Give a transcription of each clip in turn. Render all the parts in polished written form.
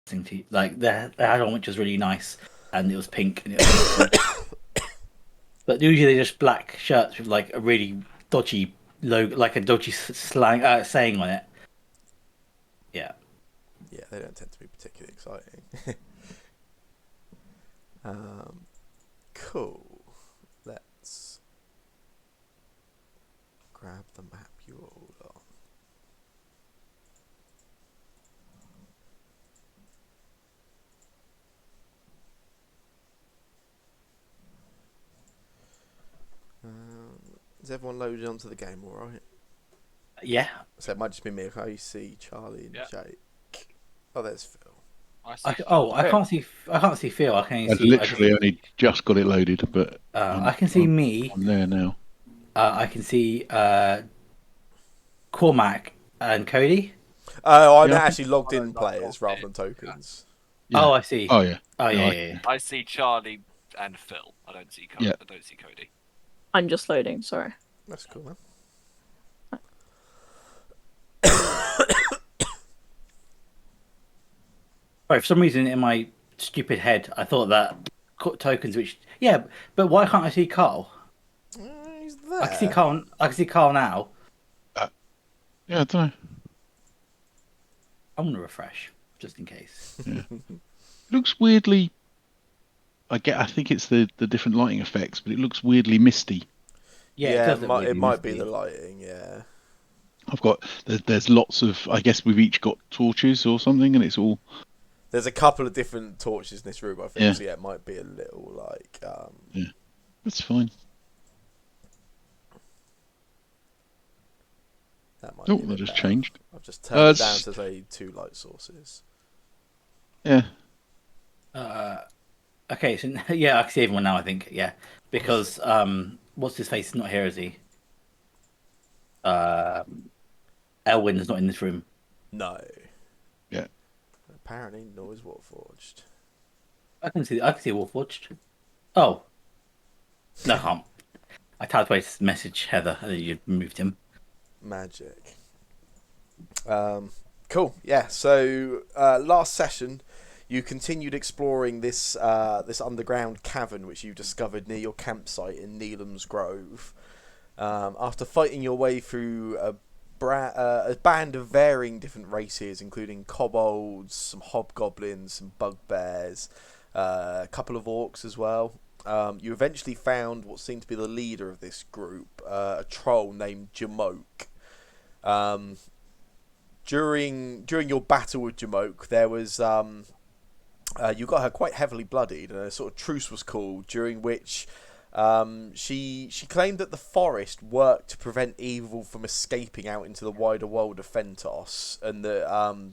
thing to like they had one which was really nice and it was pink and it was but usually they're just black shirts with like a really dodgy logo, like a dodgy slang saying on it. Yeah. Yeah, they don't tend to be particularly exciting. Cool. Let's grab the map you're all on. Is everyone loaded onto the game all right? Yeah. So it might just be me. I see Charlie and Yeah. Jake. Oh, there's Phil. I see. I can't see Phil. I can only I've see literally only just got it loaded, but I can see me. I'm there now. I can see Cormac and Cody. Oh, I'm Yeah, actually logged in players rather than tokens. Yeah. Oh, I see. Oh yeah. Oh No, yeah, I- yeah, yeah. I see Charlie and Phil. I don't see Yeah. I don't see Cody. I'm just loading, sorry. That's cool, man. Sorry, for some reason in my stupid head, I thought that tokens. Which yeah, but why can't I see Carl? He's there. I can see Carl. I can see Carl now. Yeah, I don't know. I'm gonna refresh just in case. Yeah. Looks weirdly. I think it's the different lighting effects, but it looks weirdly misty. Yeah, Yeah, it does look it really might be misty. the lighting. Yeah. I've got there's lots of. I guess we've each got torches or something, and it's all. There's a couple of different torches in this room, I think. Yeah. So yeah, it might be a little like. Yeah, that's fine. That might Oh, be a that bit just better. changed. I've just turned it down it's- to say 2 light sources. Yeah. Okay, so yeah, I can see everyone now. I think yeah, because what's his face is not here, is he? Elwyn is not in this room. No. Yeah. Apparently, nor is Warforged. I can see Warforged. Oh no, I can't. I typed away to message Heather and then you moved him. Magic. Cool. Yeah. So last session, you continued exploring this this underground cavern which you discovered near your campsite in Neelam's Grove. After fighting your way through a band of varying different races, including kobolds, some hobgoblins, some bugbears, a couple of orcs as well. You eventually found what seemed to be the leader of this group, a troll named Jamoke. During your battle with Jamoke, there was you got her quite heavily bloodied, and a sort of truce was called, during which she claimed that the forest worked to prevent evil from escaping out into the wider world of Thentos, and that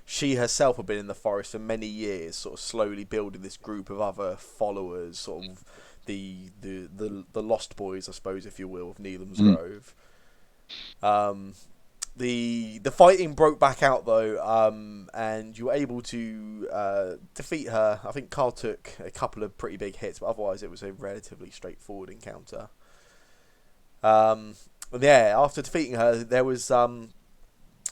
she herself had been in the forest for many years, sort of slowly building this group of other followers, sort of the Lost Boys, I suppose, if you will, of Neelam's Grove. The fighting broke back out though, and you were able to defeat her. I think Carl took a couple of pretty big hits, but otherwise it was a relatively straightforward encounter. Yeah, after defeating her, there was some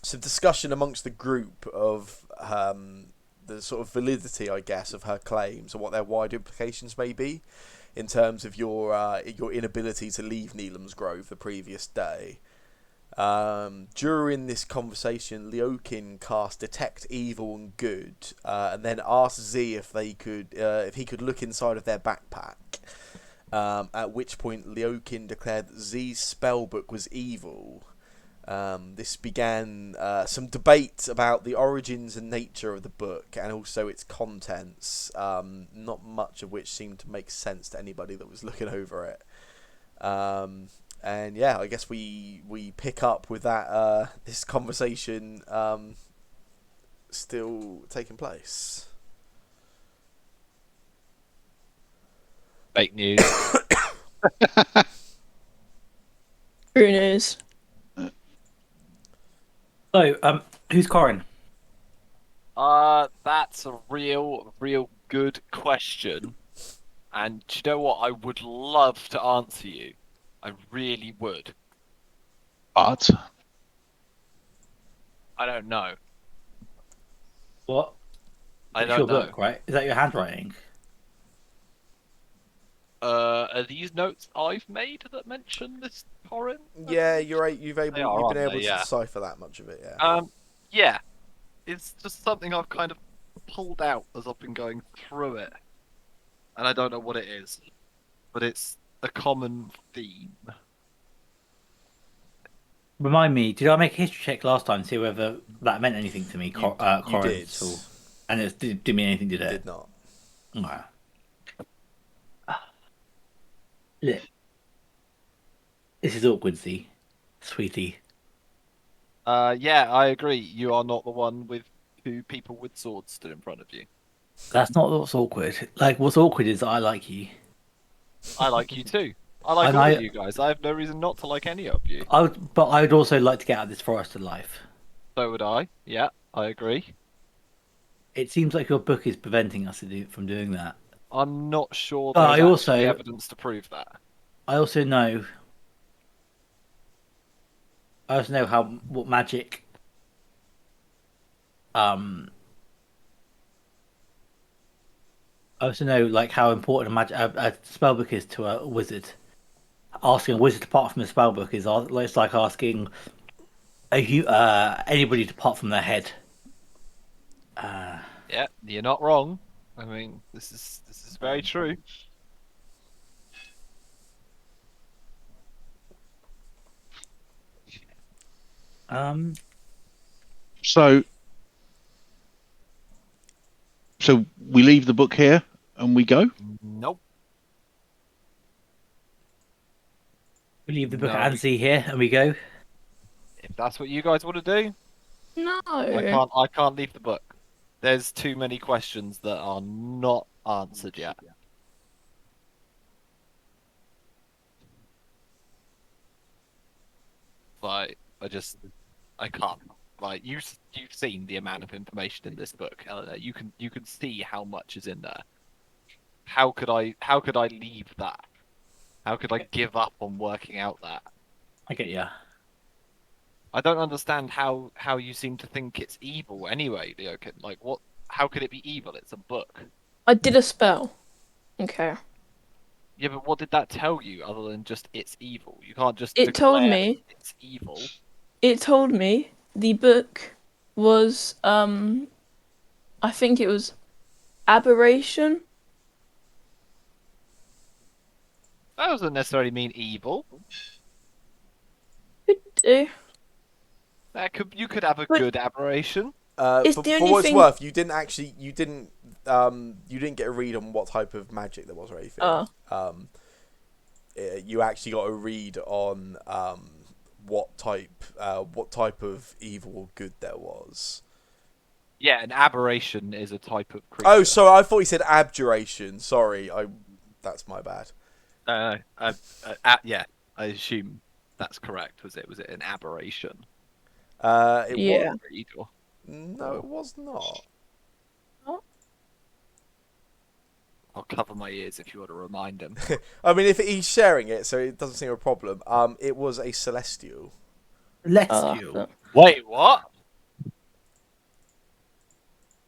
discussion amongst the group of the sort of validity, I guess, of her claims and what their wider implications may be in terms of your inability to leave Neelam's Grove the previous day. During this conversation, Leokin cast Detect Evil and Good, and then asked Z if he could look inside of their backpack. At which point, Leokin declared that Z's spellbook was evil. This began some debate about the origins and nature of the book, and also its contents. Not much of which seemed to make sense to anybody that was looking over it. And yeah, I guess we pick up with that this conversation still taking place. Fake news. True news. So, who's Corin? That's a real good question. And do you know what? I would love to answer you. I really would. But I don't know. What? I It's your don't know. book, right? Is that your handwriting? Are these notes I've made that mention this Corin? Yeah, you're right. You've They are, been aren't able they? to Yeah. decipher that much of it. Yeah. Yeah. It's just something I've kind of pulled out as I've been going through it, and I don't know what it is, but it's a common theme. Remind me, did I make a history check last time to see whether that meant anything to me, You did. Corinth? And it didn't mean anything, did It it? did not. No. Look, this is awkward, see, sweetie. Yeah, I agree. You are not the one with two people with swords stood in front of you. That's not what's awkward. Like, what's awkward is that I like you. I like you too. I like And all of you guys. I have no reason not to like any of you. but I would also like to get out of this forest alive. So would I. Yeah, I agree. It seems like your book is preventing us from doing that. I'm not sure But there's actually evidence to prove that. I also know. I also know what magic. I also know like how important a spell book is to a wizard. Asking a wizard to part from a spell book is it's like asking anybody to part from their head. Yeah, you're not wrong. I mean, this is very true. So we leave the book here and we go. Nope. We leave the book No. at Annecy here, and we go. If that's what you guys want to do, No. I can't leave the book. There's too many questions that are not answered yet. Like, I can't. Like, you've seen the amount of information in this book, Eleanor. You can see how much is in there. How could I leave that? How could I give up on working out that? I get ya. I don't understand how you seem to think it's evil anyway, Leokin. Like, what? How could it be evil? It's a book. I did a spell. Okay. Yeah, but what did that tell you other than just it's evil? You can't just It told declare me. it's evil. It told me the book was I think it was aberration. That doesn't necessarily mean evil. Could do. You could have a But- good aberration. It's For the only what it's thing- worth, you didn't get a read on what type of magic there was or anything. You actually got a read on what type of evil or good there was. Yeah, an aberration is a type of creature. Oh, sorry, I thought you said abjuration. Sorry, that's my bad. Yeah, I assume that's correct. Was it an aberration? It Yeah. Read or- No, it was not. I'll cover my ears if you want to remind him. I mean, if he's sharing it, so it doesn't seem a problem. It was a celestial. Celestial. Wait, what?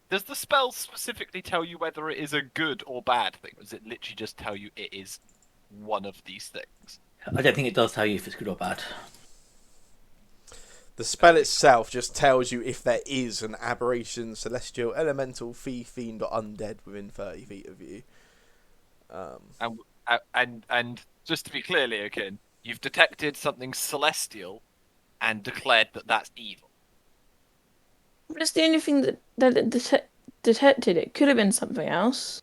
Does the spell specifically tell you whether it is a good or bad thing, or does it literally just tell you it is one of these things? I don't think it does tell you if it's good or bad. The spell itself just tells you if there is an aberration, celestial, elemental, fiend, or undead within 30 feet of you. And just to be clear, Leokin, you've detected something celestial and declared that that's evil. But it's the only thing that it detected. It could have been something else.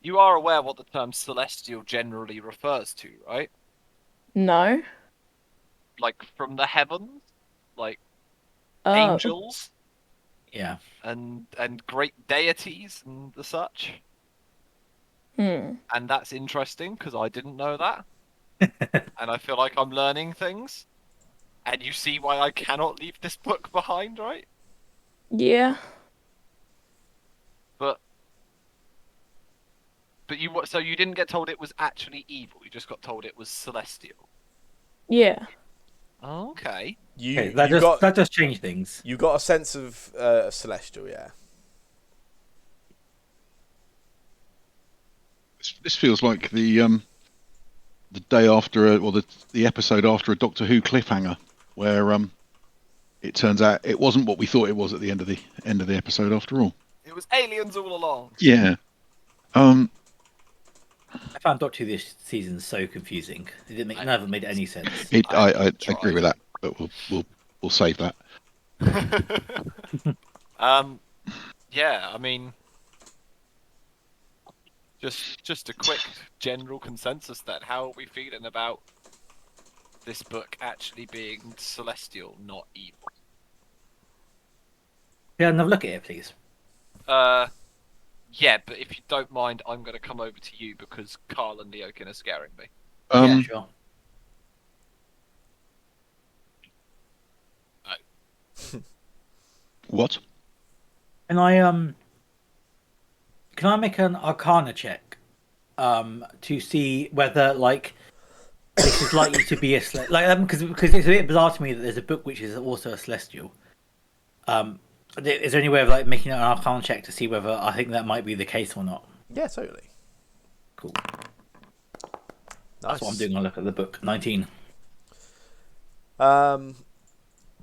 You are aware what the term celestial generally refers to, right? No. Like from the heavens, like Oh. angels Yeah. and great deities and the such. Hmm. And that's interesting because I didn't know that. And I feel like I'm learning things. And you see why I cannot leave this book behind, right? Yeah. But so you didn't get told it was actually evil. You just got told it was celestial. Yeah. Oh, okay. Okay, that does change things. You got a sense of celestial, yeah. This feels like the day after, or the episode after a Doctor Who cliffhanger, where it turns out it wasn't what we thought it was at the end of the episode after all. It was aliens all along. Yeah. I found Doctor Who this season so confusing. It didn't make, none of it made any sense. I tried. agree with that, but we'll save that. Yeah, I mean, just a quick general consensus then. How are we feeling about this book actually being celestial, not evil? Yeah, another look at it, please. Yeah, but if you don't mind, I'm going to come over to you because Carl and Leokin are scaring me. Yeah, sure. What? Can I make an Arcana check to see whether like this is likely to be because it's a bit bizarre to me that there's a book which is also a celestial. Is there any way of like making an Arcana check to see whether I think that might be the case or not? Yeah, totally. Cool. Nice. That's what I'm doing. I look at the book. 19.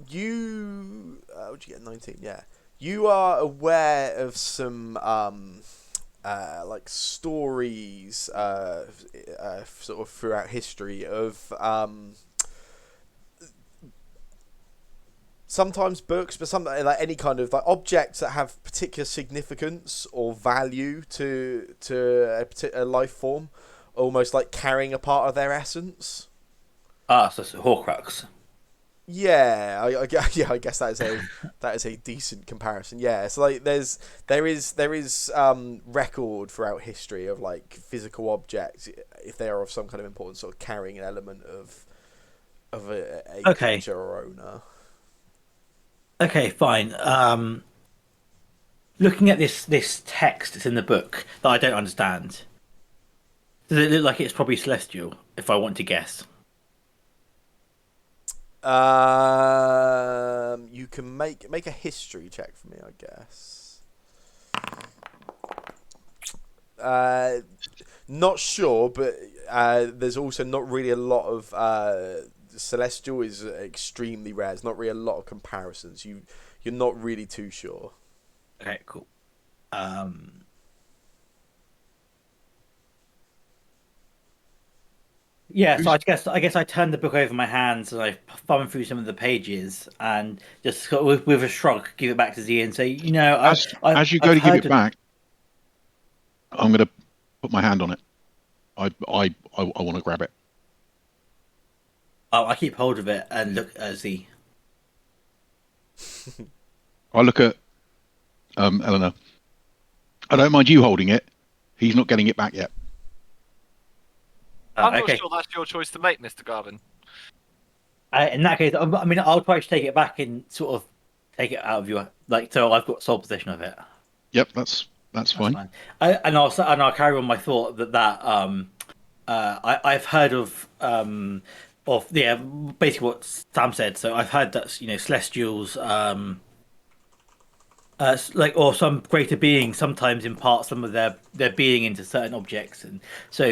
You what'd you get? 19. Yeah. You are aware of some like stories sort of throughout history of sometimes books, but some like any kind of like objects that have particular significance or value to a particular life form, almost like carrying a part of their essence. So it's a Horcrux. Yeah, I guess that is a decent comparison. Yeah, so like there is record throughout history of like physical objects, if they are of some kind of importance, sort of carrying an element of a creature or owner. Okay, fine. Looking at this text that's in the book that I don't understand, does it look like it's probably celestial? If I want to guess. You can make a history check for me, I guess. Not sure, but there's also not really a lot of celestial is extremely rare. There's not really a lot of comparisons. You're not really too sure. Okay, cool. Yeah, so I guess I turned the book over my hands and I thumbed through some of the pages and just with a shrug give it back to Z and say, as you go to give it back, I'm going to put my hand on it. I want to grab it. I keep hold of it and look at Z. I look at Eleanor. I don't mind you holding it. He's not getting it back yet. I'm not sure that's your choice to make, Mr. Garvin. In that case, I mean, I'll try to take it back and sort of take it out of your so I've got sole possession of it. Yep, that's fine. I'll carry on my thought that I've heard of basically what Sam said. So I've heard that celestials or some greater being sometimes impart some of their being into certain objects, and so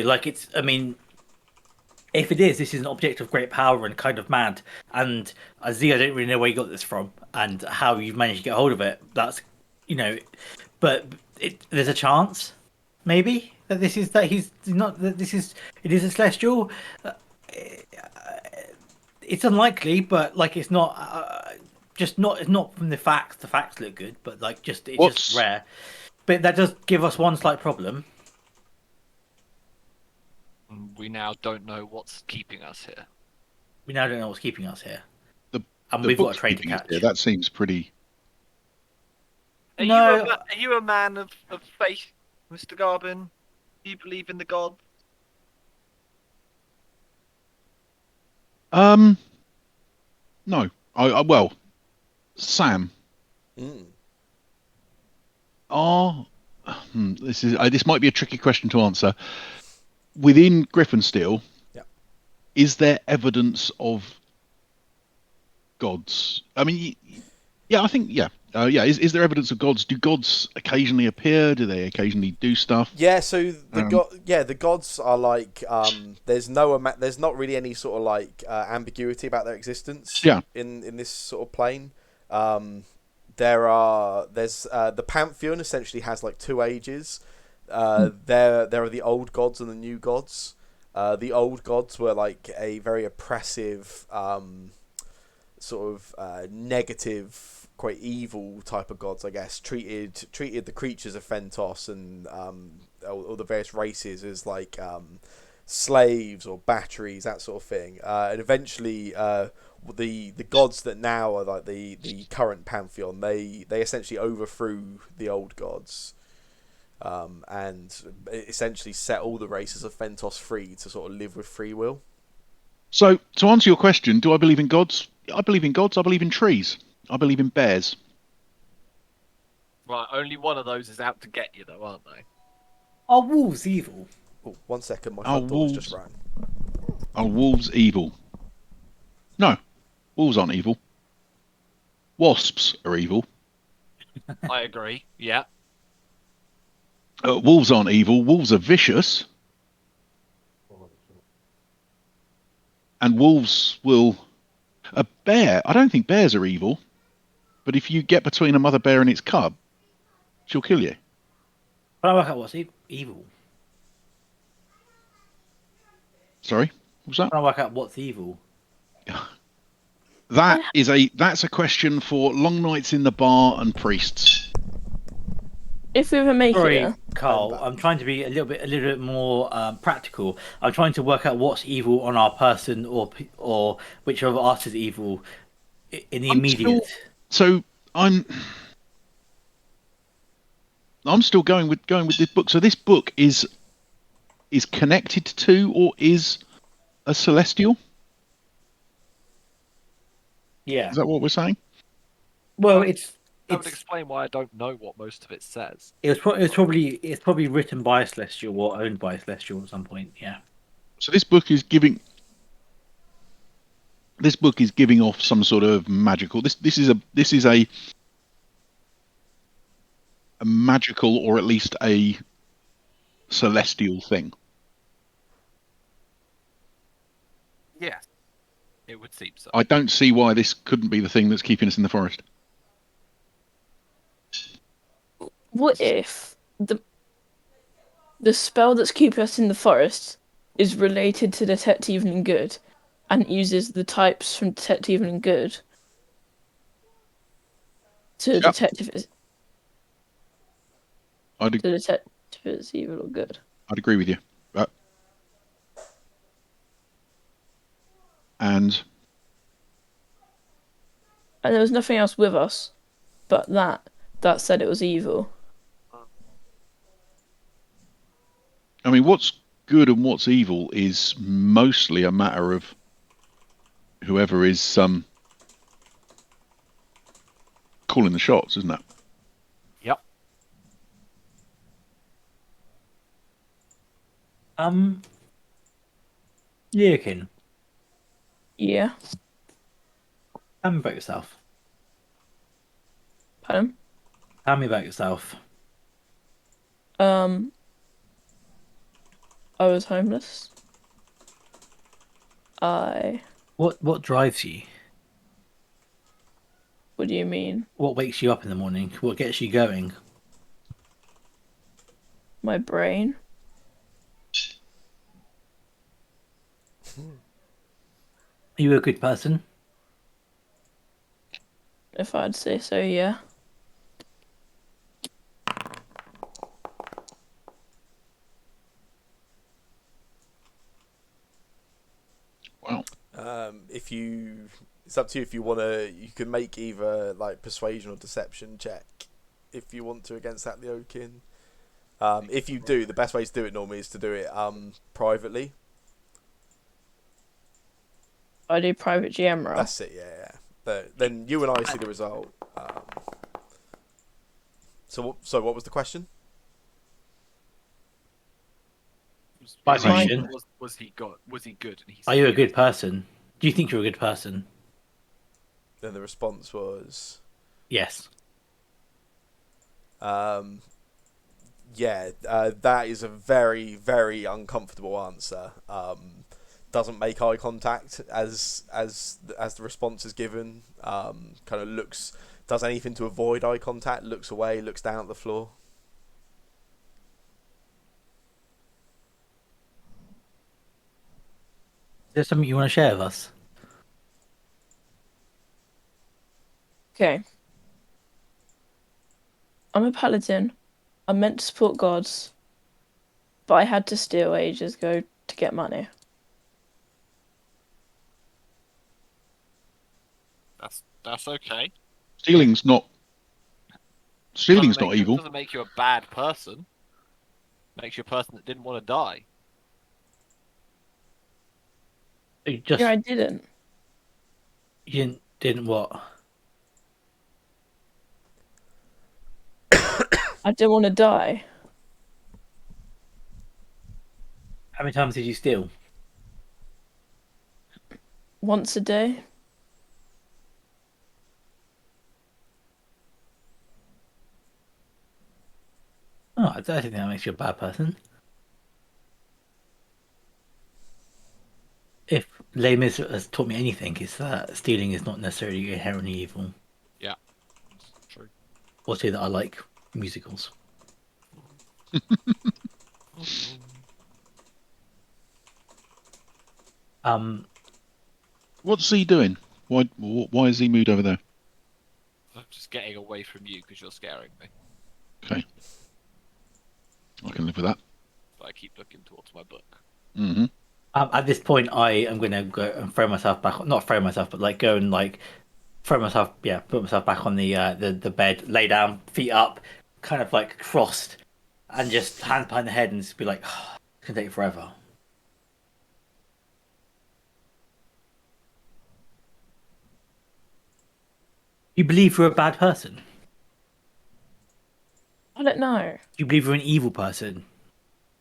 if this is an object of great power and kind of mad, and Z, I don't really know where you got this from and how you've managed to get hold of it. That's but there's a chance maybe that it is a celestial. It's unlikely, but it's not. It's not from the facts. The facts look good, but it's just rare. But that does give us one slight problem. We now don't know what's keeping us here. We've got a train to catch. That seems pretty. Are you a man of faith, Mr. Garvin? Do you believe in the gods? No. Well, Sam. This might be a tricky question to answer. Within Griffinsteel, is there evidence of gods? I mean, I think Is there evidence of gods? Do gods occasionally appear? Do they occasionally do stuff? Yeah, so Um, the gods are like there's there's not really any sort of like ambiguity about their existence yeah. in this sort of plane. There's the pantheon essentially has like two ages. There are the old gods and the new gods. The old gods were like a very oppressive sort of negative, quite evil type of gods, I guess. Treated the creatures of Thentos and all the various races as like slaves or batteries, that sort of thing. And eventually, the gods that now are like the current pantheon, they essentially overthrew the old gods. And essentially set all the races of Thentos free to sort of live with free will. So to answer your question, do I believe in gods? I believe in gods. I believe in trees. I believe in bears. Right, only one of those is out to get you, though, aren't they? Are wolves evil? Oh, 1 second, my Are front door's just wolves? rang. Are wolves evil? No, wolves aren't evil. Wasps are evil. I agree. Yeah. Wolves aren't evil. Wolves are vicious, and wolves will. A bear. I don't think bears are evil, but if you get between a mother bear and its cub, she'll kill you. Can I work out what's evil? Sorry, what was that? Can I work out what's evil? That's a question for long nights in the bar and priests. If we ever make Sorry, it, Carl. back. I'm trying to be a little bit more practical. I'm trying to work out what's evil on our person or which of us is evil in the immediate. So I'm still going with this book. So this book is connected to or is a celestial. Yeah. Is that what we're saying? Well, That would explain why I don't know what most of it says. it's probably written by a celestial or owned by a celestial at some point. Yeah. So this book is giving off some sort of magical. This is a magical or at least a celestial thing. Yes, it would seem so. I don't see why this couldn't be the thing that's keeping us in the forest. what if the spell that's keeping us in the forest is related to Detect Evil and Good, and uses the types from Detect Evil and Good to Yep. detect if it's I'd to detect if it's evil or good. agree with you. And And there was nothing else with us, but that said it was evil. I mean, what's good and what's evil is mostly a matter of whoever is calling the shots, isn't it? Yep. Leokin, Yeah. tell me about yourself. Pardon? Tell me about yourself. I was homeless. What drives you? What do you mean? What wakes you up in the morning? What gets you going? My brain? Are you a good person? If I'd say so, yeah. Wow. It's up to you if you want to. You can make either like persuasion or deception check if you want to against that Leokin. If you do, the best way to do it normally is to do it privately. I do private GM roll. That's it, yeah. But then you and I see the result. So what was the question? My Was question. Was he good? And he Are you a good person? Do you think you're a good person? Then the response was, Yes. Um, yeah, that is a very, very uncomfortable answer. Doesn't make eye contact as the response is given. Kind of does anything to avoid eye contact. Looks away, looks down at the floor. Is there something you want to share with us? Okay. I'm a paladin. I'm meant to support gods, but I had to steal ages ago to get money. That's okay. Stealing's not evil. Doesn't make you a bad person. Makes you a person that didn't want to die. You just Yeah, I didn't. you didn't what? I didn't want to die. How many times did you steal? Once a day. Oh, I don't think that makes you a bad person. If Les Mis has taught me anything, it's that stealing is not necessarily inherently evil. Yeah. True. Or say that I like musicals. What's he doing? Why is he moved over there? I'm just getting away from you because you're scaring me. Okay, I can live with that. But I keep looking towards my book. Mm-hmm. At this point, I am going to go and throw myself back. Not throw myself, but like go and like throw myself. Yeah, put myself back on the bed, lay down, feet up, kind of like crossed, and just hands behind the head and just be like, oh, it's gonna take forever. You believe you're a bad person? I don't know. You believe you're an evil person?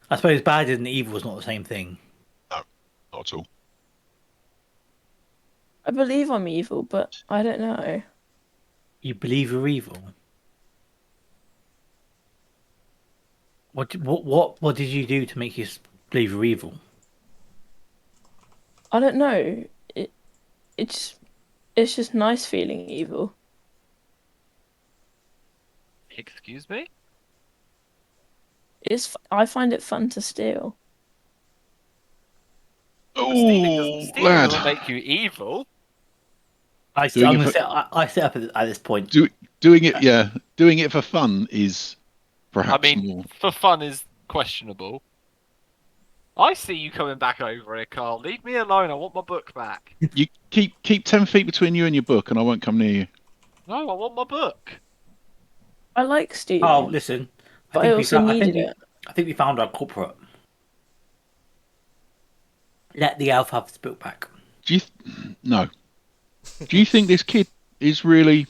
I suppose bad and evil is not the same thing. No, not at all. I believe I'm evil, but I don't know. You believe you're evil. What did you do to make you believe you're evil? I don't know. It's it's just nice feeling evil. Excuse me? I find it fun to steal. Oh, Stealing lad, doesn't make you evil. I'm doing gonna it for sit. I sit up at this point. doing it. Yeah, doing it for fun is perhaps more. For fun is questionable. I see you coming back over here, Carl. Leave me alone. I want my book back. You keep 10 feet between you and your book, and I won't come near you. No, I want my book. I like Oh, stealing, listen. but I also needed it. I think we found our culprit. Let the elf have his book back. No. Do you think this kid is really?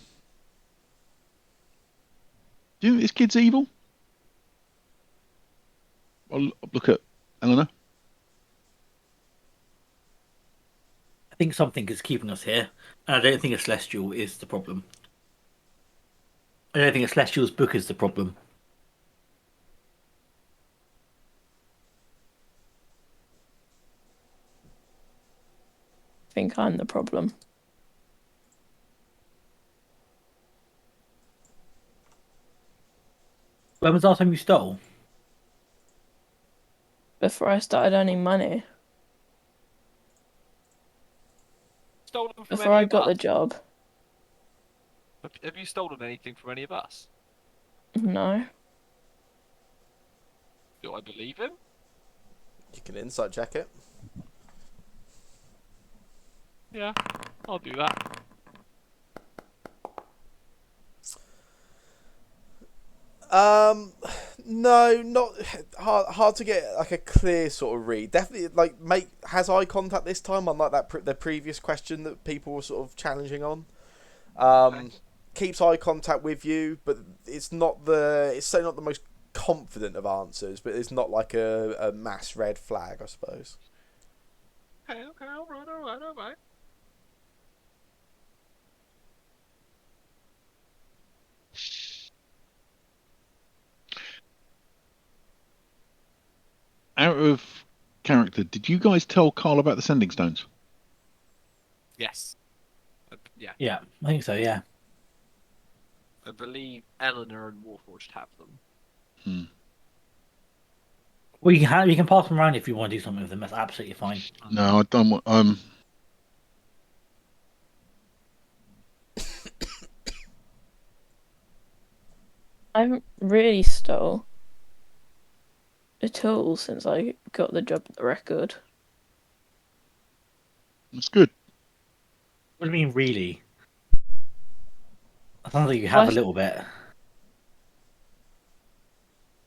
Do you think this kid's evil? Well, look at Eleanor. I think something is keeping us here, and I don't think a celestial is the problem. I don't think a celestial's book is the problem. I think I'm the problem. When was the last time you stole? Before I started earning money, Stolen from before any I of got the us? job. Have you stolen anything from any of us? No. Do I believe him? You can insight check it. Yeah, I'll do that. No, not hard to get like a clear sort of read. Definitely, like has eye contact this time, unlike the previous question that people were sort of challenging on. Okay. Keeps eye contact with you, but it's certainly not the most confident of answers, but it's not like a mass red flag, I suppose. Okay, alright. out of character, did you guys tell Carl about the sending stones? Yes. Yeah. Yeah, I think so. Yeah. I believe Eleanor and Warforged have them. Hmm. Well, you can pass them around if you want to do something with them. That's absolutely fine. No, I don't want. I haven't really stole at all since I got the job at the record. That's good. What do you mean, really? I sounds like you have a little bit.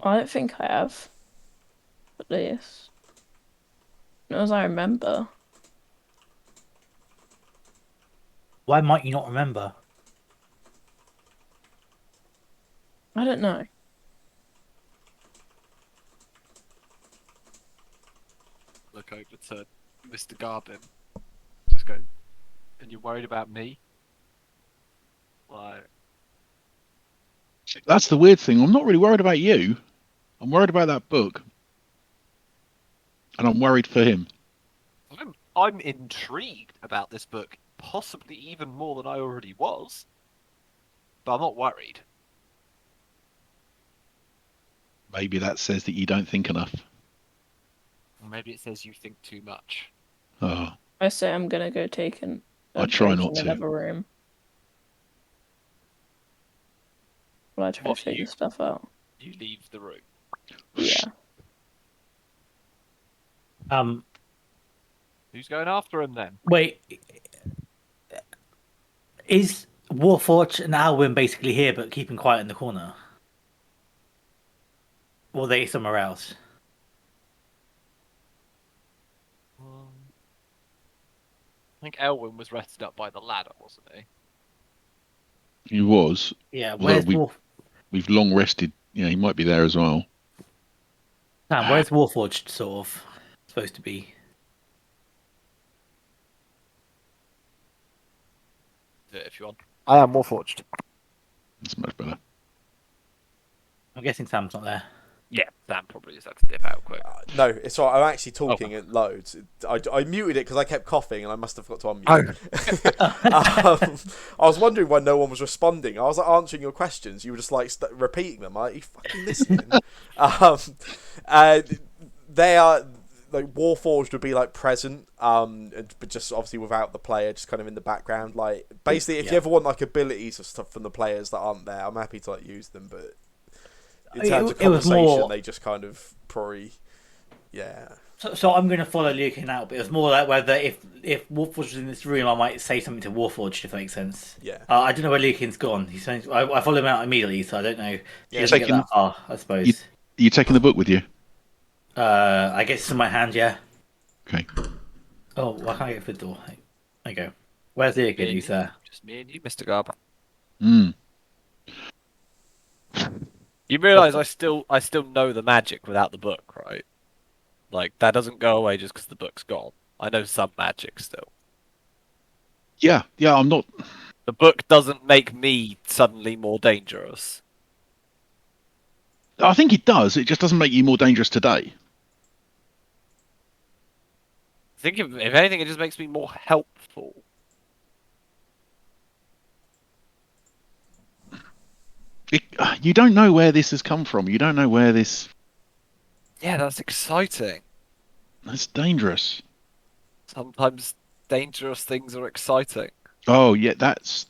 I don't think I have. At least. Not as I remember. Why might you not remember? I don't know. Look over to Mr. Garvin. Just go. And you're worried about me? Like, That's the weird thing. I'm not really worried about you. I'm worried about that book, and I'm worried for him. I'm intrigued about this book, possibly even more than I already was. But I'm not worried. Maybe that says that you don't think enough. Or maybe it says you think too much. Oh, I say I'm gonna go take I try break not in to. another room. While I try What, to figure you? stuff out. You leave the room. Yeah. Who's going after him then? Wait, is Warforged and Alwyn basically here but keeping quiet in the corner? Or are they somewhere else? I think Elwyn was rested up by the ladder, wasn't he? He was. Yeah, Although where's we've long rested. Yeah, he might be there as well. Sam, where's Warforged sort of supposed to be? Do it if you want. I am Warforged. That's much better. I'm guessing Sam's not there. Yeah, Sam probably just had to dip out quick. No, it's all right. I'm actually talking at loads. I muted it because I kept coughing and I must have got to unmute. I was wondering why no one was responding. I was like, answering your questions. You were just like repeating them. I'm like, you fucking listening? They are like Warforged would be like present, but just obviously without the player, just kind of in the background. Like basically, if you ever want like abilities or stuff from the players that aren't there, I'm happy to like use them, but. In terms of conversation, they just kind of probably, yeah. So I'm going to follow Lucan out, but it was more like whether if Warforged was in this room, I might say something to Warforged if that makes sense. Yeah. I don't know where Lucan's gone. I follow him out immediately, so I don't know. He doesn't get Taking- that far, I suppose. You taking the book with you? I guess it's in my hand, yeah. Okay. Oh, why can't I get through the door? There you go. Where's Lucan? Who's there? Just me and you, Mr. Garber. Hmm. You realise I still know the magic without the book, right? Like that doesn't go away just because the book's gone. I know some magic still. Yeah. I'm not. The book doesn't make me suddenly more dangerous. I think it does. It just doesn't make you more dangerous today. I think if anything, it just makes me more helpful. You don't know where this has come from. You don't know where this. Yeah, that's exciting. That's dangerous. Sometimes dangerous things are exciting. Oh yeah, that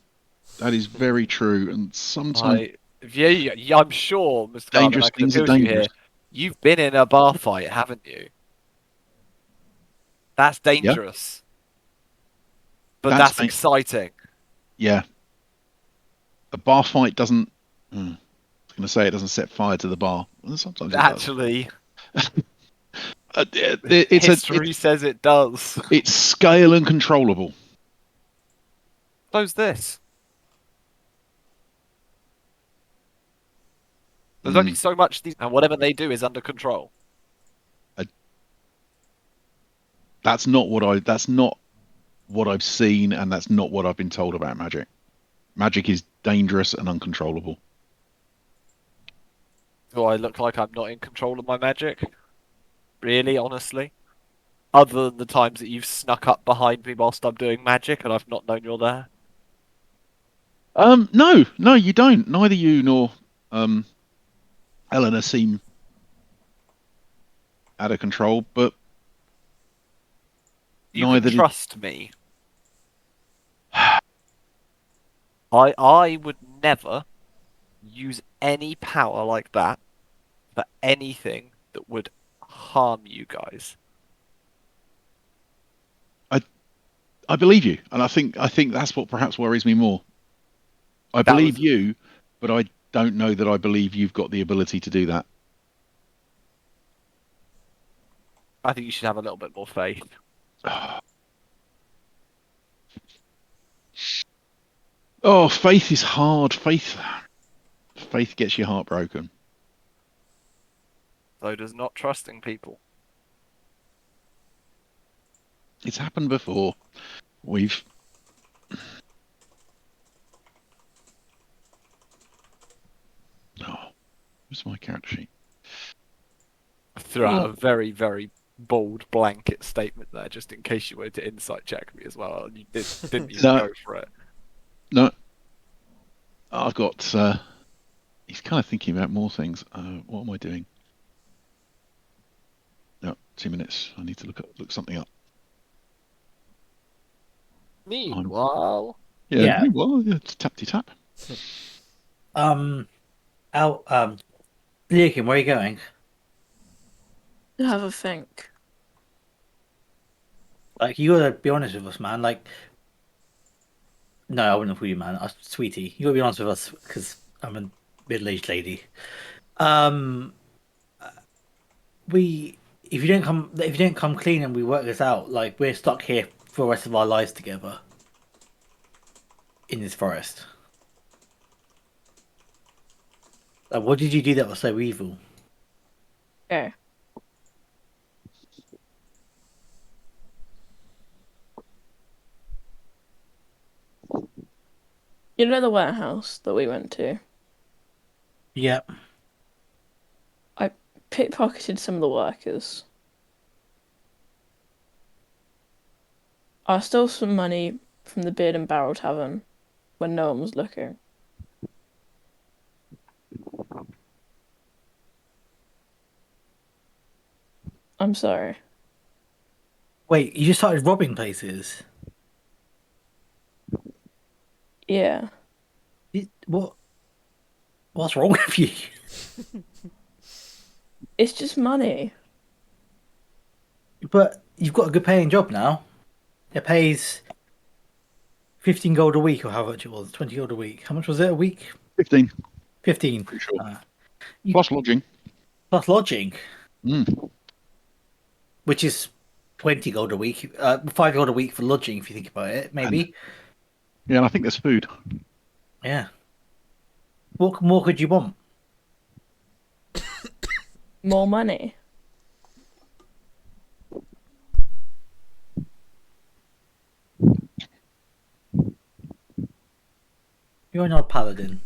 is very true. And sometimes Yeah, I'm sure, Mr. Garvin, dangerous I can things are appeal to you dangerous. here. You've been in a bar fight, haven't you? That's dangerous. But that's exciting. Yeah. A bar fight doesn't. I was going to say it doesn't set fire to the bar. Well, sometimes it Actually, history says it does. It's scale and controllable. Close this. There's only so much and whatever they do is under control. That's not what I've seen, and that's not what I've been told about magic. Magic is dangerous and uncontrollable. Do I look like I'm not in control of my magic? really, honestly. Other than the times that you've snuck up behind me whilst I'm doing magic and I've not known you're there. No, no, you don't. Neither you nor um, Eleanor seem out of control, but You can neither did. trust me. I would never use any power like that for anything that would harm you guys. I believe you, and I think that's what perhaps worries me more. I That believe was you, but I don't know that I believe you've got the ability to do that. I think you should have a little bit more faith. Oh, faith is hard. Faith gets your heart broken. So does not trusting people. It's happened before. We've oh, where's my character sheet? I threw out Oh. a very, very bold blanket statement there, just in case you wanted to insight check me as well. And you didn't even No, go for it. no, I've got. He's kind of thinking about more things. What am I doing? No, 2 minutes. I need to look something up. Meanwhile, Yeah, Yeah. well, yeah, it's tappy tap. Out. Leakin, where are you going? To have a think. Like, you gotta be honest with us, man. Like, no, I wouldn't call you man. Sweetie, you gotta be honest with us because I'm a middle-aged lady. Um, if you don't come clean and we work this out, like we're stuck here for the rest of our lives together in this forest. Like, what did you do that was so evil? Okay. You know the warehouse that we went to? Yeah. I pickpocketed some of the workers. I stole some money from the Beard and Barrel Tavern when no one was looking. I'm sorry. Wait, you just started robbing places? Yeah. What? What's wrong with you? It's just money. But you've got a good paying job now. It pays 15 gold a week, or how much it was, 20 gold a week. How much was it a week? 15, 15. pretty sure. Uh, Plus lodging. plus lodging, Mm. which is 20 gold a week. 5 gold a week for lodging, if you think about it, And maybe. yeah, and I think there's food. Yeah. What more could you want? More money. You're not a paladin.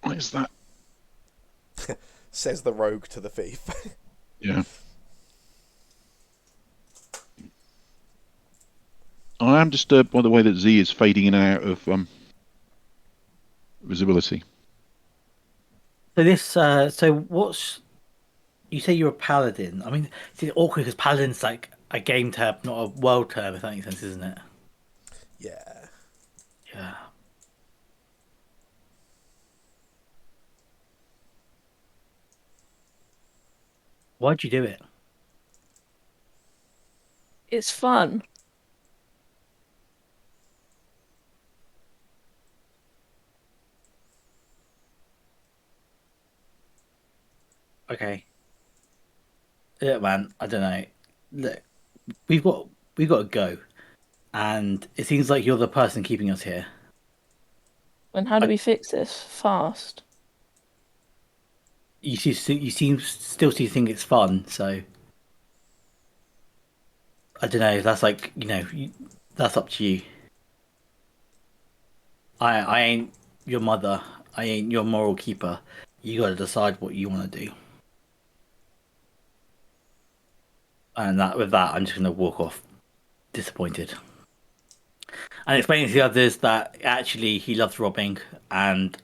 What is that? Says the rogue to the thief. Yeah. I am disturbed by the way that Z is fading in and out of visibility. So so what's, you say you're a paladin. I mean, it's awkward because paladin's like a game term, not a world term, if that makes sense, isn't it? Yeah. Yeah. Why'd you do it? It's fun. Okay. Yeah, man, I don't know. Look, we've got we've got to go, and it seems like you're the person keeping us here. And how do I, we fix this? Fast. you seem still to think it's fun, so I don't know. That's like, that's up to you. I ain't your mother. I ain't your moral keeper. You got to decide what you want to do. And with that, I'm just going to walk off disappointed. And explaining to the others that actually he loves robbing, and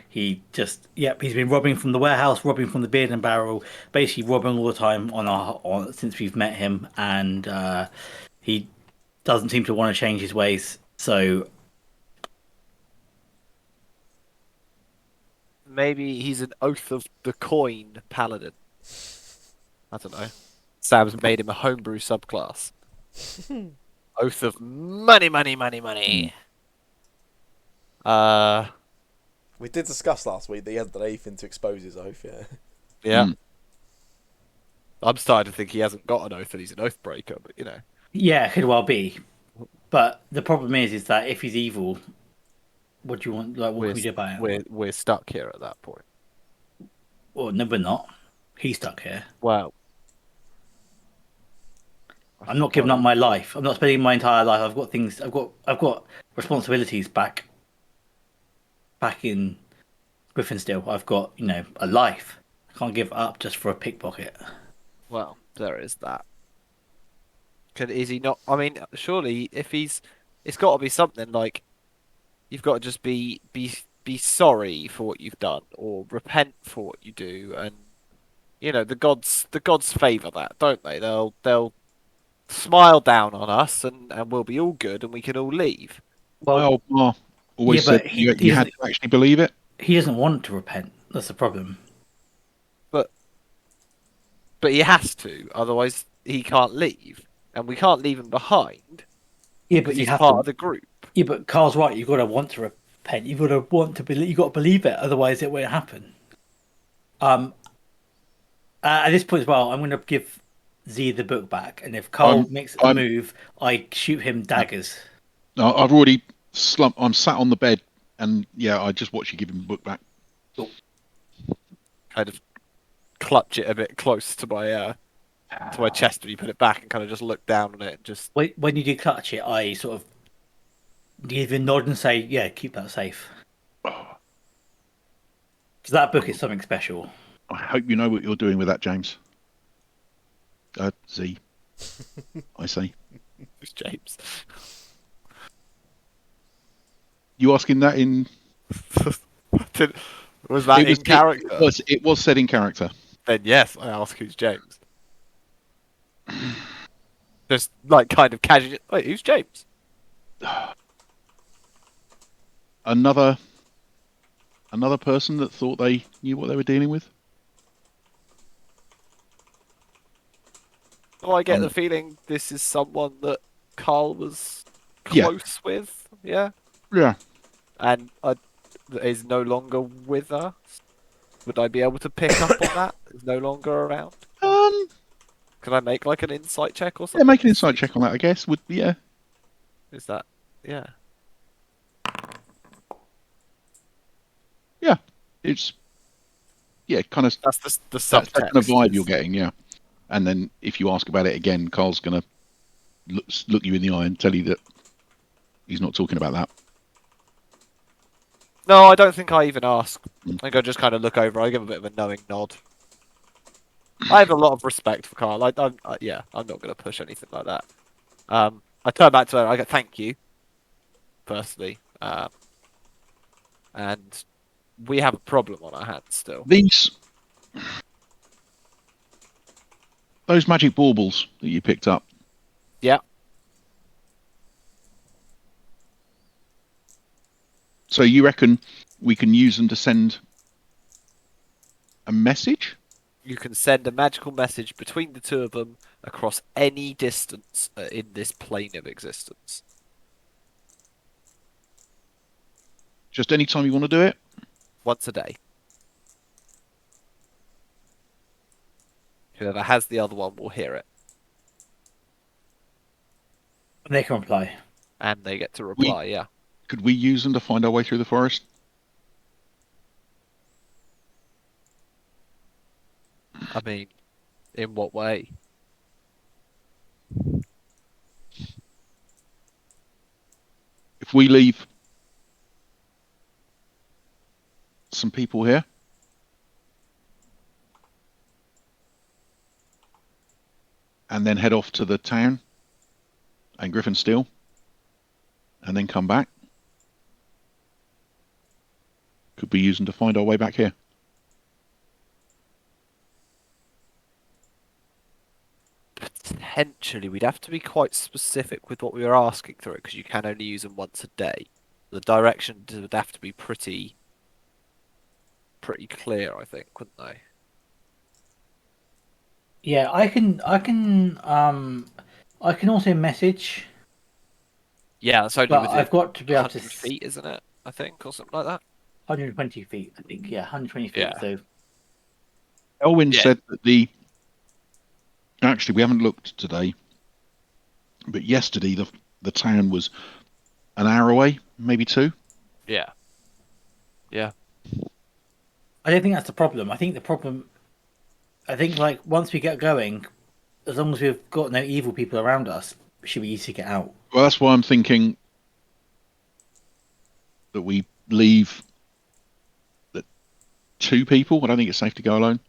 he just he's been robbing from the warehouse, robbing from the beard and barrel, basically robbing all the time since we've met him, and he doesn't seem to want to change his ways. So Maybe he's an Oath of the Coin paladin. I don't know. Sam's made him a homebrew subclass. Oath of money, money, money, money. We did discuss last week that he hasn't done anything to expose his oath. Yeah. Mm. I'm starting to think he hasn't got an oath and he's an oath breaker, but you know. yeah, it could well be. But the problem is that if he's evil, what do you want? Like, what can we do about it? We're stuck here at that point. Well, no, we're not. He's stuck here. Well, I'm not giving up my life. I'm not spending my entire life. I've got things. I've got responsibilities back in Griffinstill. I've got a life. I can't give it up just for a pickpocket. Well, there is that. Is he not? I mean, surely if it's got to be something like you've got to just be sorry for what you've done or repent for what you do, and the gods favour that, don't they? They'll smile down on us, and we'll be all good, and we can all leave. Well, My old ma always yeah, said but you had to actually believe it. he doesn't want to repent. That's the problem. But he has to, otherwise he can't leave, and we can't leave him behind Yeah, because but you he's have part to. of the group. Yeah, but Carl's right. You've got to want to repent. You've got to want to believe. You've got to believe it. Otherwise, it won't happen. At this point as well, I'm going to give Z the book back, and if Carl makes a move, I shoot him daggers. I've already slumped. I'm sat on the bed, and I just watch you give him the book back. Kind of clutch it a bit close to my chest when you put it back, and kind of just look down on it. And just when you do clutch it, I sort of give a nod and say, "Yeah, keep that safe." Because that book is something special. I hope you know what you're doing with that, James. Z. I say. Who's James? You asking that in? Was that in character? It was said in character. Then yes, I ask who's James. Just like kind of casually. Wait, who's James? Another person that thought they knew what they were dealing with. Oh, I get the feeling this is someone that Carl was close with. Yeah. Yeah. And is no longer with us. Would I be able to pick up on that? Is no longer around. Can I make like an insight check or something? Yeah, make an insight check on that. I guess would Is that yeah? Yeah, it's kind of. That's the subtext. That's the kind of vibe you're getting, yeah. And then if you ask about it again, Carl's gonna look you in the eye and tell you that he's not talking about that. No, I don't think I even ask. I think I just kind of look over. I give a bit of a knowing nod. I have a lot of respect for Carl. I'm not going to push anything like that. I turn back to her. I go, thank you, firstly. And we have a problem on our hands still. Those magic baubles that you picked up. Yeah. So you reckon we can use them to send a message? You can send a magical message between the two of them across any distance in this plane of existence. Just any time you want to do it? Once a day. Whoever has the other one will hear it. And they can reply. And they get to reply, yeah. Could we use them to find our way through the forest? I mean, in what way? If we leave some people here, and then head off to the town and Griffin Steel, and then come back. Could be using to find our way back here. Potentially, we'd have to be quite specific with what we were asking for it, because you can only use them once a day. The directions would have to be pretty clear, I think, wouldn't they? Yeah, I can also message, Yeah, it's only but within I've got to be able 100 to feet, isn't it? I think, or something like that. 120 feet, I think. Yeah, 120 feet. Yeah. So Elwyn Yeah. said that actually we haven't looked today, but yesterday the town was an hour away, maybe 2. Yeah. Yeah. I don't think that's the problem. I think like once we get going, as long as we've got no evil people around us, it should be easy to get out. Well, that's why I'm thinking that we leave the 2 people. I don't think it's safe to go alone.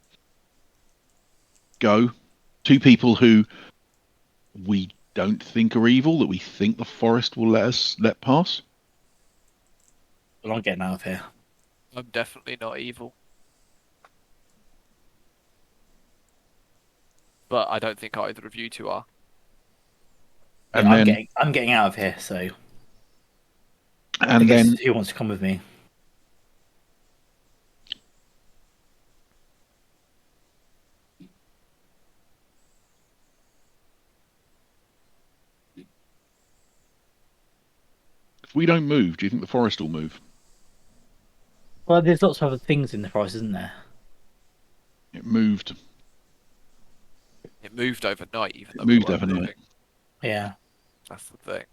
Go 2 people who we don't think are evil, that we think the forest will let pass. Well, I'm getting out of here. I'm definitely not evil. But I don't think either of you two are. And Yeah, then I'm getting out of here. So I and guess then who wants to come with me? if we don't move, do you think the forest will move? Well, there's lots of other things in the forest, isn't there? It moved. It moved overnight, even though Moved we weren't overnight. moving. Yeah. That's the thing.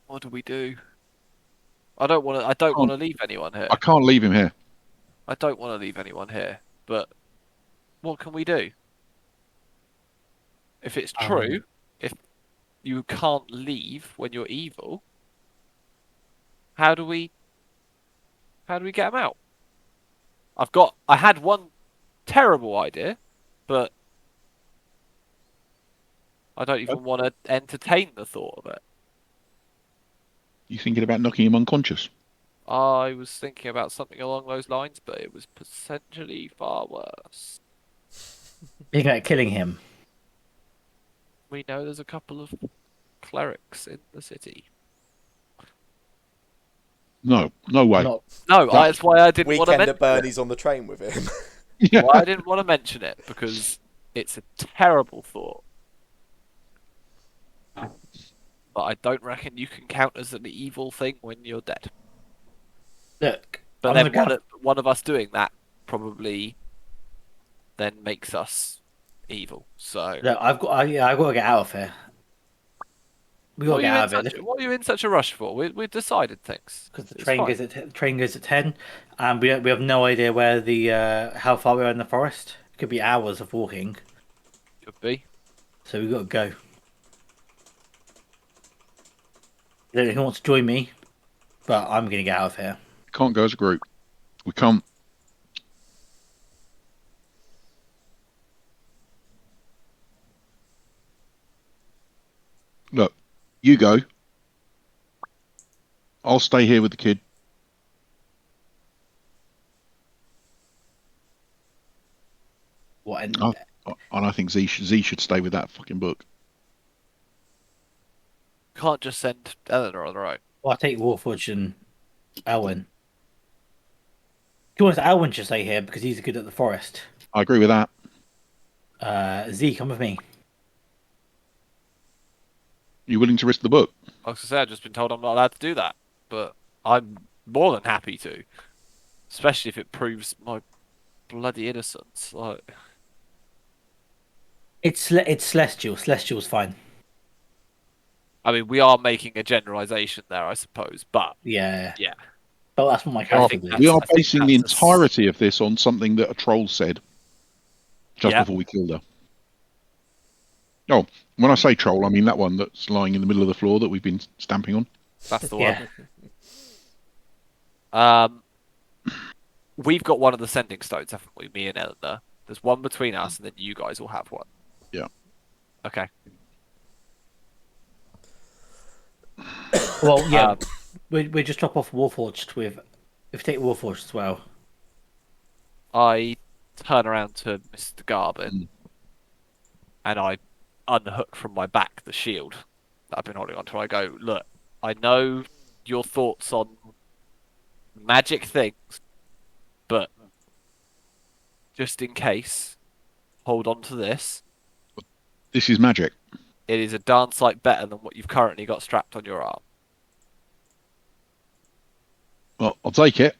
What do we do? I don't want to. I don't want to leave anyone here. I can't leave him here. I don't want to leave anyone here. But what can we do? If it's true, if you can't leave when you're evil, how do we get them out? I had one terrible idea, but I don't even want to entertain the thought of it. You thinking about knocking him unconscious? I was thinking about something along those lines, but it was potentially far worse. Thinking about killing him. We know there's a couple of clerics in the city. No way. Not No, that's why I didn't want to Weekend mention at Bernie's on the train with him. Yeah. Why I didn't want to mention it, because it's a terrible thought. But I don't reckon you can count as an evil thing when you're dead. look. But I'm then gonna one of us doing that probably then makes us evil. So look. I've got to get out of here. We got to get out of it what are you in such a rush for? We've decided things. because the It's train fine. goes at 10, and we have no idea where how far we are in the forest. It could be hours of walking, Could be. so we got to go. I don't know who wants to join me, but I'm gonna get out of here. Can't go as a group. We can't. Look, you go. I'll stay here with the kid. What? And And I think Z should stay with that fucking book. Can't just send Eleanor on her own. well, I'll take Warforge and Elwyn. Do you want Elwyn to stay here because he's good at the forest? I agree with that. Z, come with me. You willing to risk the book? I was gonna say I've just been told I'm not allowed to do that, but I'm more than happy to, especially if it proves my bloody innocence. Like, It's Celestial. Celestial's fine. I mean, we are making a generalization there, I suppose, but Yeah. yeah. But that's what my I character think did. We are I think basing the that's entirety of this on something that a troll said just Yeah. before we killed her. Oh, when I say troll, I mean that one that's lying in the middle of the floor that we've been stamping on. That's the Yeah. one. we've got one of the sending stones, haven't we? Me and Eleanor. There's one between us, and then you guys will have one. Yeah. Okay. Well, yeah, Um, we just drop off Warforged with. If we take Warforged as well. I turn around to Mr. Garvin, Mm. and I unhook from my back the shield that I've been holding onto. I go, look, I know your thoughts on magic things, but just in case, hold on to this. This is magic. It is a darn sight better than what you've currently got strapped on your arm. Well, I'll take it.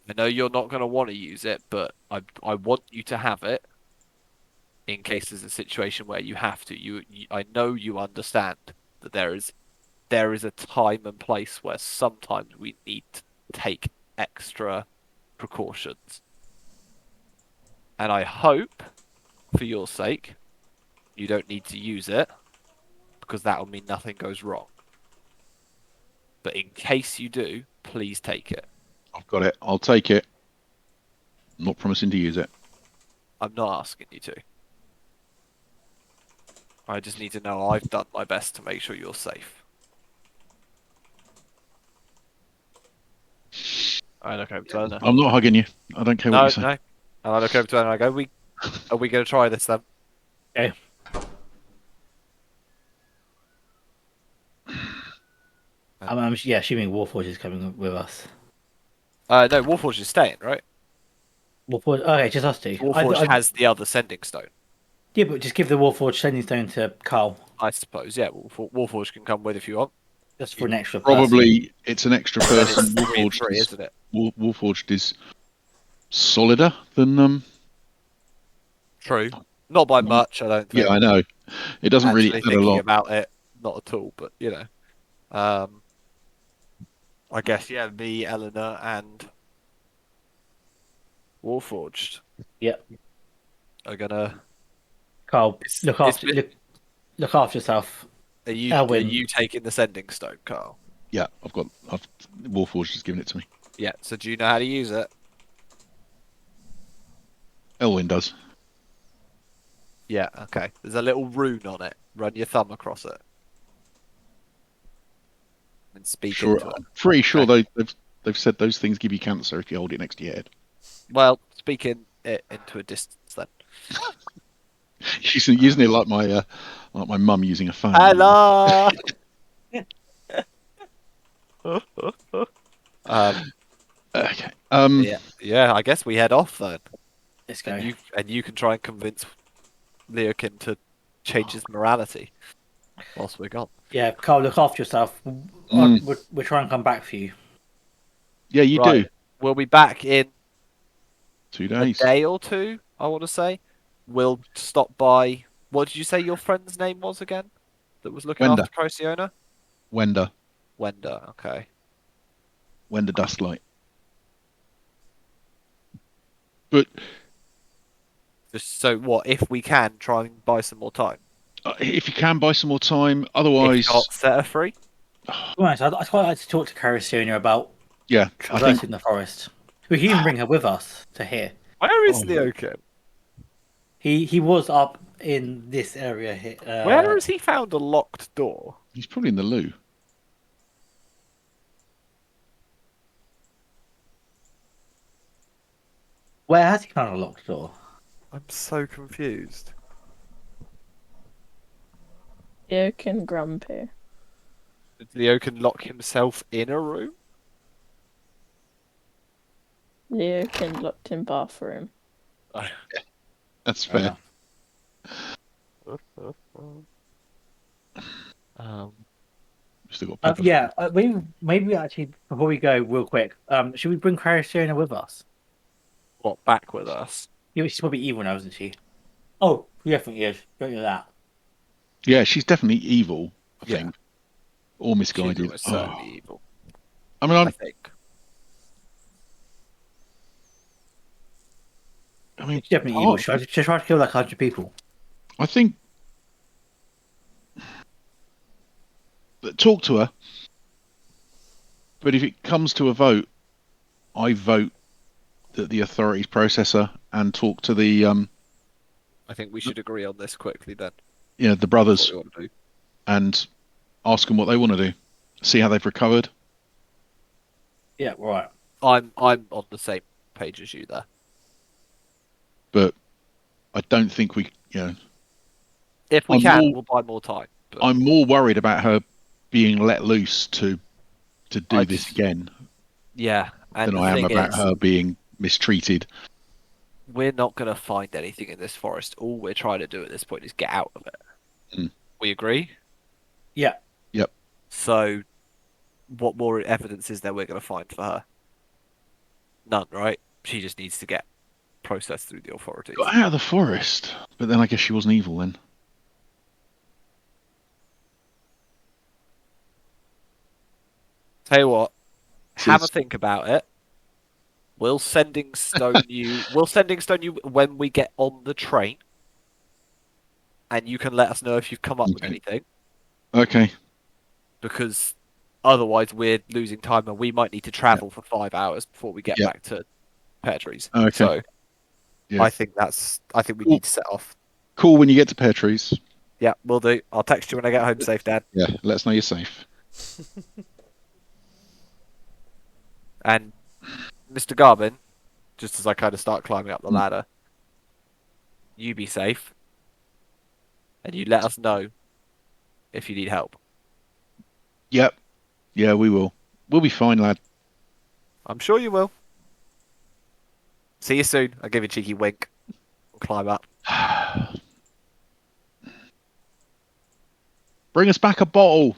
I know you're not going to want to use it, but I want you to have it in case there's a situation where you have to. I know you understand that there is a time and place where sometimes we need to take extra precautions. And I hope, for your sake, you don't need to use it, because that will mean nothing goes wrong. But in case you do, please take it. I've got it. I'll take it. I'm not promising to use it. I'm not asking you to. I just need to know I've done my best to make sure you're safe. I look over to Eleanor. I'm not hugging you. I don't care what you say. No. And I look over to Eleanor and I go, are we going to try this then? Okay. I'm assuming Warforged is coming with us. No, Warforged is staying, right? Warforged. Okay, just us two. Warforged has the other sending stone. Yeah, but just give the Warforged sending stone to Carl. I suppose, yeah. Warforged can come with if you want. Just for an extra person. Probably it's an extra person. Then it's 3 and 3, isn't it? Warforged is solider than True. Not by much, I don't think. Yeah, I know. It doesn't really Actually add a thinking lot. about it, not at all. But I guess me, Eleanor, and Warforged. Yep. Are gonna. Carl, look after yourself. Are Elwyn. you taking the sending stone, Carl? Yeah, Warforged has given it to me. Yeah. So do you know how to use it? Elwyn does. Yeah. Okay. There's a little rune on it. Run your thumb across it. And speak Sure, into it. I'm pretty sure Okay. they've said those things give you cancer if you hold it next to your head. Well, speaking it into a distance then. She's using it like my mum using a phone. Hello. Okay. Yeah. I guess we head off then, Let's go. and you can try and convince Leokin to change his morality whilst we're gone. Yeah, Carl, look after yourself. We'll try and come back for you. Yeah, you Right. do. We'll be back in 2 a days. day or two, I want to say. We'll stop by. What did you say your friend's name was again? That was looking Wenda. after Procyon? Wenda Okay. Dustlight. But Just so what? If we can, try and buy some more time. if you can buy some more time, If otherwise, not, set her free. To be honest, I'd quite like to talk to Caristonia about yeah, I traversing think the forest. We can even bring her with us to here. Where is Oh. Leokin? He was up in this area here. Where has he found a locked door? he's probably in the loo. Where has he found a locked door? I'm so confused. Yokin Grumpy. Did Leokin lock himself in a room? Yokin locked in bathroom. That's Fair fair. Um, Still got pepper. Yeah, maybe actually before we go, real quick, should we bring Caristonia with us? what, back with us? Yeah, she's probably evil now, isn't she? Oh, she definitely is. Don't know that. Yeah, she's definitely evil, I Yeah. think. Or She's misguided. almost certainly evil, I mean, I think. She's definitely evil. She tried to kill like 100 people. I think talk to her But if it comes to a vote, I vote that the authorities process her and talk to the I think we should agree on this quickly then. the That's what brothers we want to do. and ask them what they want to do. See how they've recovered. Yeah, right. I'm on the same page as you there. But I don't think we. If we I'm can, more we'll buy more time. But I'm more worried about her being let loose to do I'd- this again yeah, and than the I am thing about is, her being mistreated. we're not going to find anything in this forest. All we're trying to do at this point is get out of it. Mm. We agree? Yeah. Yep. So, what more evidence is there we're going to find for her? None, right? She just needs to get processed through the authorities. Got out of the forest, but then I guess she wasn't evil then. Tell you what, have a Cheers. think about it. We'll sending stone you. We'll sending stone you when we get on the train, and you can let us know if you've come up with Okay. anything. Okay. Because otherwise, we're losing time, and we might need to travel for 5 hours before we get Yeah. back to Pear Trees. Okay. So, Yeah. I think we Cool. need to set off. Cool when you get to Pear Trees. Yeah, we'll do. I'll text you when I get home safe, Dad. Yeah, let us know you're safe. And Mr. Garvin, just as I kind of start climbing up the ladder, you be safe, and you let us know if you need help. Yep. Yeah, we will. We'll be fine, lad. I'm sure you will. See you soon. I'll give you a cheeky wink. We'll climb up. Bring us back a bottle.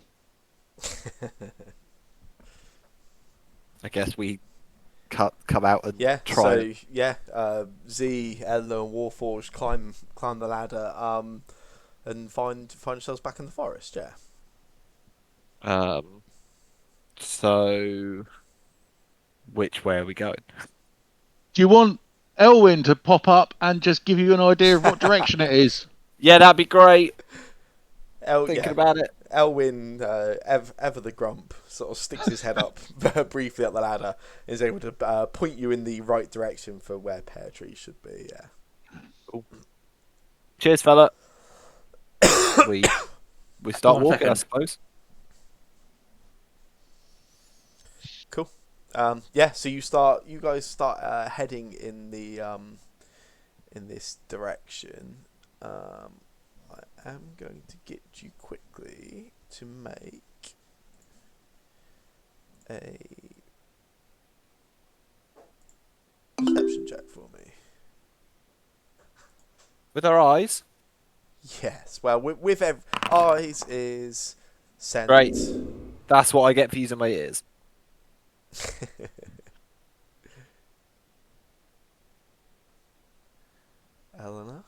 I guess we come out and Yeah. try. So yeah, Z, Eleanor, and Warforged climb the ladder, and find yourselves back in the forest. Yeah. So, which way are we going? Do you want Elwyn to pop up and just give you an idea of what direction it is? Yeah, that'd be great. Thinking Yeah. about it. Elwyn, ever the grump, sort of sticks his head up briefly up the ladder, is able to point you in the right direction for where Pear Tree should be. Yeah. Cheers, fella. we start One walking, I second. suppose. Cool. Yeah. So you guys start heading in the in this direction. I am going to get you quickly to make a perception check for me. With our eyes. Yes. Well, with eyes is scent. Great. That's what I get for using my ears. Eleanor.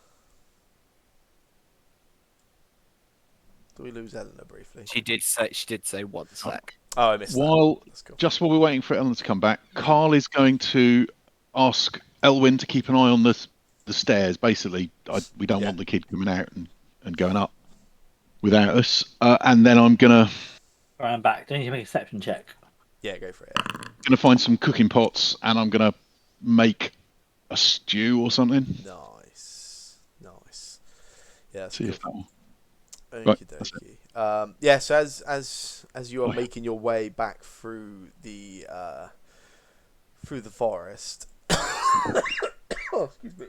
Do we lose Eleanor briefly? She did say one sec. Oh, I missed that. While That's cool. just while we're waiting for Elwyn to come back, Carl is going to ask Elwyn to keep an eye on the stairs. Basically, we don't want the kid coming out and going up without us. And then I'm gonna Right, I'm back. Don't you make a perception check? Yeah, go for it. find some cooking pots and I'm gonna make a stew or something. Nice. Yeah, that's See cool. if that will. Okie Right, that's dokie. Yeah, so as you are making your way back through the forest. Oh, excuse me.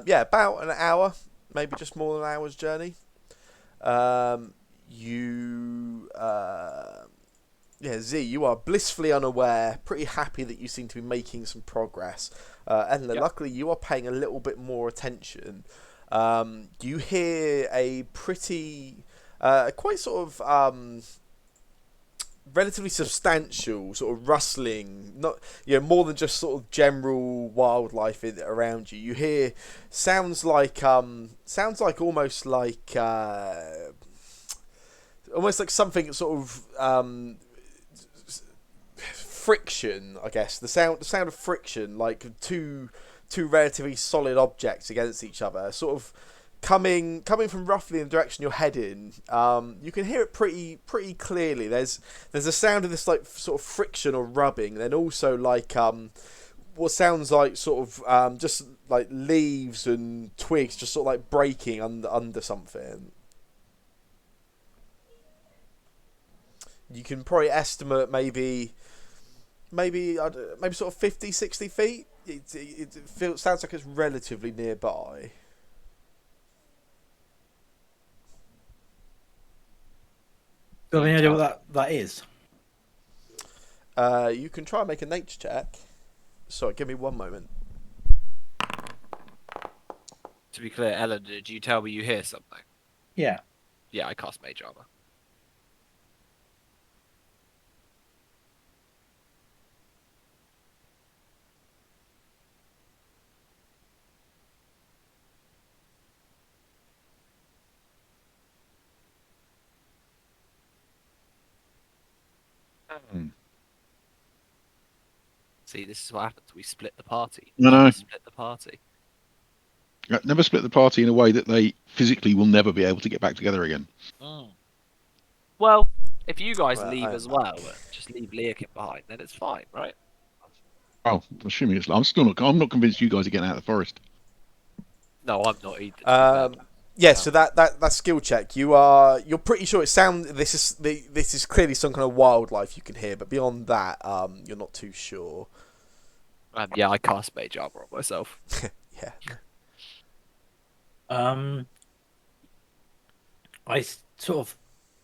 Yeah, about an hour, maybe just more than an hour's journey. Z, you are blissfully unaware, pretty happy that you seem to be making some progress. And luckily you are paying a little bit more attention. You hear a pretty, quite sort of relatively substantial sort of rustling, not more than just sort of general wildlife around you. You hear sounds like almost like something sort of friction, I guess. The sound of friction, like two relatively solid objects against each other, sort of coming from roughly in the direction you're heading, you can hear it pretty clearly. There's a sound of this like sort of friction or rubbing, then also like what sounds like sort of just like leaves and twigs just sort of like breaking under something. You can probably estimate maybe sort of 50, 60 feet. It sounds like it's relatively nearby. Do you have any idea what that is? You can try and make a nature check. Sorry, give me one moment. To be clear, Ellen, did you tell me you hear something? Yeah. Yeah, I cast Mage Armor. See, this is what happens. We split the party. No, no. We split the party. Never split the party in a way that they physically will never be able to get back together again. Well, if you guys Well, leave as well, just leave Leakin behind, then it's fine, right? Oh, assuming it's. I'm not convinced you guys are getting out of the forest. No, I'm not either. To be fair. Yeah, so that skill check, you're pretty sure this is clearly some kind of wildlife you can hear, but beyond that, you're not too sure. Yeah, I cast Mage Armor on myself. Yeah. I sort of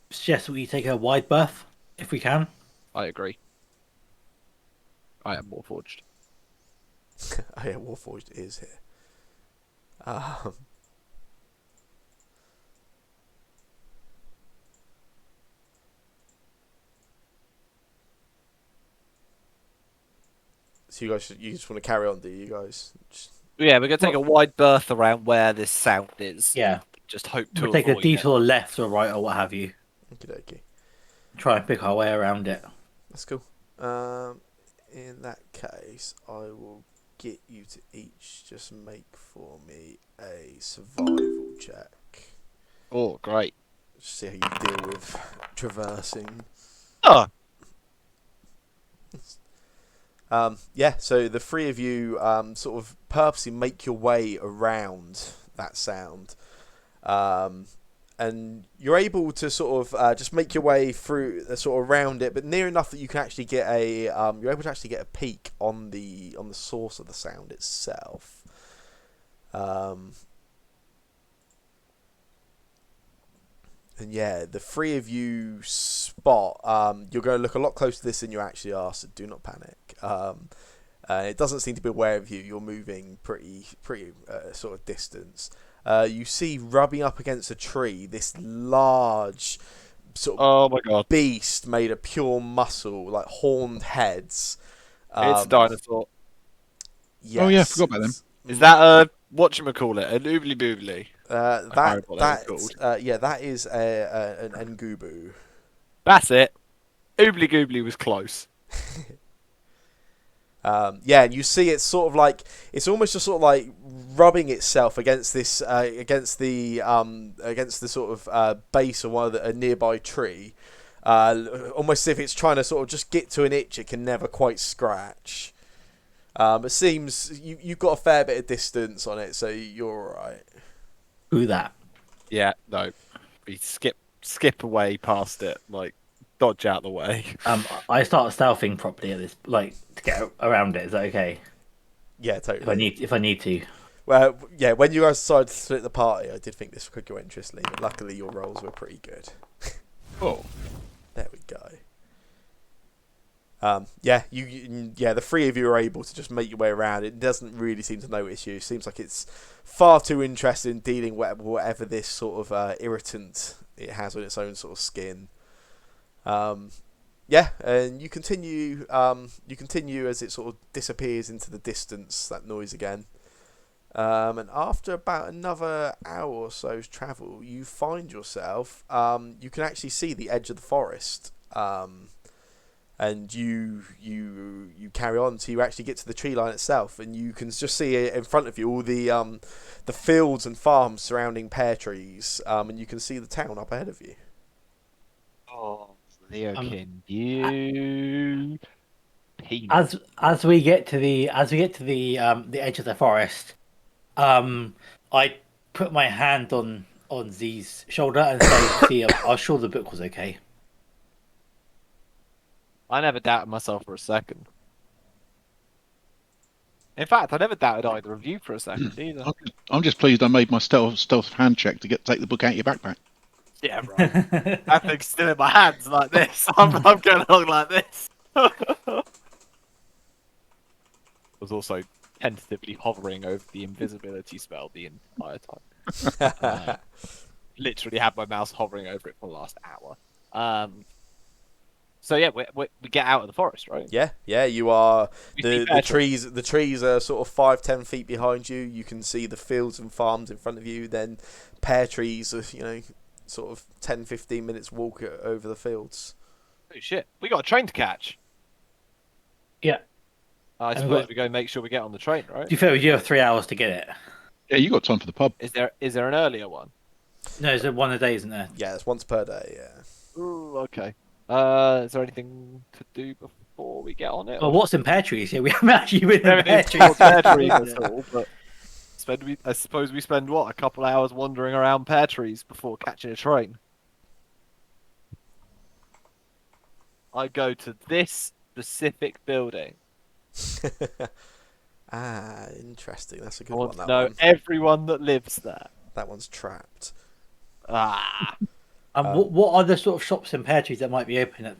suggest that we take a wide berth if we can. I agree. I am Warforged. Oh yeah, Warforged is here. So you just want to carry on, do you guys? Yeah, we're gonna take a wide berth around where this sound is. Yeah. Just hope to We'll take a avoid detour left or right or what have you. Okey-dokey. Try and pick our way around it. That's cool. In that case, I will get you to each just make for me a survival check. Oh, great. See how you deal with traversing. Oh. Yeah, so the three of you sort of purposely make your way around that sound. And you're able to sort of just make your way through, sort of around it, but near enough that you can actually get you're able to actually get a peek on the source of the sound itself. And yeah, the three of you spot. You're going to look a lot closer to this than you actually are, so do not panic. It doesn't seem to be aware of you. You're moving pretty sort of distance. You see rubbing up against a tree this large sort of Oh my god. beast made of pure muscle, like horned heads. It's a dinosaur. Yes. Oh yeah, I forgot about them. Is that a whatchamacallit? An oobly boobly? That is an Ngubu. That's it. Oobly goobly was close. Yeah, and you see it's sort of like it's almost just sort of like rubbing itself against this against the sort of base of a nearby tree, almost as if it's trying to sort of just get to an itch it can never quite scratch. It seems you've got a fair bit of distance on it, so you're all right. Do that. Yeah, no. We skip away past it, like dodge out the way. I start stealthing properly at this, like to get around it. Is that okay? Yeah, totally. If I need to. Well, yeah. When you guys decided to split the party, I did think this could go interestingly, but luckily your rolls were pretty good. Oh, there we go. The three of you are able to just make your way around. It doesn't really seem to notice you. It seems like it's far too interested in dealing with whatever this sort of irritant it has on its own sort of skin. And you continue. You continue as it sort of disappears into the distance. That noise again. And after about another hour or so's travel, you find yourself. You can actually see the edge of the forest. and you carry on until you actually get to the tree line itself, and you can just see in front of you all the fields and farms surrounding pear trees, and you can see the town up ahead of you. Oh, Leo, Um, can you as we get to the edge of the forest, I put my hand on Z's shoulder and say, "See, I was sure the book was okay." I never doubted myself for a second. In fact, I never doubted either of you for a second either. I'm just pleased I made my stealth hand check to take the book out of your backpack. Yeah, right. That thing's still in my hands like this. I'm going along like this. I was also tentatively hovering over the invisibility spell the entire time. Literally had my mouse hovering over it for the last hour. So yeah, we get out of the forest, right? Yeah, you are. We see The pear trees are sort of 5-10 feet behind you. You can see the fields and farms in front of you. Then pear trees are, sort of 10-15 minutes walk over the fields. Oh shit, we got a train to catch. Yeah. I And suppose we go make sure we get on the train, right? Do you feel you have 3 hours to get it? Yeah, you got time for the pub. Is there an earlier one? No, there's one a day, isn't there? Yeah, it's once per day. Yeah. Ooh, okay. Is there anything to do before we get on it? Well, what's in pear trees? Yeah, we haven't actually been in pear Everything's trees. called pear trees at all, but I suppose we spend what, a couple hours wandering around pear trees before catching a train. I go to this specific building. Interesting. That's a I good want one. to That know one. everyone that lives there. That one's trapped. Ah, What are the sort of shops in pear trees that might be open at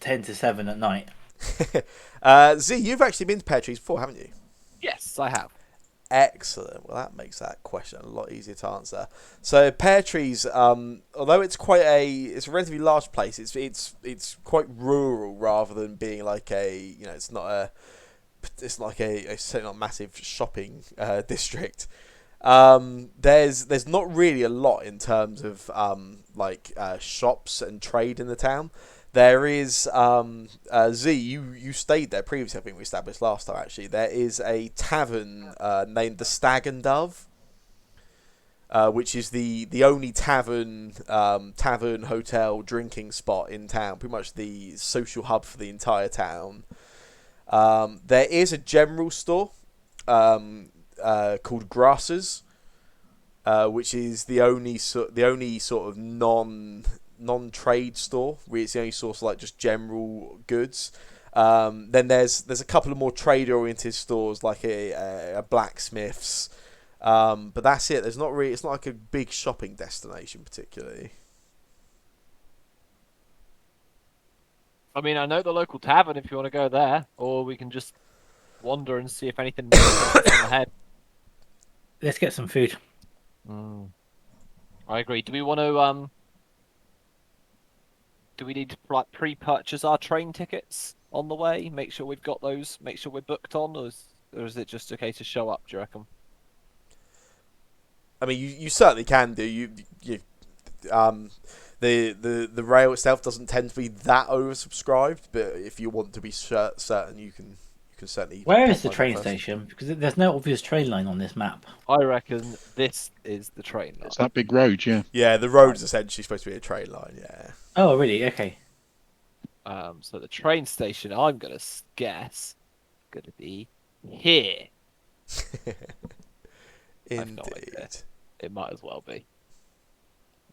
10 to 7 at night? Z, you've actually been to pear trees before, haven't you? yes, I have. Excellent. Well, that makes that question a lot easier to answer. So pear trees, although it's it's a relatively large place. It's quite rural rather than being like it's like a certainly not massive shopping district. There's not really a lot in terms of shops and trade in the town. There is Z. You stayed there previously. I think we established last time. Actually, there is a tavern named the Stag and Dove, which is the only tavern hotel drinking spot in town. Pretty much the social hub for the entire town. There is a general store called Grasses, which is the only sort of non-trade store. Really, it's the only source of like just general goods. Then there's a couple of more trade-oriented stores like a blacksmith's, but that's it. There's not really. It's not like a big shopping destination particularly. I mean, I know the local tavern if you want to go there, or we can just wander and see if anything moves on the head. Let's get some food. I agree. Do we want to do we need to like pre-purchase our train tickets on the way? Make sure we've got those. Make sure we're booked on, or is it just okay to show up? Do you reckon? I mean, you certainly can do. The rail itself doesn't tend to be that oversubscribed, but if you want to be certain, you can certainly. Where is the pop train first. station? Because there's no obvious train line on this map. I reckon this is the train line. It's that big road, yeah. Yeah, the road is essentially supposed to be a train line. Yeah. Oh, really? Okay. So the train station, I'm gonna guess, gonna be here. I've no idea. Indeed. It might as well be.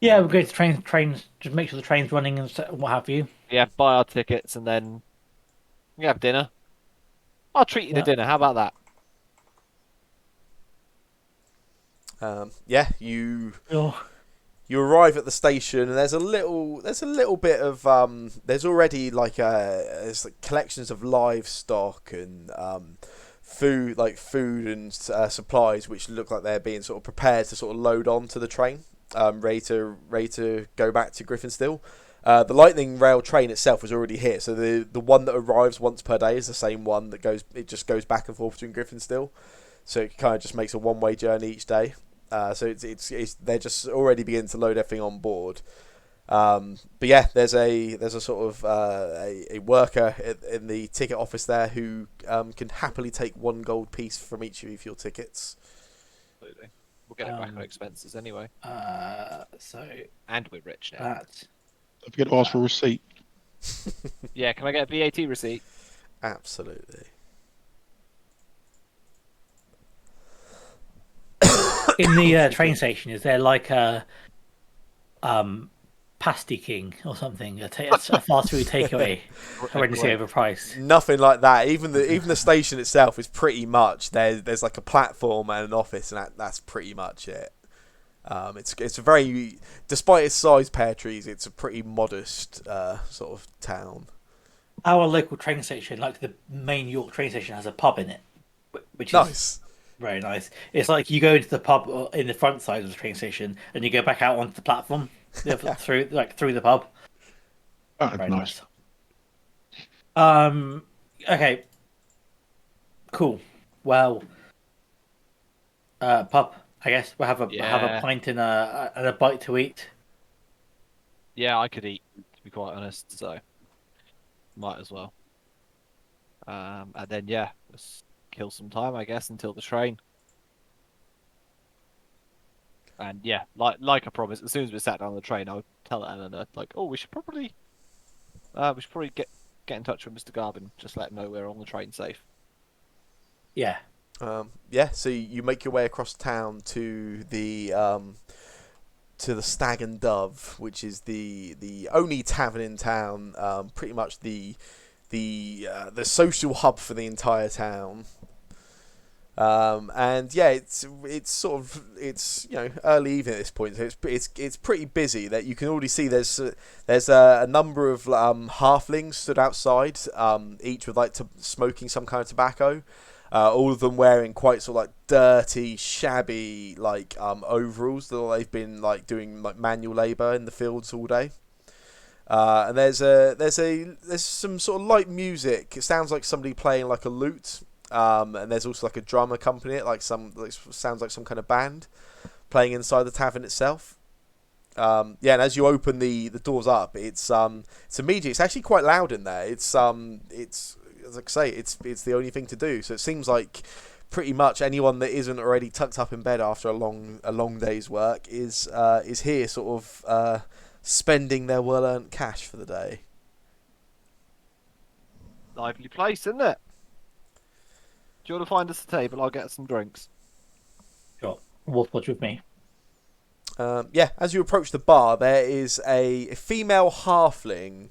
Yeah, we'll go to trains. Just make sure the train's running and what have you. Yeah, buy our tickets and then we have dinner. I'll treat you to dinner. How about that? Yeah, you Oh, arrive at the station and there's a little bit of there's already there's collections of livestock and food and supplies which look like they're being sort of prepared to sort of load onto the train, ready to go back to Griffinstill. The Lightning Rail train itself was already here, so the one that arrives once per day is the same one that just goes back and forth between Griffinstill, so it kind of just makes a one-way journey each day. So it's they're just already beginning to load everything on board. But yeah, there's a sort of a worker in the ticket office there who can happily take 1 gold piece from each of your tickets. Absolutely. We'll get it back on expenses anyway. So And we're rich now. that Don't forget to ask for a receipt. Yeah, can I get a VAT receipt? Absolutely. in the train station, is there like a pasty king or something? A fast food takeaway, horrendously overpriced. Nothing like that. Even the station itself is pretty much there's like a platform and an office, and that's pretty much it. It's a very, despite its size, pear trees, it's a pretty modest sort of town. Our local train station, like the main York train station, has a pub in it, which is Nice. very nice. It's like you go into the pub in the front side of the train station, and you go back out onto the platform through the pub. That's Very nice. nice. Okay. Cool. Well. Pub. I guess we'll have a pint and a bite to eat. Yeah, I could eat, to be quite honest, so might as well. And then yeah, let's kill some time, I guess, until the train. And yeah, like I promised, as soon as we sat down on the train, I would tell Eleanor, like, oh, we should probably get in touch with Mr. Garvin, just let him know we're on the train safe. Yeah. Yeah. So you make your way across town to the Stag and Dove, which is the only tavern in town. Pretty much the social hub for the entire town. And yeah, it's early evening at this point, so it's pretty busy. That you can already see there's a number of halflings stood outside, each with smoking some kind of tobacco. All of them wearing quite sort of like dirty, shabby overalls that they've been doing manual labour in the fields all day. And there's some sort of light music. It sounds like somebody playing like a lute. And there's also like a drum accompanying it, sounds like some kind of band playing inside the tavern itself. And as you open the doors up, it's immediate. It's actually quite loud in there. It's as I say, it's the only thing to do. So it seems like pretty much anyone that isn't already tucked up in bed after a long day's work is here, sort of spending their well-earned cash for the day. Lively place, isn't it? Do you want to find us a table? I'll get some drinks. Sure. Watch with me. As you approach the bar, there is a female halfling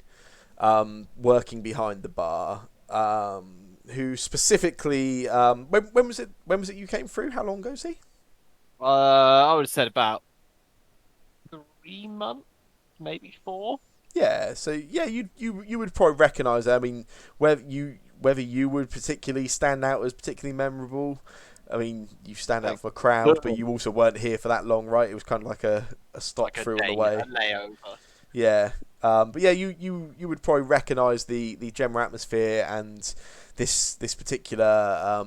working behind the bar. Who specifically? When was it? When was it you came through? How long ago, see? I would have said about 3 months, maybe 4. Yeah. So yeah, you would probably recognise her. I mean, whether you would particularly stand out as particularly memorable. I mean, you stand out for a crowd, but you also weren't here for that long, right? It was kind of like a stop like through a on the way. A layover. Yeah. But yeah, you would probably recognise the general atmosphere and this particular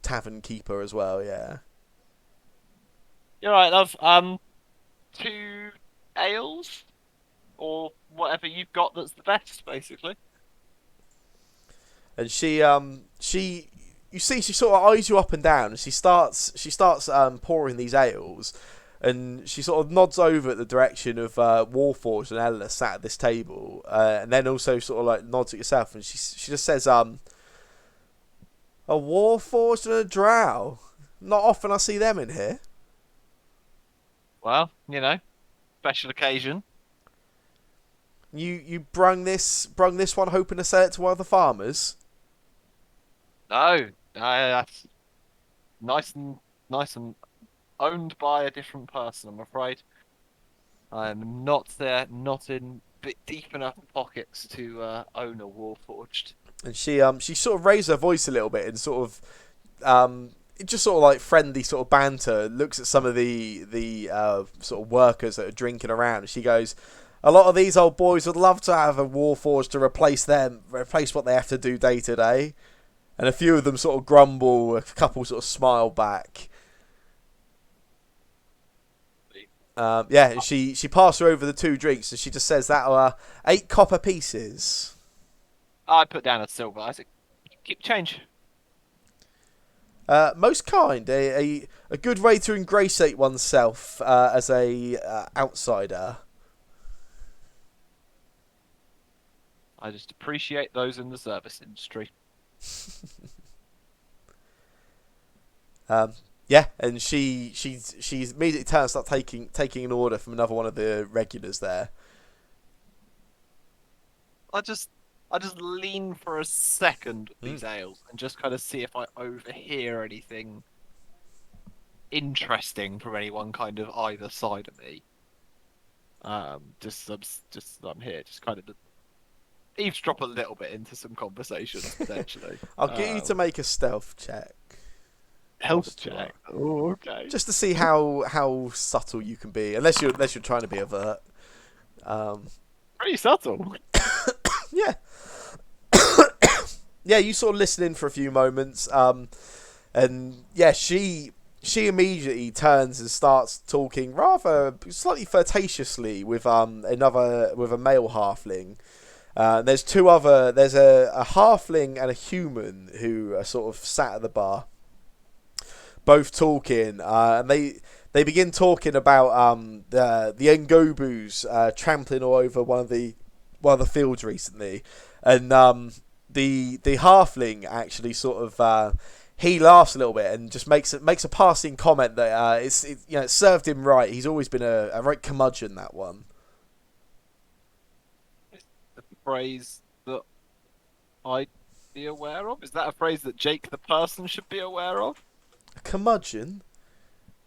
tavern keeper as well. Yeah. You're right, love. 2 ales or whatever you've got that's the best, basically. And she you see she sort of eyes you up and down, and she starts pouring these ales, and she sort of nods over at the direction of Warforged and Eleanor sat at this table, and then also sort of like nods at yourself, and she just says, "A Warforged and a Drow. Not often I see them in here." Well, special occasion. You brung this one hoping to sell it to one of the farmers? No, that's nice and owned by a different person, I'm afraid. I'm not in deep enough pockets to own a Warforged. And she sort of raised her voice a little bit and sort of just sort of like friendly sort of banter, looks at some of the sort of workers that are drinking around. She goes, "A lot of these old boys would love to have a Warforged to replace what they have to do day to day." And a few of them sort of grumble, a couple sort of smile back. Yeah, and she passed her over the 2 drinks, and she just says that are 8 copper pieces. I put down a silver. I said, keep change. Most kind, a good way to ingratiate oneself as a outsider. I just appreciate those in the service industry. Yeah, and she's immediately turns start taking an order from another one of the regulars there. I just lean for a second with these ales and just kind of see if I overhear anything interesting from anyone kind of either side of me. Just as I'm here, just kind of eavesdrop a little bit into some conversations potentially. I'll get you to make a stealth check. Health whilst you check. Oh, okay. just to see how subtle you can be, unless you're trying to be overt. Pretty subtle. Yeah. Yeah, you sort of listen in for a few moments, and yeah, she immediately turns and starts talking rather slightly flirtatiously with a male halfling. There's a halfling and a human who are sort of sat at the bar, both talking, and they begin talking about the Ngobus trampling all over one of the fields recently, and the halfling actually sort of he laughs a little bit and just makes a passing comment that it served him right. He's always been a right curmudgeon, that one. A phrase that I'd be aware of? Is that a phrase that Jake the person should be aware of? A curmudgeon?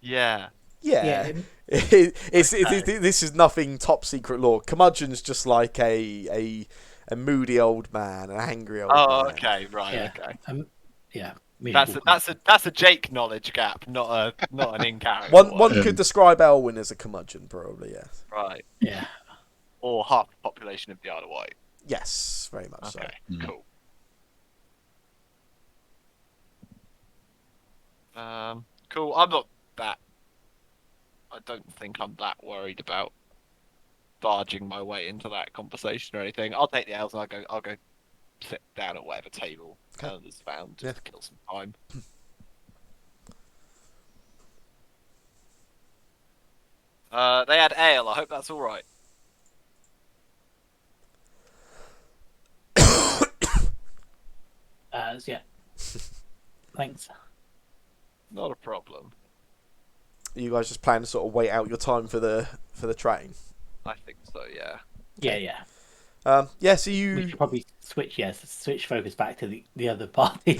Yeah. Yeah. Yeah. This is nothing top secret lore. Curmudgeon's just like a moody old man, an angry old man. Oh, okay, right, Yeah. okay. Yeah. That's a Jake knowledge gap, not an in character. One could describe Elwyn as a curmudgeon, probably, yes. Right. Yeah. Or half the population of the Isle of Wight. Yes, very much Okay, so. cool. Cool. I don't think I'm that worried about barging my way into that conversation or anything. I'll take the ales and I'll go sit down at whatever table is found just to kill some time. They had ale. I hope that's all right. Yeah. Thanks. Not a problem. You guys just plan to sort of wait out your time for the train? I think so. Yeah. Yeah. Yeah. So We you. should probably switch focus back to the other party.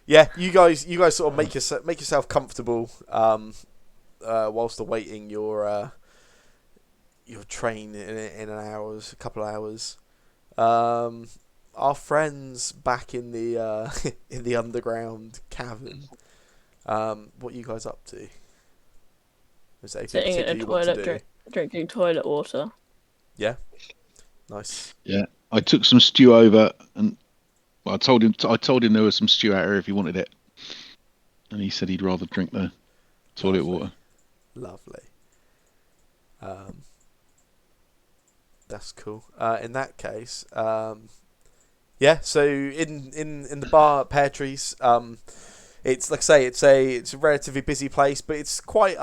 Yeah, you guys sort of make yourself comfortable whilst awaiting your train in a couple of hours. Our friends back in the in the underground cavern. What are you guys up to? Is there anything Sitting in particular a you want to do? toilet, drinking toilet water. Yeah, nice. Yeah, I took some stew over, and I told him there was some stew out here if he wanted it, and he said he'd rather drink the toilet water. Lovely. That's cool. In that case, yeah. So in the bar at Pear Trees, it's like I say, it's a relatively busy place, but it's quite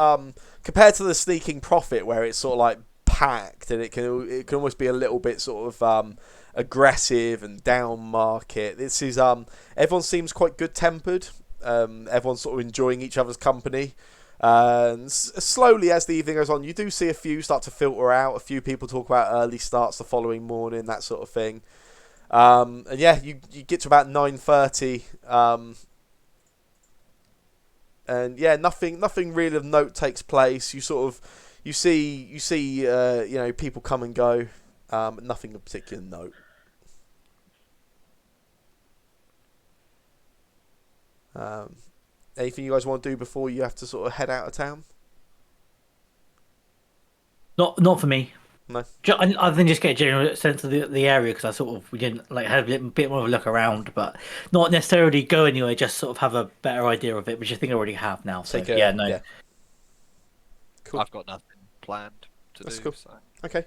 compared to the Sneaking Prophet, where it's sort of like packed, and it can almost be a little bit sort of aggressive and down market. This is everyone seems quite good tempered. Everyone's sort of enjoying each other's company. And slowly, as the evening goes on, you do see a few start to filter out. A few people talk about early starts the following morning, that sort of thing. And yeah, you get to about 9:30. And yeah, nothing really of note takes place. You see people come and go. Nothing of particular note. Anything you guys want to do before you have to sort of head out of town? Not for me. No. I think just get a general sense of the area, because we didn't like have a bit more of a look around, but not necessarily go anywhere. Just sort of have a better idea of it, which I think I already have now. So Yeah. no. Cool. I've got nothing planned to That's do. cool. So. Okay.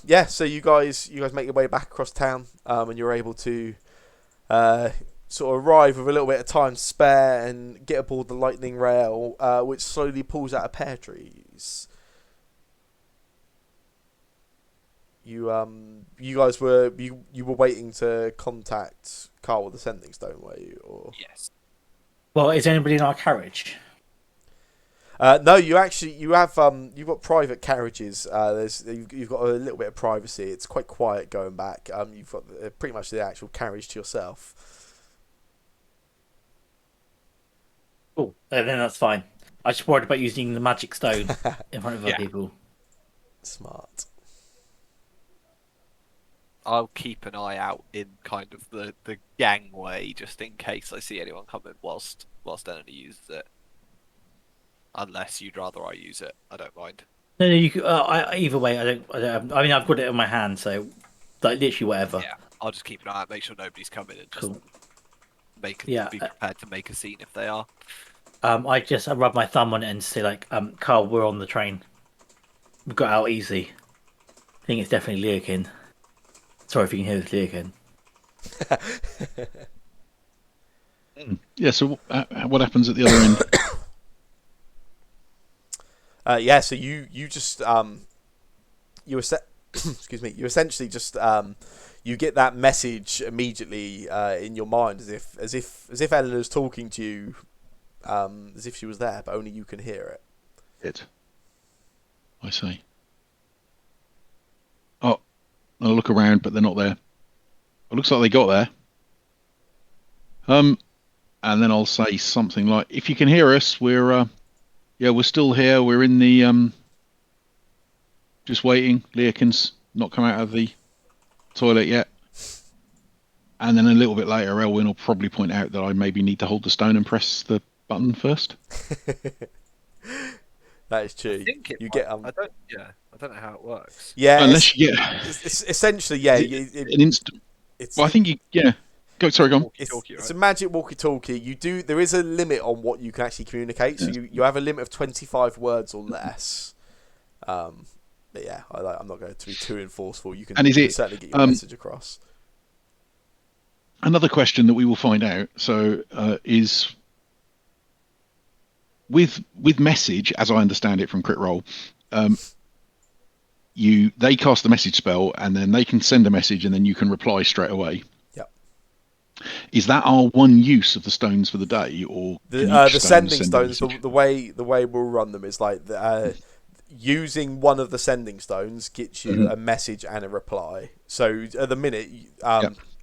Yeah. So you guys make your way back across town, and you're able to sort of arrive with a little bit of time to spare and get aboard the lightning rail, which slowly pulls out of pear trees. You guys were you were waiting to contact Carl with the sending stone, were you? Or Yes. Well, is anybody in our carriage? no, you have you've got private carriages. You've got a little bit of privacy. It's quite quiet going back. You've got pretty much the actual carriage to yourself. Cool. Then that's fine. I just worried about using the magic stone in front of other Yeah. people. Smart. I'll keep an eye out in kind of the gangway just in case I see anyone coming whilst anyone uses it. Unless you'd rather I use it, I don't mind. No, you. Either way, I don't. I mean, I've got it in my hand, so like literally whatever. Yeah, I'll just keep an eye out, make sure nobody's coming, and just Cool. be Yeah. prepared to make a scene if they are. I rub my thumb on it and say like, Carl, we're on the train. We got out easy. I think it's definitely Leokin. Sorry if you can hear this, Leokin. Yeah. So what happens at the other end? Yeah. So you just excuse me. You essentially just you get that message immediately in your mind as if Eleanor's talking to you, as if she was there, but only you can hear it. I see. Oh, I'll look around, but they're not there. It looks like they got there. And then I'll say something like, "If you can hear us, we're still here. We're in the just waiting. Leokin's not come out of the toilet yet." And then a little bit later, Elwyn will probably point out that I maybe need to hold the stone and press the button first. That is true. I think you might, get I don't know how it works. Yeah. Unless you get it's essentially yeah. an instant. It's Well, I think Go. Sorry, go on. it's a magic walkie-talkie. There is a limit on what you can actually communicate. So you have a limit of 25 words or less. But yeah, I'm not going to be too enforceful. You can, And you can certainly get your message across. Another question that we will find out. So is with message, as I understand it from Crit Roll, they cast the message spell and then they can send a message and then you can reply straight away. Is that our one use of the stones for the day, or the sending stones? The way we'll run them is like using one of the sending stones gets you a message and a reply. So at the minute,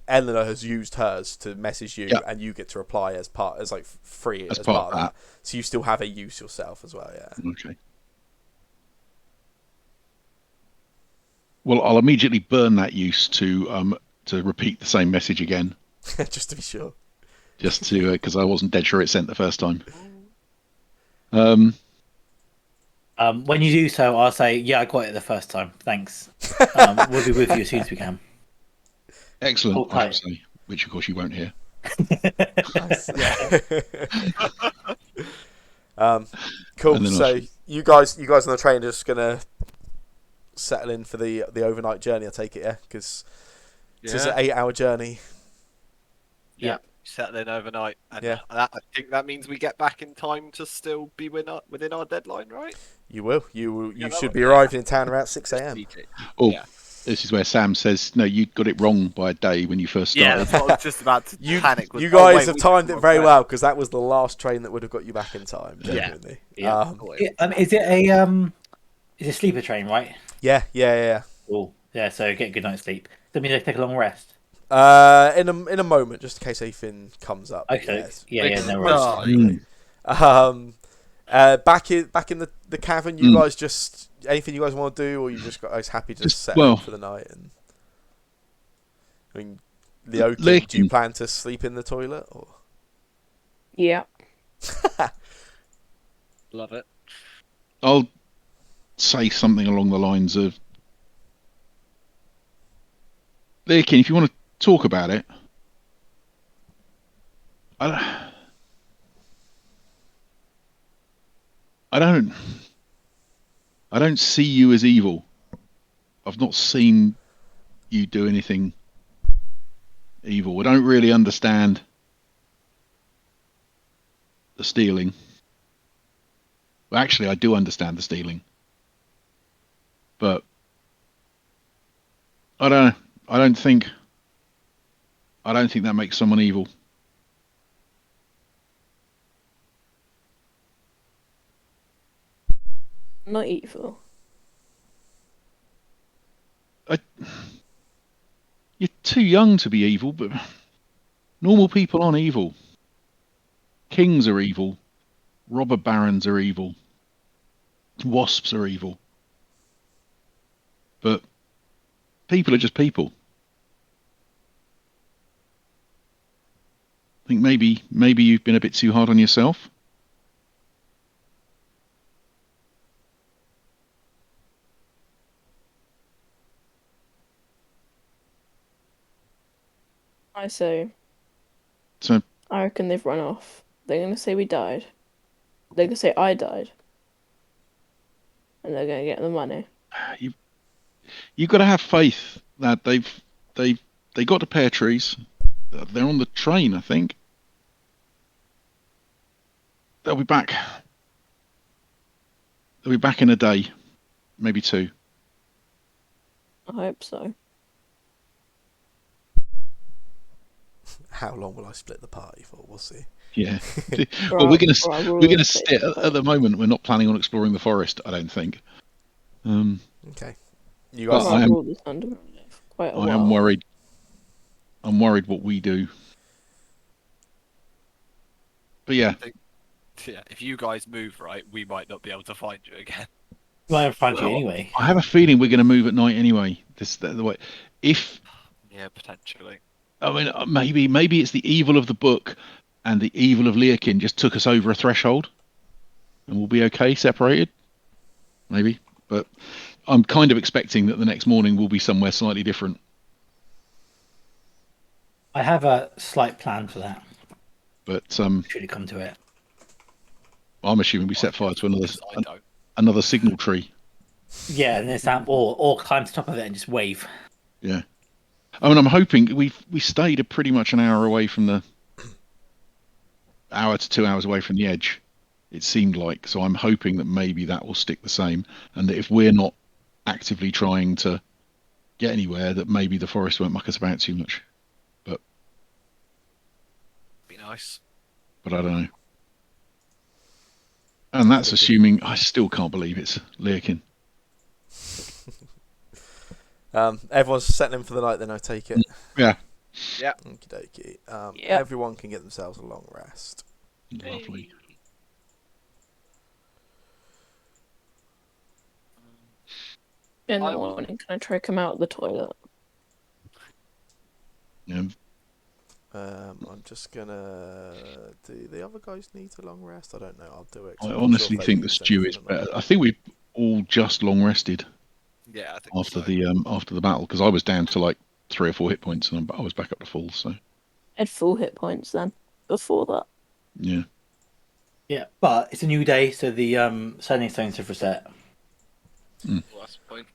Eleanor has used hers to message you, and you get to reply as part of that. So you still have a use yourself as well. Yeah. Okay. Well, I'll immediately burn that use to repeat the same message again. Just to be sure. Just to because I wasn't dead sure it sent the first time. When you do so, I'll say, "Yeah, I got it the first time. Thanks. We'll be with you as soon as we can." Excellent. I should say, which of course you won't hear. Cool. So you guys on the train are just gonna settle in for the overnight journey. I take it, yeah, because this is an 8-hour journey. Yeah. Settle in overnight. And I think that means we get back in time to still be within our deadline, right? You will. You should be arriving in town around 6 a.m. Oh, this is where Sam says, "No, you got it wrong by a day when you first started." Yeah, that's what I was just about to panic. You guys have timed it very well because that was the last train that would have got you back in time. Genuinely. Yeah. Is it a sleeper train, right? Yeah. Cool. Yeah. So get a good night's sleep. That means I take a long rest. In a moment, just in case anything comes up. Okay. No worries. Back in the cavern, you guys just anything you guys want to do, or you just guys happy to just settle in for the night? And I mean, Leokin, do you plan to sleep in the toilet? Or? Yeah. Love it. I'll say something along the lines of, Leokin, if you want to talk about it, I don't. I don't see you as evil. I've not seen you do anything evil. I don't really understand the stealing. Well, actually, I do understand the stealing, but I don't. I don't think. I don't think that makes someone evil. Not evil. I, you're too young to be evil, but normal people aren't evil. Kings are evil. Robber barons are evil. Wasps are evil. But people are just people. I think maybe you've been a bit too hard on yourself. I say, So I reckon they've run off. They're gonna say we died. They're gonna say I died. And they're gonna get the money. you you've got to have faith that they got to Pear Trees. They're on the train, I think. They'll be back. They'll be back in a day, maybe two. I hope so. How long will I split the party for? We'll see. Yeah. Or Well, I- or I will we're gonna take sit the at the moment. We're not planning on exploring the forest. I don't think. Okay. You But guys. Or I I am rule this underground for quite a I while. am worried. I'm worried what we do. But yeah, Yeah, if you guys move right, we might not be able to find you again. Well, I'll find you well, anyway. I have a feeling we're going to move at night anyway. The way, if Yeah, potentially. I mean, maybe it's the evil of the book and the evil of Leokin just took us over a threshold, and we'll be okay separated. Maybe, but I'm kind of expecting that the next morning will be somewhere slightly different. I have a slight plan for that. But Should it come to it? I'm assuming we set fire to Because I don't. another signal tree. Yeah, and this or climb to the top of it and just wave. Yeah. I mean, I'm hoping we stayed pretty much an hour away from the hour to 2 hours away from the edge. It seemed like, so I'm hoping that maybe that will stick the same, and that if we're not actively trying to get anywhere, that maybe the forest won't muck us about too much. Be nice. But I don't know. And that's assuming I still can't believe it's Leokin. Everyone's settling for the night. Then I take it. Yeah. Yeah. Okie dokie. Yep. Everyone can get themselves a long rest. Lovely. In the I- morning, can I try come out the toilet? Yeah. I'm just gonna. Do the other guys need a long rest? I don't know. I'll do it. 'cause I I'm not honestly sure if they think the used stew anything is or not. better. I think we all just long rested Yeah, I think after so. after the battle, because I was down to like 3 or 4 hit points and I was back up to full. So I had full hit points then. Before that. yeah. Yeah, but it's a new day, so the sending stones have reset. Well, that's the point.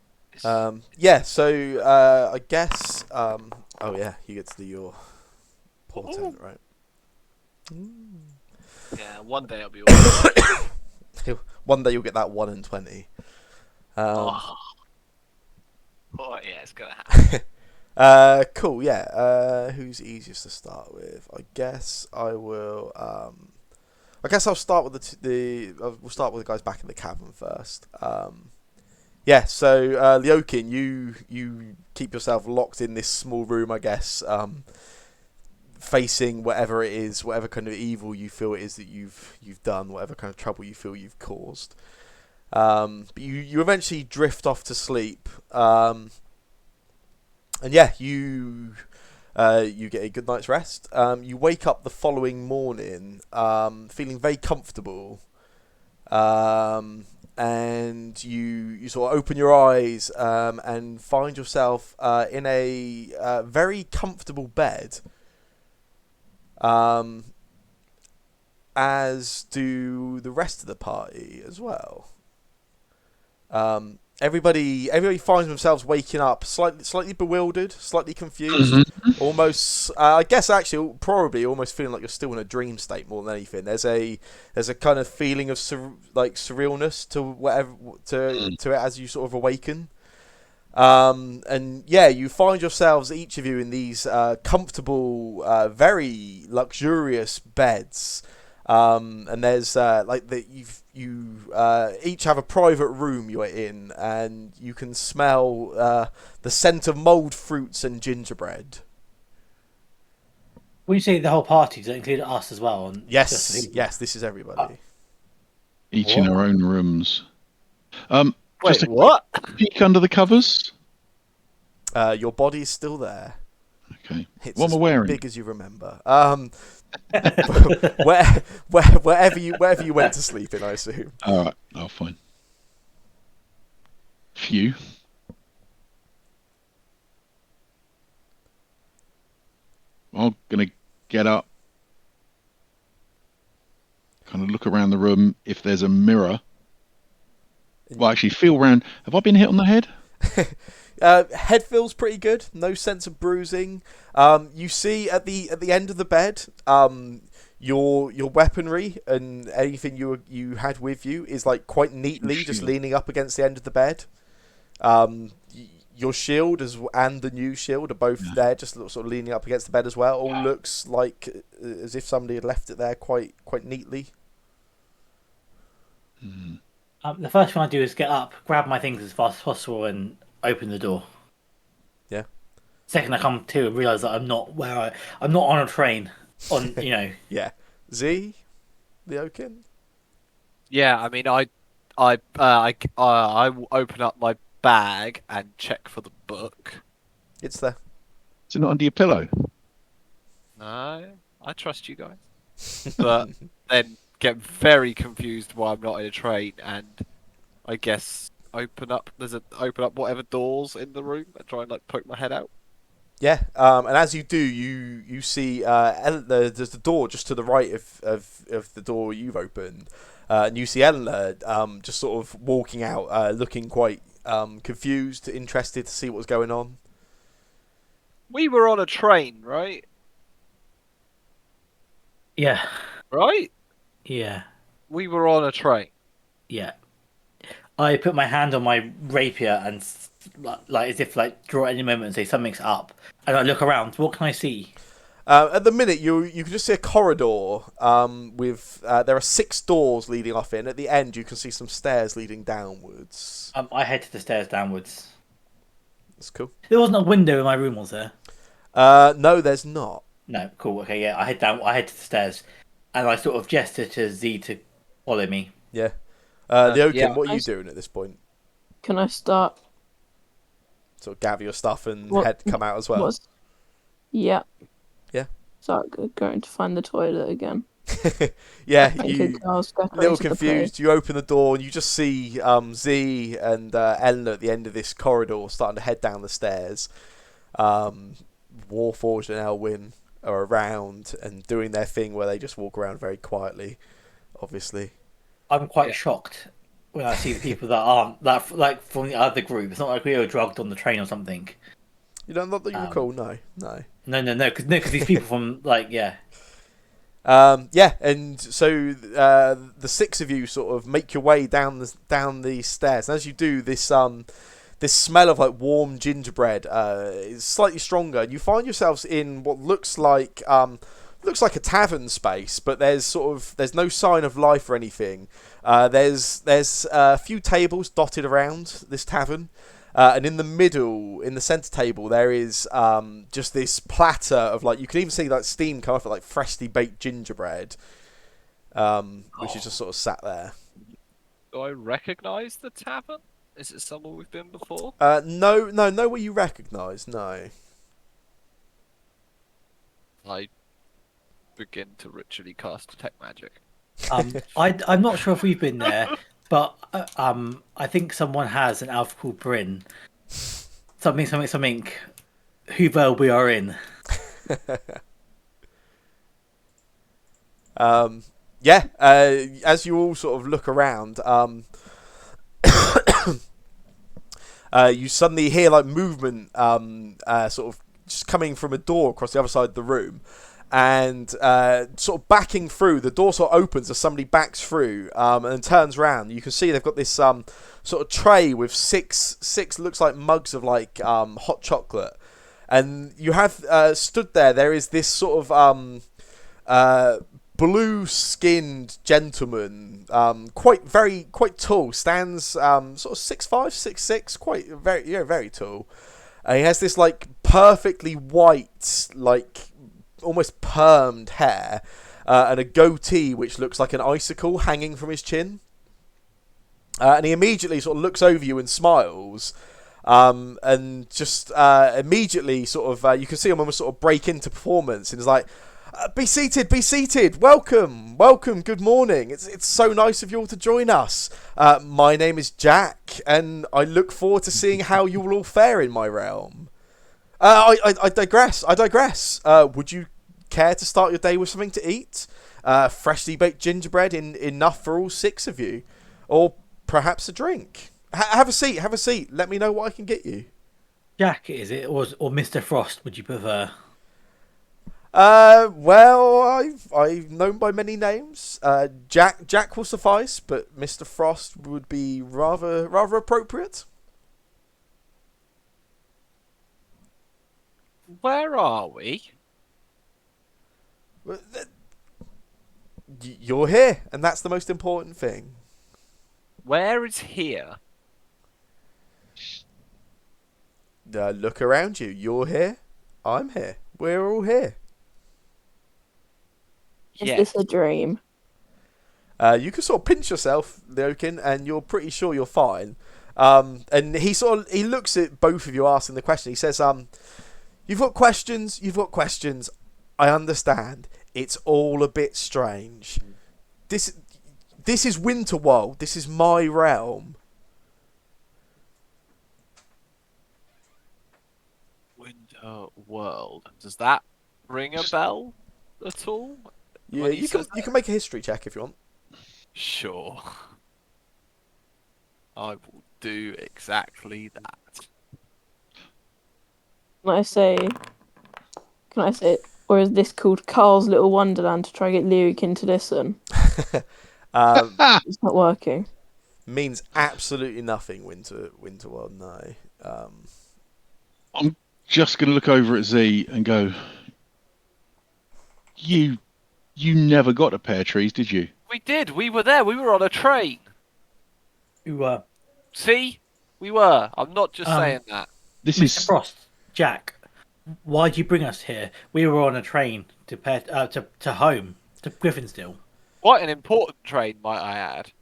Yeah. So I guess. Oh yeah, you get to do your portent, right? Yeah, one day I'll be all One day you'll get that 1 in 20. oh, yeah, it's gonna happen. Cool. Yeah. Who's easiest to start with? I guess I will. I guess I'll start with we'll start with the guys back in the cavern first. Yeah. So Leokin, you keep yourself locked in this small room, I guess. Facing whatever it is, whatever kind of evil you feel it is that you've done, whatever kind of trouble you feel you've caused. But you eventually drift off to sleep. And yeah, you get a good night's rest. You wake up the following morning, feeling very comfortable. And you sort of open your eyes and find yourself in a very comfortable bed. As do the rest of the party as well. Everybody finds themselves waking up slightly bewildered, slightly confused, almost. I guess actually, probably almost feeling like you're still in a dream state more than anything. There's a kind of feeling of surrealness to whatever to it as you sort of awaken. And yeah, you find yourselves, each of you, in these comfortable, very luxurious beds. And there's you each have a private room you're in, and you can smell the scent of mulled fruits and gingerbread. When you say the whole party, does that include us as well? And just the Yes, people? yes, this is everybody. Each in What? our own rooms. Wait, Just a what? peek under the covers. Your body is still there. Okay. It's What am I as wearing? big as you remember. Wherever you went to sleep in, I assume. All right. Oh, fine. Phew. I'm gonna get up, kind of look around the room. If there's a mirror, well, actually, feel around. Have I been hit on the head? Head feels pretty good. No sense of bruising. You see at the end of the bed, your weaponry and anything you had with you is like quite neatly just Shield. leaning up against the end of the bed. Your shield and the new shield are both there, just sort of leaning up against the bed as well. All looks like as if somebody had left it there quite neatly. The first thing I do is get up, grab my things as fast as possible, and open the door. Yeah. Second, I come to and realise that I'm not on a train. Yeah. Z, the Oaken. Yeah, I mean, I will open up my bag and check for the book. It's there. Is it not under your pillow? No, I trust you guys. But then get very confused why I'm not in a train, and I guess open up whatever doors in the room and try and like poke my head out. Yeah, and as you do, you see there's the door just to the right of the door you've opened, and you see Eleanor just sort of walking out, looking quite confused, interested to see what's going on. We were on a train, right? Yeah, Right? yeah, We were on a train. yeah. I put my hand on my rapier and like as if like draw at any moment and say something's up, and I look around. What can I see? At the minute, you can just see a corridor with there are 6 doors leading off in. At the end, you can see some stairs leading downwards. I head to the stairs downwards. That's cool. There wasn't a window in my room, was there? No, there's not. No, cool. Okay, yeah. I head down. I head to the stairs, and I sort of gesture to Z to follow me. Yeah. The Oaken, yeah. what are you doing at this point? Can I start? Sort of gather your stuff and What- come out as well. What's... Yeah. Yeah. Start going to find the toilet again. Yeah, Make you a girl's a little decorated the confused. You open the door and you just see Z and Eleanor at the end of this corridor starting to head down the stairs. Warforged and Elwyn are around and doing their thing where they just walk around very quietly, obviously. I'm quite shocked when I see the people that aren't that like from the other group. It's not like we were drugged on the train or something. You know, not that you recall, no. No, because these people from like yeah. Yeah, and so the 6 of you sort of make your way down the stairs. And as you do, this smell of like warm gingerbread is slightly stronger, and you find yourselves in what looks like a tavern space, but there's no sign of life or anything. There's a few tables dotted around this tavern. And in the middle, in the centre table, there is just this platter of like you can even see like steam come off it, like freshly baked gingerbread, which is just sort of sat there. Do I recognise the tavern? Is it somewhere we've been before? No, what you recognise, no. I begin to ritually cast detect magic. I'm not sure if we've been there, but I think someone has an elf called Bryn. Something. Whoever we are in. Yeah. As you all sort of look around, you suddenly hear like movement, sort of just coming from a door across the other side of the room, and sort of backing through. The door sort of opens as somebody backs through, and then turns around. You can see they've got this sort of tray with six looks like mugs of like hot chocolate, and you have stood there. There is this sort of blue-skinned gentleman, quite tall, stands sort of 6'5", 6'6", quite very tall. And he has this like perfectly white, like almost permed hair, and a goatee which looks like an icicle hanging from his chin. And he immediately sort of looks over you and smiles. And just immediately sort of you can see him almost sort of break into performance, and he's like, be seated, welcome, good morning, it's so nice of you all to join us. My name is Jack, and I look forward to seeing how you will all fare in my realm. I digress. Would you care to start your day with something to eat? Freshly baked gingerbread enough for all 6 of you, or perhaps a drink. Have a seat, let me know what I can get you. Jack, is it, or Mr. Frost? Would you prefer? Well, I've known by many names. Jack will suffice, but Mr. Frost would be rather appropriate. Where are we? You're here, and that's the most important thing. Where is here? Look around you. You're here. I'm here. We're all here. Is Yeah. this a dream? You can sort of pinch yourself, Leokin, and you're pretty sure you're fine. And he looks at both of you asking the question. He says, You've got questions. I understand. It's all a bit strange. This is Winterworld. This is my realm. Winter World. Does that ring a bell at all? Yeah, When he you says can make a history check if you want. Sure. I will do exactly that. Can I say, or is this called Carl's Little Wonderland to try and get Lyric to listen? It's not working. Means absolutely nothing. Winterworld, no. I'm just going to look over at Z and go, you never got to Pear Trees, did you? We did. We were there. We were on a train. You were. See? We were. I'm not just saying that. This Mr. is Frost, Jack. Why'd you bring us here? We were on a train to home, to Griffinstill. Quite an important train, might I add.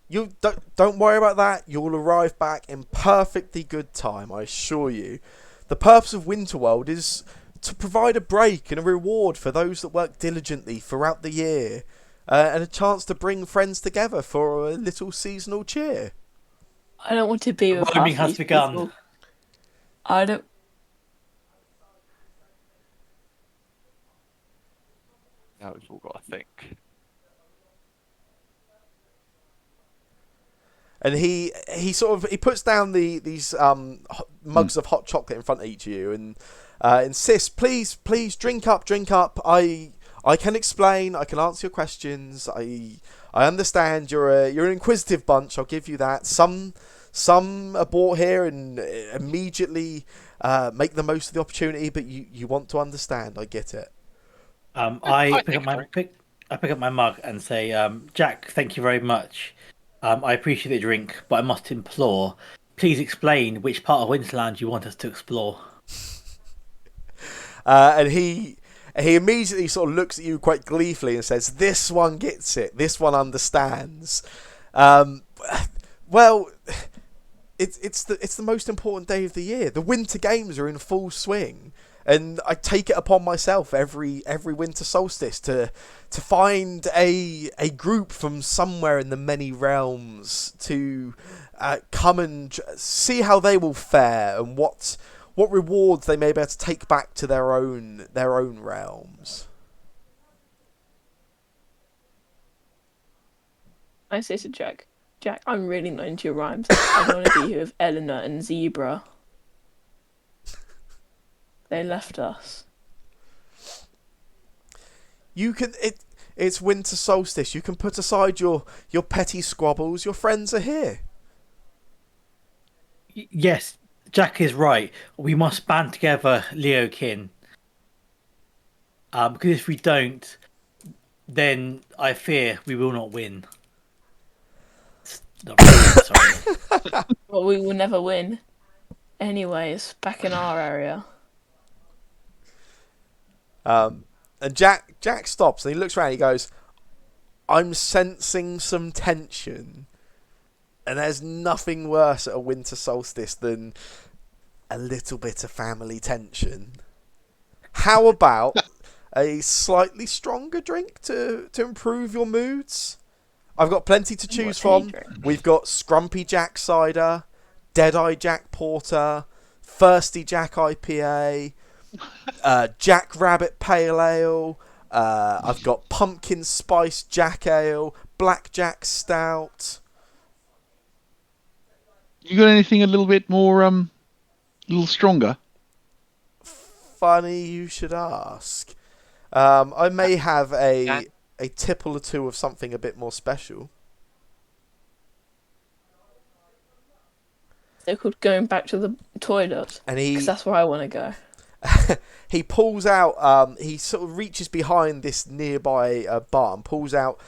You don't worry about that. You'll arrive back in perfectly good time, I assure you. The purpose of Winterworld is to provide a break and a reward for those that work diligently throughout the year, and a chance to bring friends together for a little seasonal cheer. I don't want to be with Roaming half has these begun. people. I don't. Now we've all got to think. And he puts down these mugs of hot chocolate in front of each of you, and insists, please drink up. I can explain. I can answer your questions. I understand you're an inquisitive bunch. I'll give you that. Some are brought here and immediately make the most of the opportunity, but you want to understand. I get it. I pick up my mug and say, Jack, thank you very much. I appreciate the drink, but I must implore, please explain which part of Winterland you want us to explore. And he immediately sort of looks at you quite gleefully and says, "This one gets it. This one understands." Well, it's the most important day of the year. The Winter Games are in full swing, and I take it upon myself every winter solstice to find a group from somewhere in the many realms to come and see how they will fare and what rewards they may be able to take back to their own realms. I say to Jack, Jack, I'm really not into your rhymes. I don't want to be here with Eleanor and Zebra. They left us. You can it's winter solstice. You can put aside your petty squabbles. Your friends are here. Yes, Jack is right. We must band together, Leokin. Because if we don't, then I fear we will not win. Not really, sorry. But we will never win. Anyways, back in our area. And Jack stops and he looks around. He goes, "I'm sensing some tension, and there's nothing worse at a winter solstice than a little bit of family tension. How about a slightly stronger drink to improve your moods? I've got plenty to choose from. We've got Scrumpy Jack Cider, Deadeye Jack Porter, Thirsty Jack IPA, Jack Rabbit Pale Ale. I've got Pumpkin Spice Jack Ale, Black Jack Stout." You got anything a little bit more, a little stronger? Funny you should ask. I may have a tipple or two of something a bit more special. They're called going back to the toilet. And Because that's where I want to go. he pulls out. He sort of reaches behind this nearby bar and pulls out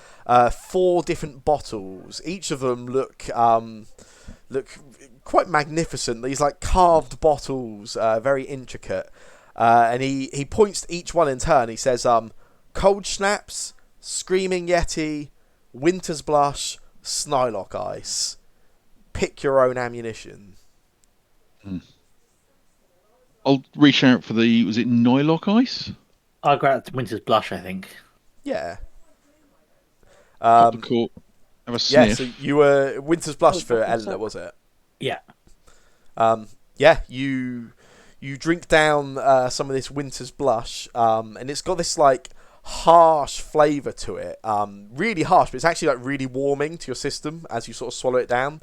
4 different bottles. Each of them look quite magnificent. These like carved bottles, very intricate. And he points to each one in turn. He says, "Cold Schnapps, Screaming Yeti, Winter's Blush, Snylock Ice. Pick your own ammunition." I'll reach out for was it Nylock Ice? I'll grab Winter's Blush, I think. Yeah. Pop the cork, have a Yeah, sniff. so you were Winter's Blush for Bottom Eleanor, up. was it? Yeah. Yeah, you drink down some of this Winter's Blush, and it's got this like harsh flavour to it. Really harsh, but it's actually like really warming to your system as you sort of swallow it down.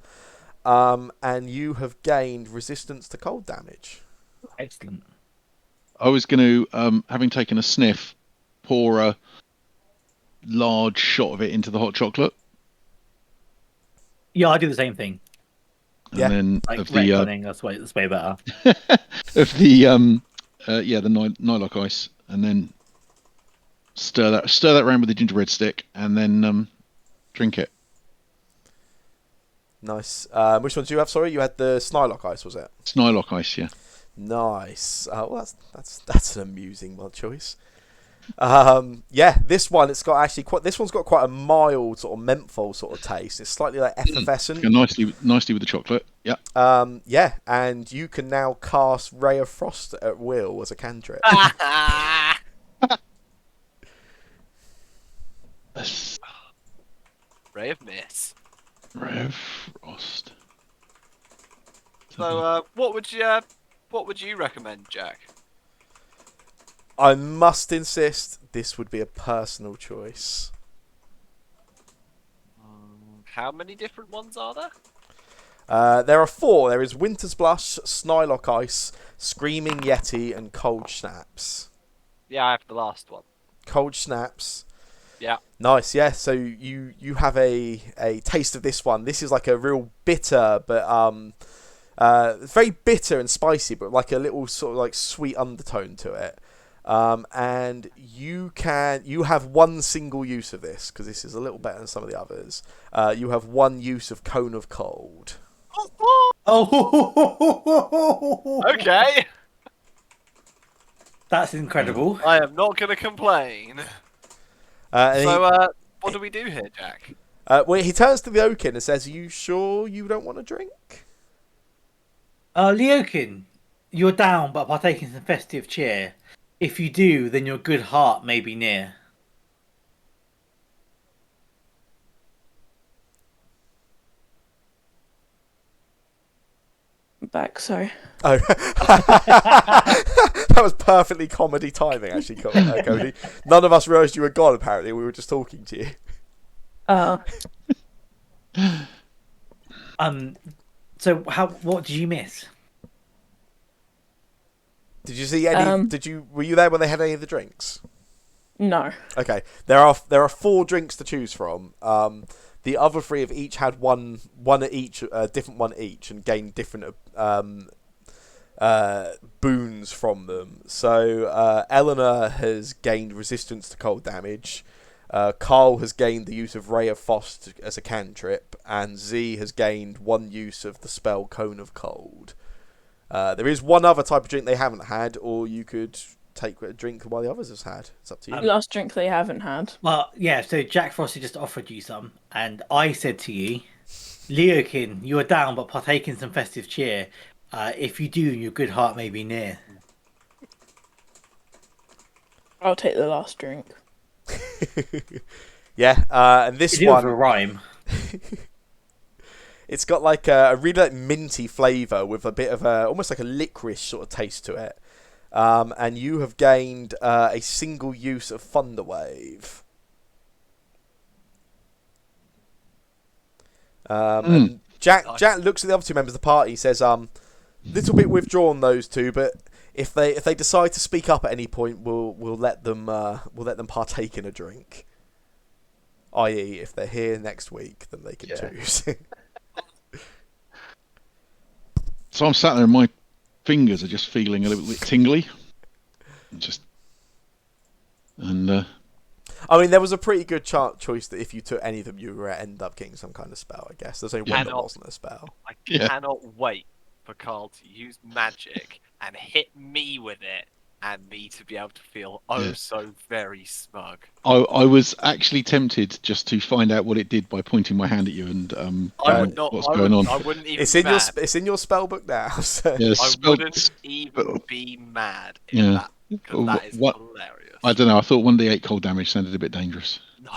And you have gained resistance to cold damage. Excellent. I was going to, having taken a sniff, pour a large shot of it into the hot chocolate. Yeah, I do the same thing. And Yeah. then Like of retconning, that's way better. the Nylock Ice, and then stir that around with the gingerbread stick, and then drink it. Nice. Which ones do you have? Sorry, you had the Snylock Ice, was it? Snylock Ice, yeah. Nice. Well, that's an amusing one choice. Yeah, this one this one's got quite a mild sort of menthol sort of taste. It's slightly like effervescent. Go nicely with the chocolate. Yeah. Yeah, and you can now cast Ray of Frost at will as a cantrip. Ray of Miss. Ray of Frost. So, what would you recommend, Jack? I must insist, this would be a personal choice. How many different ones are there? There are 4. There is Winter's Blush, Snylock Ice, Screaming Yeti, and Cold Schnapps. Yeah, I have the last one. Cold Schnapps. Yeah. Nice, yeah. So you have a taste of this one. This is like a real bitter, but very bitter and spicy, but like a little sort of like sweet undertone to it. And you have one single use of this, because this is a little better than some of the others. You have one use of Cone of Cold. Oh, Okay. that's incredible. I am not going to complain. And What do we do here, Jack? well, he turns to the Oaken and says, "Are you sure you don't want to drink?" Leokin, you're down but partaking some festive cheer. If you do, then your good heart may be near. Back, sorry. Oh, that was perfectly comedy timing, actually, Cody. None of us realised you were gone. Apparently, we were just talking to you. So what did you miss? Did you see any? Um, Were you there when they had any of the drinks? no. Okay, there are 4 drinks to choose from. The other 3 have each had one each, different one each, and gained different boons from them. So Eleanor has gained resistance to cold damage. Carl has gained the use of Ray of Frost as a cantrip, and Z has gained 1 use of the spell Cone of Cold. There is one other type of drink they haven't had, or you could take a drink while the others have had. It's up to you. Last drink they haven't had. Well, yeah. So Jack Frost just offered you some, and I said to you, Leokin, you are down, but partake in some festive cheer. If you do, your good heart may be near. I'll take the last drink. Yeah, and this It was a one, rhyme. it's got like a really like minty flavour with a bit of almost like a licorice sort of taste to it. And you have gained a single use of Thunderwave. And Jack looks at the other 2 members of the party, says, little bit withdrawn those 2, but if they decide to speak up at any point, we'll let them partake in a drink. I.e., if they're here next week, then they can choose. So I'm sat there and my fingers are just feeling a little bit tingly. I mean, there was a pretty good choice that if you took any of them, you would end up getting some kind of spell, I guess. There's only one that wasn't a spell. I cannot wait for Carl to use magic and hit me with it, and me to be able to feel so very smug. I was actually tempted just to find out what it did by pointing my hand at you and what's going on. I wouldn't even. It's in your spell book now. So. Yeah, I wouldn't even be mad. That is hilarious. I don't know. I thought 1d8 cold damage sounded a bit dangerous. No,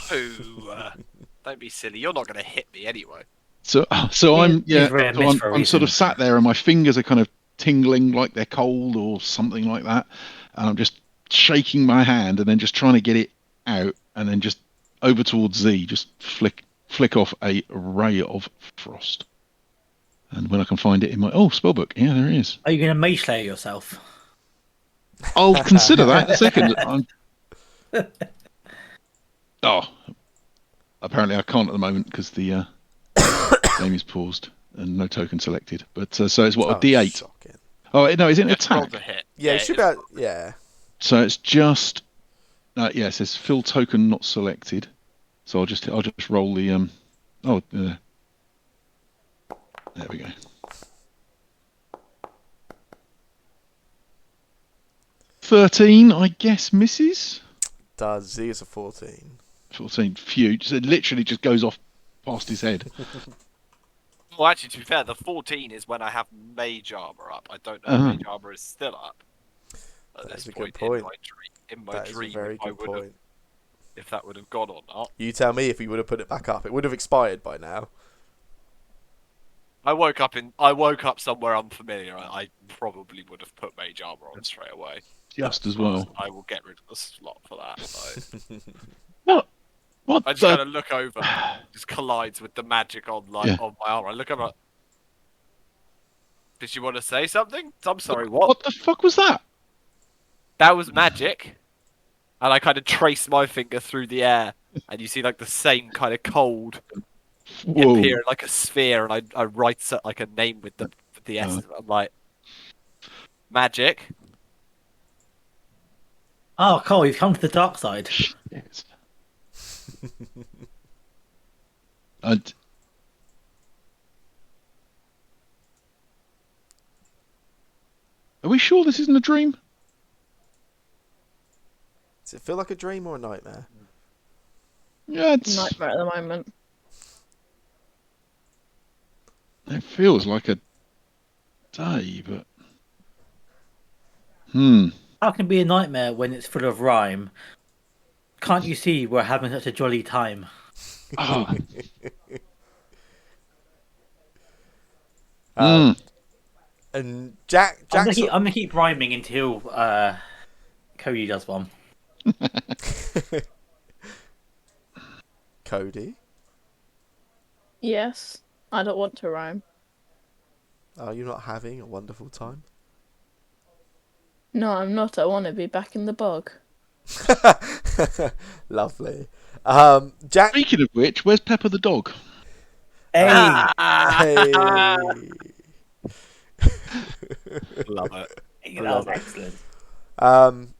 don't be silly. You're not going to hit me anyway. So I'm sort of sat there and my fingers are kind of tingling like they're cold or something like that, and I'm just shaking my hand and then just trying to get it out, and then just over towards Z, just flick off a ray of frost. And when I can find it in my spellbook, there it is. Are you going to Mage Slayer yourself? I'll consider that in a second. Apparently I can't at the moment because the game is paused and no token selected. But so it's what, a D8? Shocking. Oh no, is it an attack? Yeah, it should be. Yeah. So it's just it says fill token not selected. So I'll just roll the there we go. 13, I guess, misses. Does Z is a 14. 14, phew. So it literally just goes off past his head. Well, actually, to be fair, the 14 is when I have Mage Armor up. I don't know if Mage Armor is still up. That's a good point. In my That is dream, a very good point. If that would have gone or not. You tell me if we would have put it back up. It would have expired by now. I woke up somewhere unfamiliar. I probably would have put Mage Armor on straight away. Just as well. I will get rid of the slot for that. So. What? I just kind of look over, just collides with the magic on on my armor. I look over. Did you want to say something? I'm sorry. What? What the fuck was that? That was magic. And I kind of trace my finger through the air, and you see like the same kind of cold appear like a sphere, and I write like a name with the S. I'm like, magic. Oh, Cole, you've come to the dark side. Yes. Are we sure this isn't a dream? Does it feel like a dream or a nightmare? Yeah, it's Nightmare at the moment. It feels like a day, but How can it be a nightmare when it's full of rhyme? Can't you see we're having such a jolly time? And Jack. I'm gonna keep rhyming until Cody does one. Cody. Yes. I don't want to rhyme. Are you not having a wonderful time? No, I'm not. I want to be back in the bog. Lovely. Jack. Speaking of which, where's Pepper the dog? Hey, Hey. Love it. that was excellent.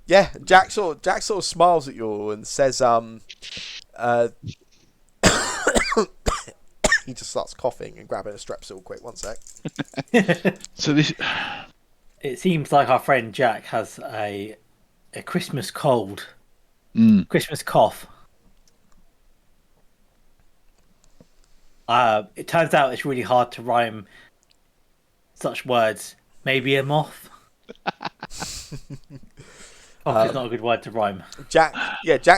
Yeah, Jack sort of smiles at you all and says, he just starts coughing and grabbing a Strepsil quick. One sec. So this, It seems like our friend Jack has a Christmas cold, Christmas cough. It turns out it's really hard to rhyme such words. Maybe a moth. Cough is not a good word to rhyme. Jack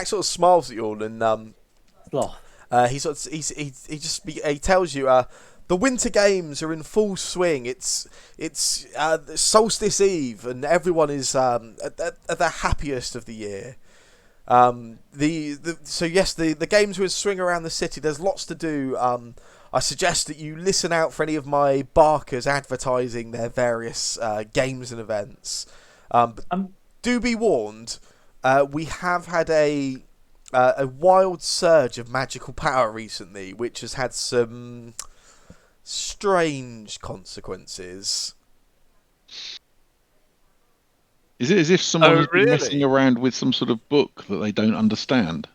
sort of smiles at you all and Sloth. he tells you the Winter Games are in full swing. It's Solstice Eve and everyone is at the happiest of the year. The games will swing around the city. There's lots to do. I suggest that you listen out for any of my barkers advertising their various games and events. But do be warned, we have had a wild surge of magical power recently, which has had some strange consequences. is it as if someone Oh, has been really? messing around with some sort of book that they don't understand?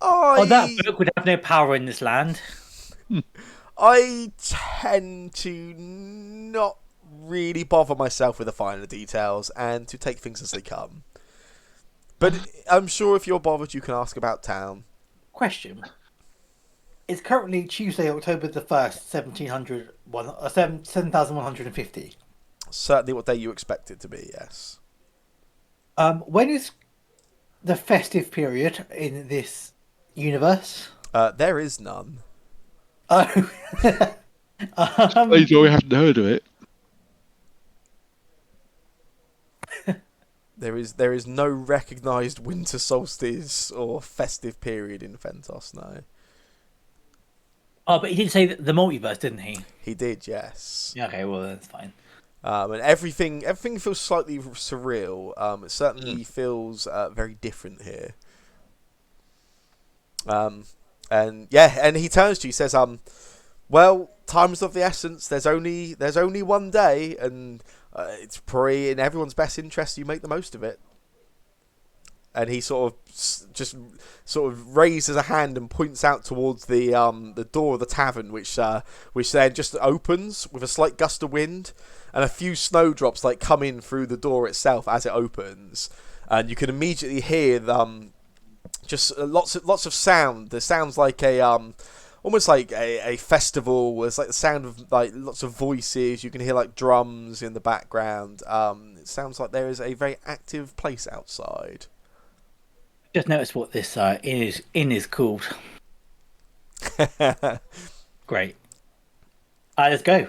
That book would have no power in this land. I tend to not really bother myself with the finer details and to take things as they come. But I'm sure if you're bothered, you can ask about town. Question. It's currently Tuesday, October the 1st, 7,150. Certainly what day you expect it to be, yes. When is the festive period in this universe? There is none. Oh. That's why we haven't heard of it. There is no recognised winter solstice or festive period in Thentos, no. Oh, but he did say the multiverse, didn't he? He did, yes. Yeah, okay, well, that's fine. And everything feels slightly surreal. It certainly feels very different here. And he turns to you, says, well, time's of the essence. There's only one day, and it's probably in everyone's best interest you make the most of it. And he sort of raises a hand and points out towards the door of the tavern, which then just opens with a slight gust of wind, and a few snowdrops come in through the door itself as it opens, and you can immediately hear just lots of sound. There sounds like almost like a festival. It's like the sound of lots of voices. You can hear drums in the background. It sounds like there is a very active place outside. Just notice what this inn is called. Great. Let's go.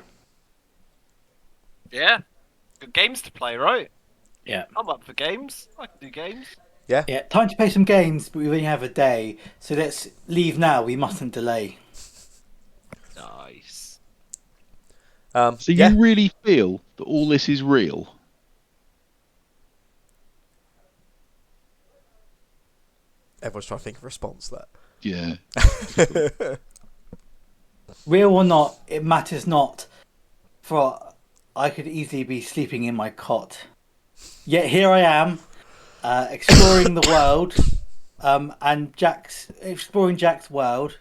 Yeah. Good games to play, right? Yeah. I'm up for games. I can do games. Yeah. Yeah. Time to play some games, but we only have a day, so let's leave now. We mustn't delay. Nice. So you really feel that all this is real? Everyone's trying to think of a response to that. Yeah. Real or not, it matters not. For I could easily be sleeping in my cot. Yet here I am, exploring the world, and exploring Jack's world.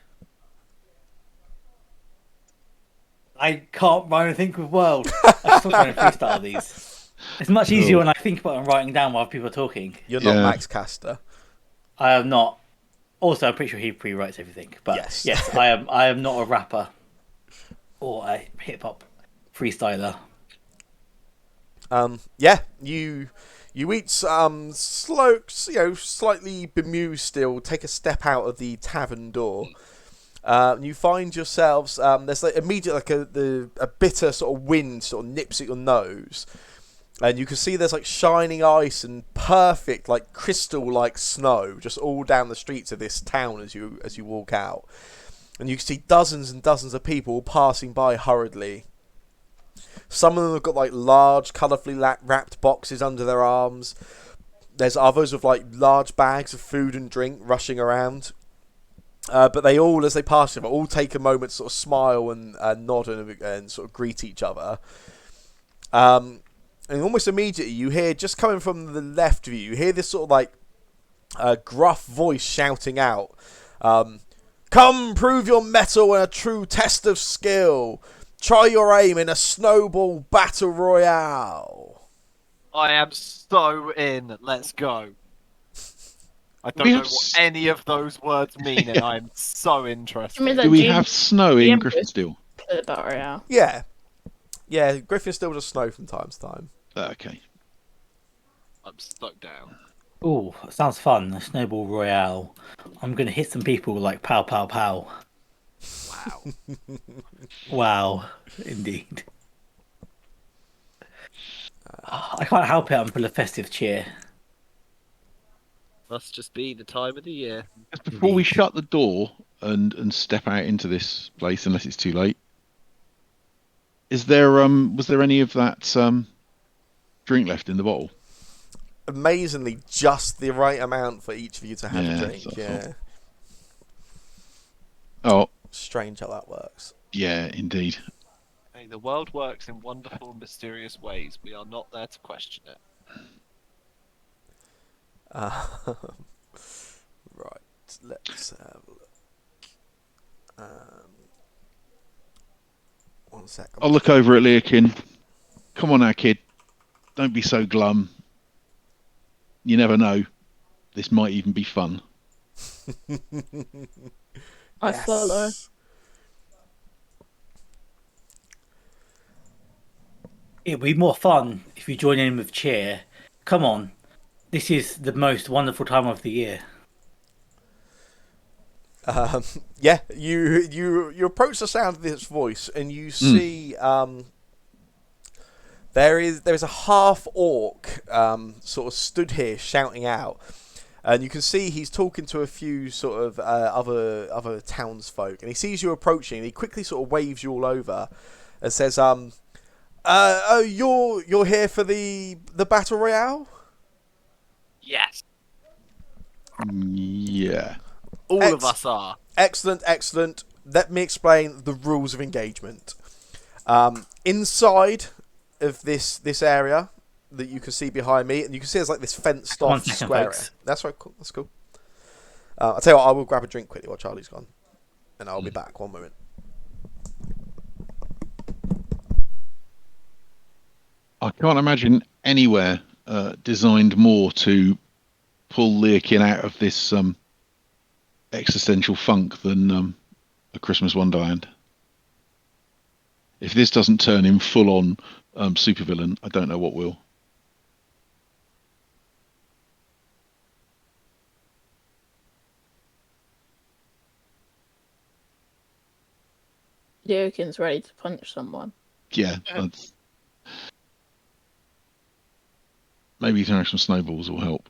I can't rhyme and think with world. I'm still trying to freestyle these. It's much easier when I think about it and writing down while people are talking. You're not Max Caster. I am not. Also, I'm pretty sure he pre-writes everything. But yes, I am not a rapper or a hip hop freestyler. You each slightly bemused still, take a step out of the tavern door. You find yourselves there's immediately a bitter sort of wind sort of nips at your nose. And you can see there's shining ice and perfect crystal snow just all down the streets of this town as you walk out. and you can see dozens and dozens of people passing by hurriedly. Some of them have got like large, colourfully wrapped boxes under their arms. There's others with like large bags of food and drink rushing around. But they all, as they pass each other, all take a moment to sort of smile and nod and sort of greet each other. And almost immediately, you hear, just coming from the left of you, you hear this sort of like gruff voice shouting out, "Come prove your mettle in a true test of skill. Try your aim in a snowball battle royale." I am so in. Let's go. I don't We know have what any of those words mean, and I'm so Give me interested. that Do we James have snow the in Emperor Griffinsteel? play the Battle Royale. Yeah. Yeah, Griffin still does snow from time to time. Okay. I'm stuck down. Oh, sounds fun. A snowball royale. I'm gonna hit some people like pow pow pow. Wow. Wow, indeed. I can't help it. I'm full of festive cheer. Must just be the time of the year. Just before we Indeed. shut the door and step out into this place, unless it's too late, is there was there any of that drink left in the bottle? Amazingly, just the right amount for each of you to have Yeah, a that's drink. what I Yeah. thought. Oh, Strange how that works. yeah, indeed. Hey, the world works in wonderful and mysterious ways. We are not there to question it. Right, let's have a look. 1 second. I'll look over at Leokin. Come on now, kid. Don't be so glum. You never know. This might even be fun. I follow. It'd be more fun if you join in with cheer. Come on, this is the most wonderful time of the year. Yeah, you approach the sound of this voice and you see there's a half orc sort of stood here shouting out, and you can see he's talking to a few sort of other townsfolk, and he sees you approaching and he quickly sort of waves you all over and says, "Oh, you're here for the battle royale?" Yes, Yeah. all of us are. Excellent, excellent. Let me explain the rules of engagement. Inside of this area that you can see behind me, and you can see there's like this fenced One off second, square folks. area. That's right, cool. That's cool. I'll tell you what, I will grab a drink quickly while Charlie's gone, and I'll be back. 1 moment. I can't imagine anywhere designed more to pull Leokin out of this existential funk than A Christmas Wonderland. If this doesn't turn him full on supervillain, I don't know what will. Leokin's ready to punch someone. Yeah, that's... maybe throwing some snowballs will help.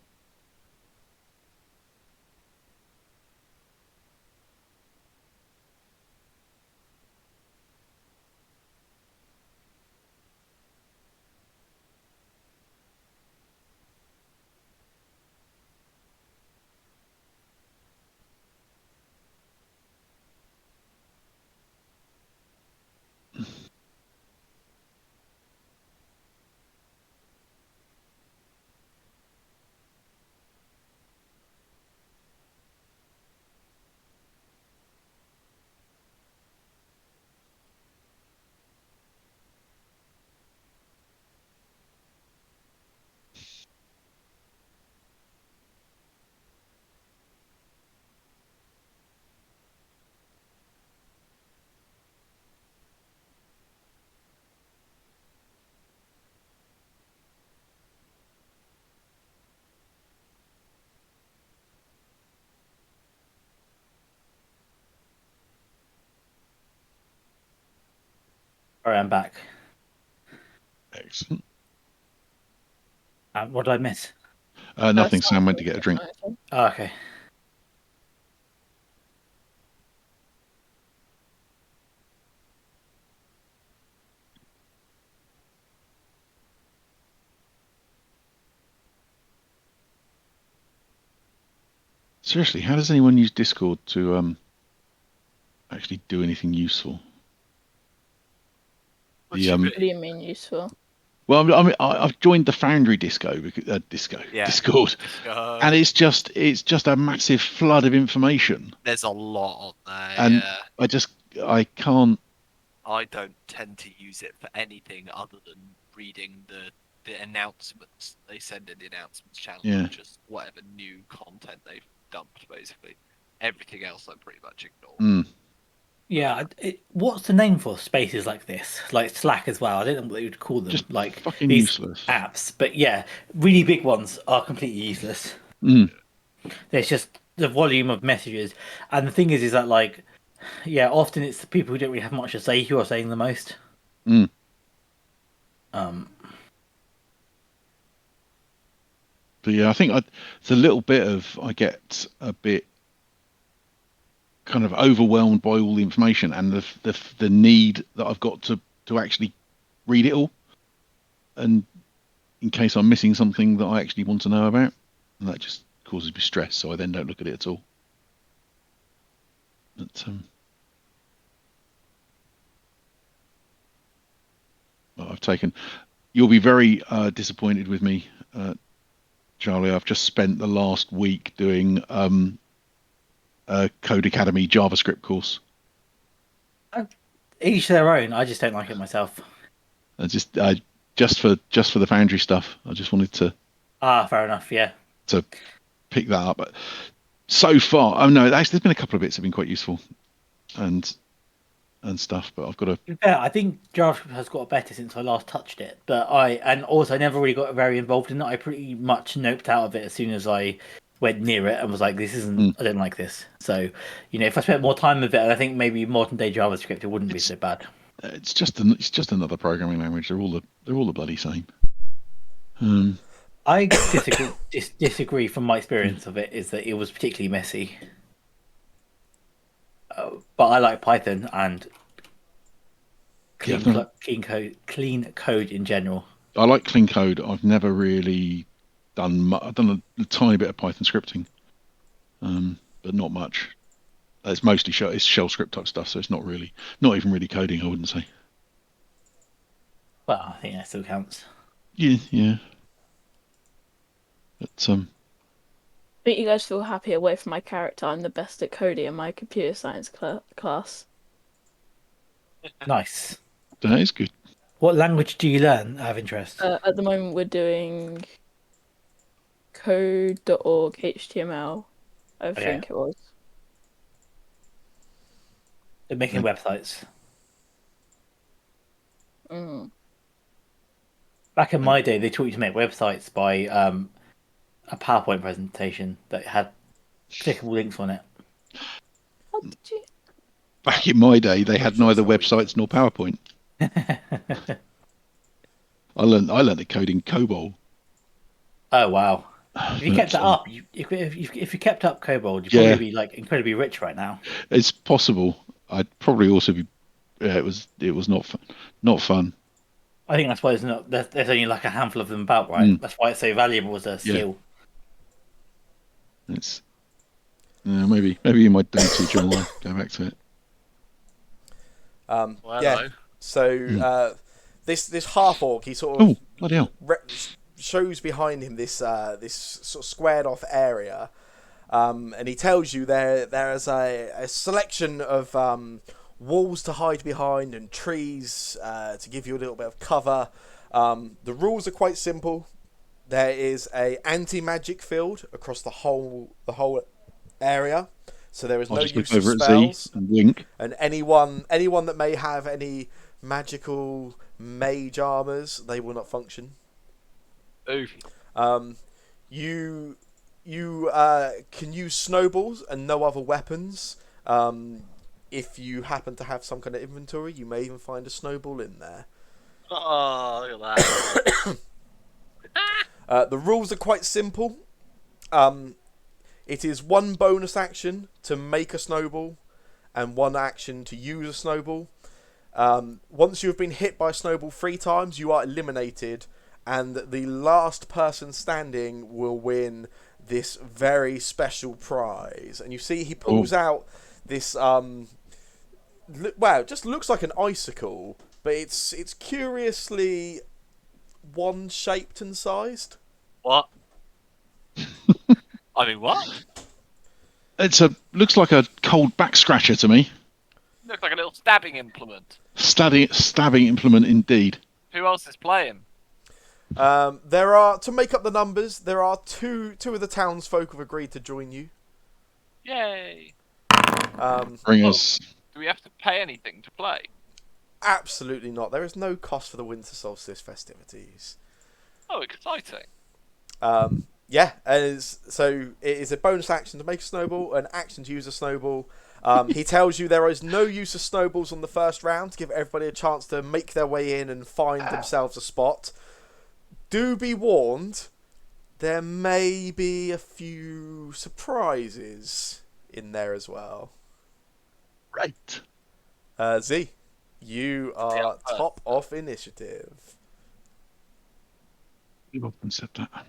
Alright, I'm back. Excellent. What did I miss? Nothing. Sam went to get a drink. Oh, okay. Seriously, how does anyone use Discord to actually do anything useful? What The do you What do mean? you mean useful? well, I've joined the Foundry Yeah. Discord, and it's just a massive flood of information, There's a lot on there. and Yeah. I can't. I don't tend to use it for anything other than reading the announcements they send in the announcements channel Yeah. of just whatever new content they've dumped, basically. Everything else I pretty much ignore. Mm, Yeah, what's the name for spaces like this? Like Slack as well. I don't know what they would call them. just Like fucking these useless. apps. But yeah, really big ones are completely useless. Mm, There's just the volume of messages. And the thing is that like, yeah, often it's the people who don't really have much to say who are saying the most. mm. Um, But yeah, I think it's a little bit of I get a bit kind of overwhelmed by all the information and the need that I've got to actually read it all, and in case I'm missing something that I actually want to know about, and that just causes me stress. So I then don't look at it at all. But well, I've taken. You'll be very disappointed with me, Charlie. I've just spent the last week doing a Code Academy JavaScript course. each their own. I just don't like it myself. I just for the Foundry stuff. I just wanted Ah, fair enough. Yeah. to pick that up. But so far, oh no, actually, there's been a couple of bits that have been quite useful and stuff. But I've got to. To be fair, I think JavaScript has got better since I last touched it. But I never really got very involved in it. I pretty much noped out of it as soon as I went near it and was like, this isn't. I don't like this. So, if I spent more time with it, I think maybe modern day JavaScript, it wouldn't be It's so bad. it's just another programming language. They're all the bloody same. I disagree from my experience of it is that it was particularly messy. But I like Python and Yeah, I've never, clean code in general. I like clean code. I've never really done. I've done a tiny bit of Python scripting, but not much. It's mostly shell script type stuff, so it's not even really coding. I wouldn't say. Well, I think that still counts. Yeah, yeah. But But you guys feel happy away from my character. I'm the best at coding in my computer science class. Nice. that is good. What language do you learn out of interest? At the moment, we're doing code.org HTML, I Okay. think it was. They're making websites. Mm. Back in my day, they taught you to make websites by a PowerPoint presentation that had clickable links on it. How did you? Back in my day, they had neither websites nor PowerPoint. I learned the code in COBOL. Oh wow! If you kept that up, if you kept up Kobold, you'd probably be like incredibly rich right now. It's possible. I'd probably also be. Yeah, it was not fun. I think that's why there's only like a handful of them about, right? That's why it's so valuable as a skill. It's maybe in my day teacher I'll go back to it. Well, yeah. hello. So this half orc, he sort of Bloody hell. shows behind him this sort of squared off area, and he tells you there's a selection of walls to hide behind and trees to give you a little bit of cover. The rules are quite simple. There is a anti-magic field across the whole area, so there is I'll no just look use of over at spells. Z and wink. And anyone that may have any magical mage armors, they will not function. Oof. You can use snowballs and no other weapons. If you happen to have some kind of inventory, you may even find a snowball in there. Oh, look at that. The rules are quite simple. It is one bonus action to make a snowball and one action to use a snowball. Once you have been hit by a snowball 3 times, you are eliminated and the last person standing will win this very special prize. And you see he pulls out this wow, it just looks like an icicle, but it's curiously wand shaped and sized. What? I mean, what? Looks like a cold back scratcher to me. Looks like a little stabbing implement. Stabbing implement indeed. Who else is playing? There are, to make up the numbers, there are two of the townsfolk have agreed to join you. Yay! Bring us. Do we have to pay anything to play? Absolutely not. There is no cost for the winter solstice festivities. Oh, exciting! Yeah, so it is a bonus action to make a snowball, an action to use a snowball. He tells you there is no use of snowballs on the first round to give everybody a chance to make their way in and find themselves a spot. Do be warned, there may be a few surprises in there as well. Right. Z, you are top of initiative. You often said that.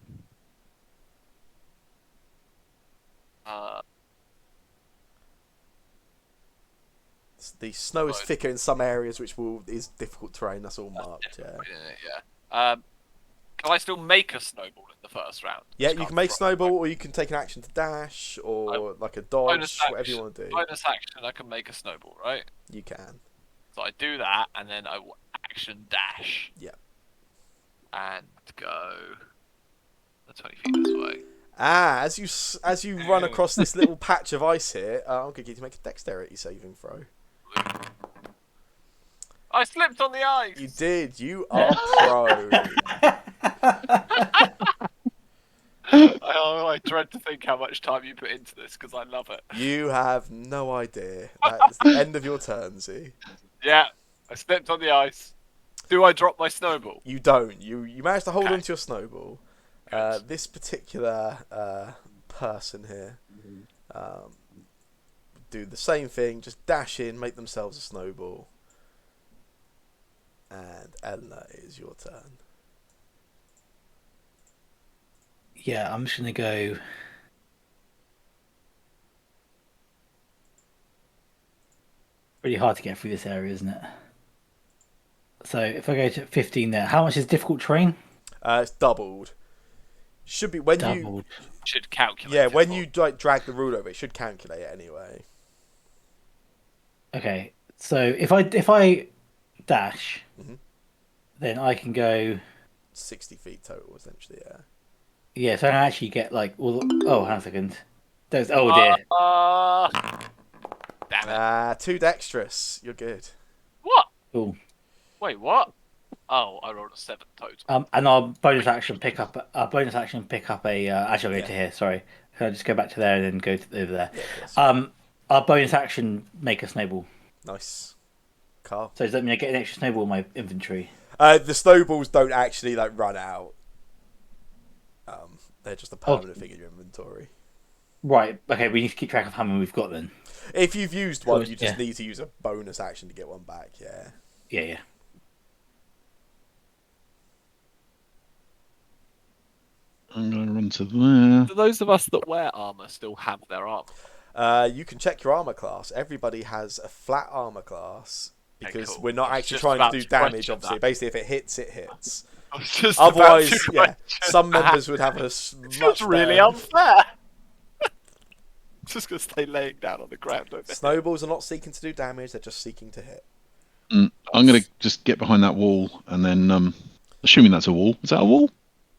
The snow is thicker in some areas, which is difficult terrain. That's all marked. Yeah. Can I still make a snowball in the first round? Yeah, you can make snowball, or you can take an action to dash, or like a dodge, whatever you want to do. Bonus action, I can make a snowball, right? You can. So I do that, and then I will action dash. Yeah. And go 20 feet this way. As you run across this little patch of ice here, I'm going to get you to make a dexterity saving throw. I slipped on the ice! You did. You are prone. I dread to think how much time you put into this, because I love it. You have no idea. That is the end of your turn, Z. Yeah, I slipped on the ice. Do I drop my snowball? You don't. You managed to hold Okay. on to your snowball. This particular person here do the same thing, just dash in, make themselves a snowball. And Eleanor, it is your turn. Yeah, I'm just gonna go. Really hard to get through this area, isn't it? So if I go to 15 there, how much is difficult terrain? It's doubled. Should be when Doubled. Should calculate. Yeah, it when for- you like drag the rule over, it should calculate it anyway. Okay, so if I dash, Mhm. then I can go. 60 feet total, essentially. Yeah. Yeah, so I can actually get like all. Oh, hang on a second. There's oh dear. Damn it. Too dexterous. You're good. What? Cool. Wait, what? Oh, I rolled a 7 total. And our bonus action pick up a. Actually, I'll go to here. Sorry, can I just go back to there and then go to over there? Yeah, of course. Our bonus action make a snowball. Nice. Carl. So does that mean I get an extra snowball in my inventory? The snowballs don't actually like run out. They're just a permanent thing in your inventory. Right. Okay. We need to keep track of how many we've got then. If you've used one, you just Yeah. need to use a bonus action to get one back. Yeah. Yeah. I'm going to run to there. Do those of us that wear armor still have their armor? You can check your armor class. Everybody has a flat armor class because cool. we're not I was actually just trying about to do to damage. question Obviously, that. basically, if it hits, it hits. I was just Otherwise, about to yeah, question some that. members would have a It's much really better. unfair. Just gonna stay laying down on the ground over here. Snowballs are not seeking to do damage; they're just seeking to hit. I'm going to just get behind that wall and then, assuming that's a wall. Is that a wall?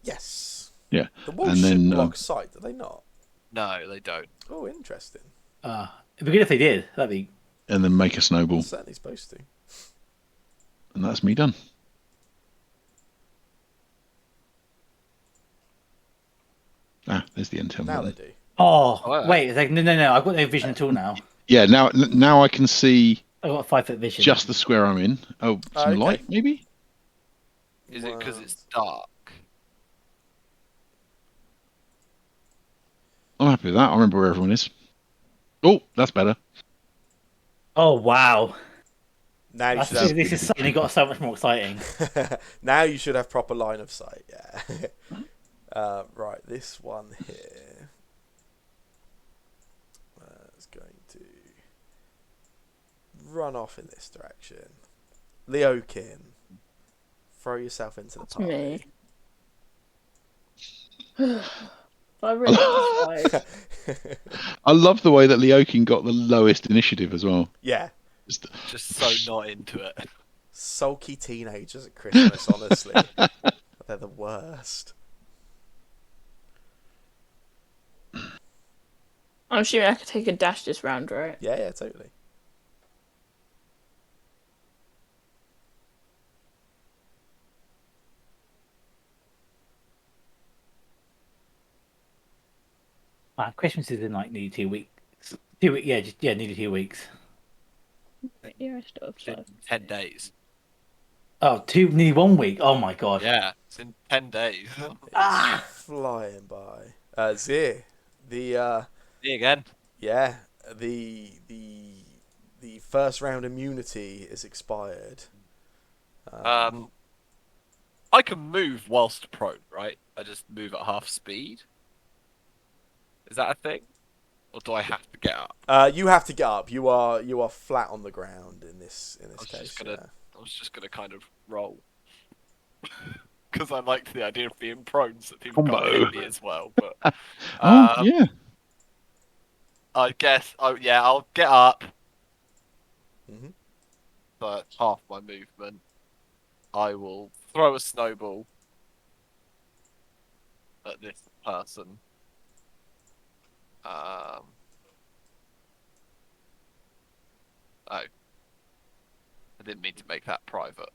Yes. Yeah. The walls And should then, block sight, do they not? No, they don't. Oh, interesting. It'd be good if they did. That'd be. And then make a snowball. Certainly supposed to. And that's me done. There's the end Now they button. do. Oh, Oh, wait. It's like, no. I've got no vision at all now. Yeah, now I can see I've got 5-foot vision. just the square I'm in. Oh, some Okay. light, maybe? Is it because it's Wow. dark? I'm happy with that. I remember where everyone is. Oh, that's better. Oh wow. Now you That's should true. have. This is suddenly got so much more exciting. Now you should have proper line of sight. Yeah. Right, this one here is going to run off in this direction. Leokin, throw yourself into the That's party. me. I really decide. I love the way that Leokin got the lowest initiative as well. Yeah. Just so not into it. Sulky teenagers at Christmas, honestly. They're the worst. I'm assuming I could take a dash this round, right? Yeah, totally. Christmas is in like nearly 2 weeks. 2 weeks, yeah, nearly 2 weeks. Yeah, I still have It's in 5. 10 days. Oh, nearly 1 week. Oh my god. Yeah, it's in 10 days. It's flying by. Zir, the Me again. yeah, the first round immunity is expired. I can move whilst prone, right? I just move at half speed. Is that a thing? Or do I have to get up? You have to get up. You are flat on the ground in this case. I was just gonna kind of roll. Because I liked the idea of being prone so people can't Combo. hit me as well. But Yeah. I guess, I'll get up. Mhm. But half my movement. I will throw a snowball at this person. Oh. I didn't mean to make that private.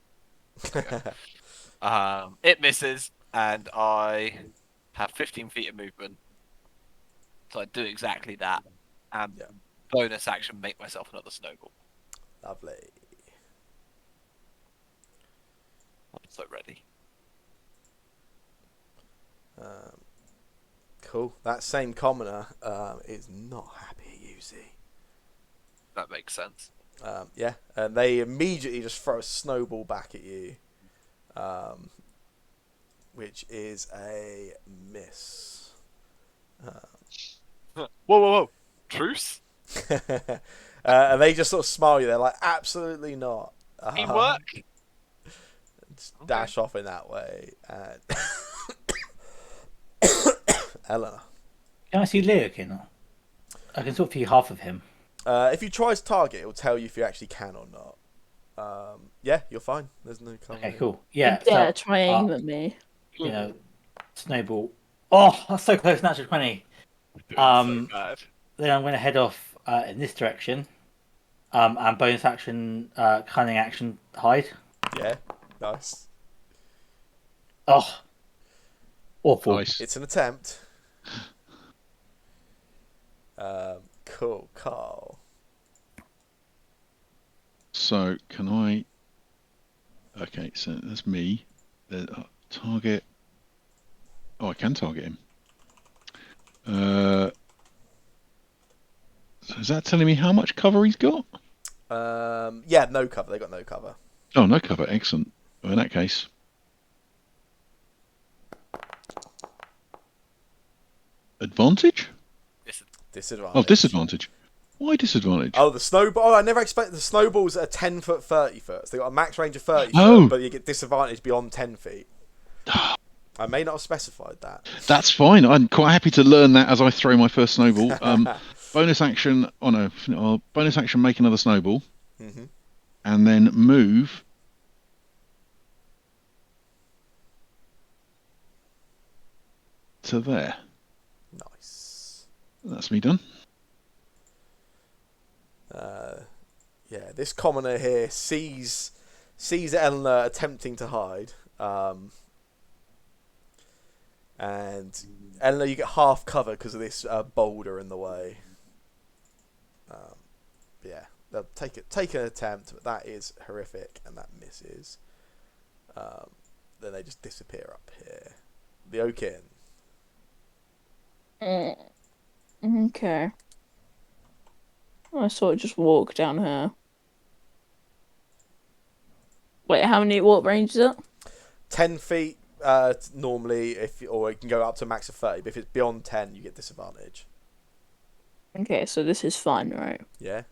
It misses, and I have 15 feet of movement. So I do exactly that. And Yeah. bonus action, make myself another snowball. Lovely. I'm so ready. Cool. That same commoner is not happy at you, Z. That makes sense. Yeah, and they immediately just throw a snowball back at you, which is a miss. Whoa. Truce? And they just sort of smile at you. They're like, absolutely not. Teamwork? Just dash off in that way. And Eleanor. Can I see Leokin? I can sort of see half of him. If you try to target, it will tell you if you actually can or not. Yeah, you're fine. There's no cover. Okay, cool. Yeah. Yeah, So, try aim at me. you know, snowball. Oh, that's so close. Natural 20. So bad. Then I'm going to head off in this direction. And bonus action, cunning action, hide. Yeah, nice. Oh, awful. Nice. It's an attempt. Cool, Carl. So can I? Okay, so that's me. Target. Oh, I can target him. So is that telling me how much cover he's got? Yeah, no cover. They got no cover. Oh, no cover. Excellent. Well, in that case, advantage? Disadvantage. Oh, disadvantage. Why disadvantage? Oh, the snowball. Oh, I never expected the snowballs are 10 foot, 30 foot. So they got a max range of 30 Oh. foot, but you get disadvantage beyond 10 feet. I may not have specified that. That's fine. I'm quite happy to learn that as I throw my first snowball. Bonus action. Oh no. Bonus action. Make another snowball, Mhm. and then move. To there. Nice. That's me done. Yeah, this commoner here sees Eleanor attempting to hide. And Eleanor, you get half cover because of this boulder in the way. Yeah, they'll take an attempt, but that is horrific, and that misses. Then they just disappear up here. The Oakin. Okay. I sort of just walk down here. Wait, what range is it? 10 feet normally, or it can go up to a max of 30. But if it's beyond 10, you get disadvantage. Okay, so this is fine, right? Yeah.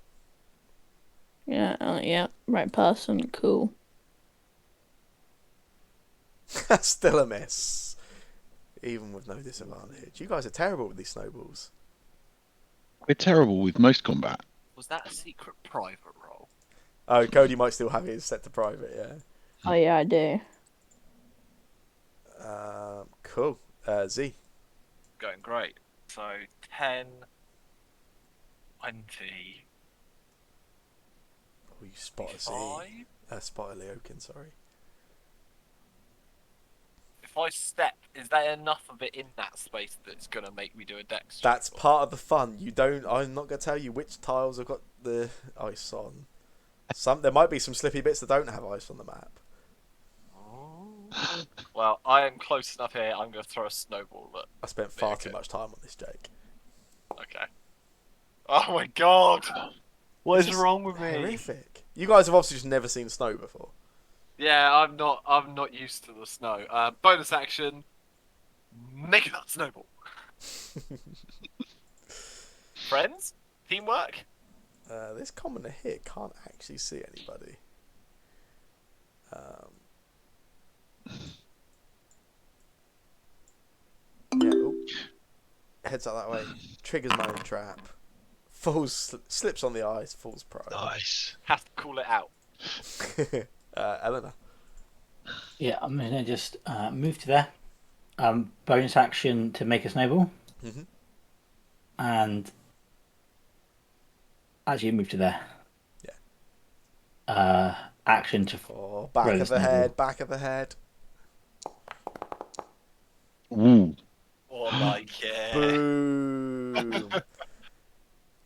Yeah, right person, cool. Still a miss, even with no disadvantage. You guys are terrible with these snowballs. We're terrible with most combat. Was that a secret private role? Oh, Cody might still have his set to private. Yeah. Oh yeah, I do. Cool. Z. Going great. So 10, 20, Oh, you spot a Z. 5. Spot a Leokin. Sorry. If I step, is there enough of it in that space that's gonna make me do a dex check? That's part of the fun. You don't. I'm not gonna tell you which tiles have got the ice on. There might be some slippy bits that don't have ice on the map. Oh. Well, I am close enough here. I'm gonna throw a snowball at. I spent far too much time on this, Jake. Okay. Oh my god! What This is wrong with me? Horrific. You guys have obviously just never seen snow before. Yeah, I'm not used to the snow. Bonus action. Make that snowball. Friends? Teamwork? This commoner here can't actually see anybody. Yeah. Ooh. Heads up that way. Triggers my own trap. Slips on the ice. Falls pro. Nice. Have to call it out. Eleanor. Yeah, I'm gonna just move to there. Bonus action to make a snowball, Mhm. and actually move to there. Yeah. Action to Oh, back throw of the snowball. head. Back of the head. Ooh. Oh, like it. Boom.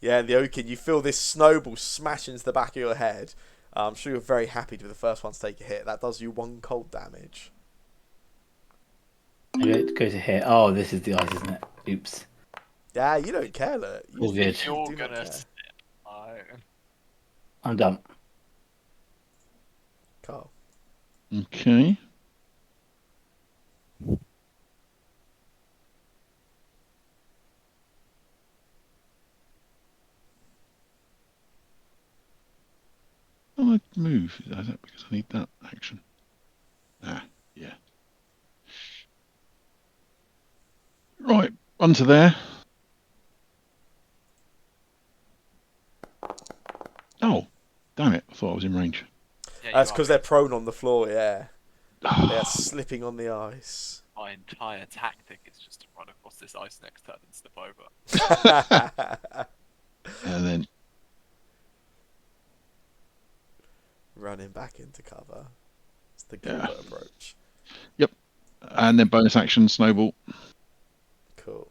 Yeah, the Oaken, you feel this snowball smash into the back of your head. I'm sure you're very happy to be the first one to take a hit. That does you 1 cold damage. It goes to hit. Oh, this is the ice, isn't it? Oops. Yeah, you don't care, look. All good. If you're do not gonna care. snip, I... I'm done. Carl. Okay. Oh, I move. Is that because I need that action? Ah, yeah. Right, run to there. Oh, damn it. I thought I was in range. Yeah, That's you because are. they're prone on the floor, yeah. They're slipping on the ice. My entire tactic is just to run across this ice next turn and slip over. And then, Running back into cover. It's the Gilbert approach. and then bonus action, snowball. Cool.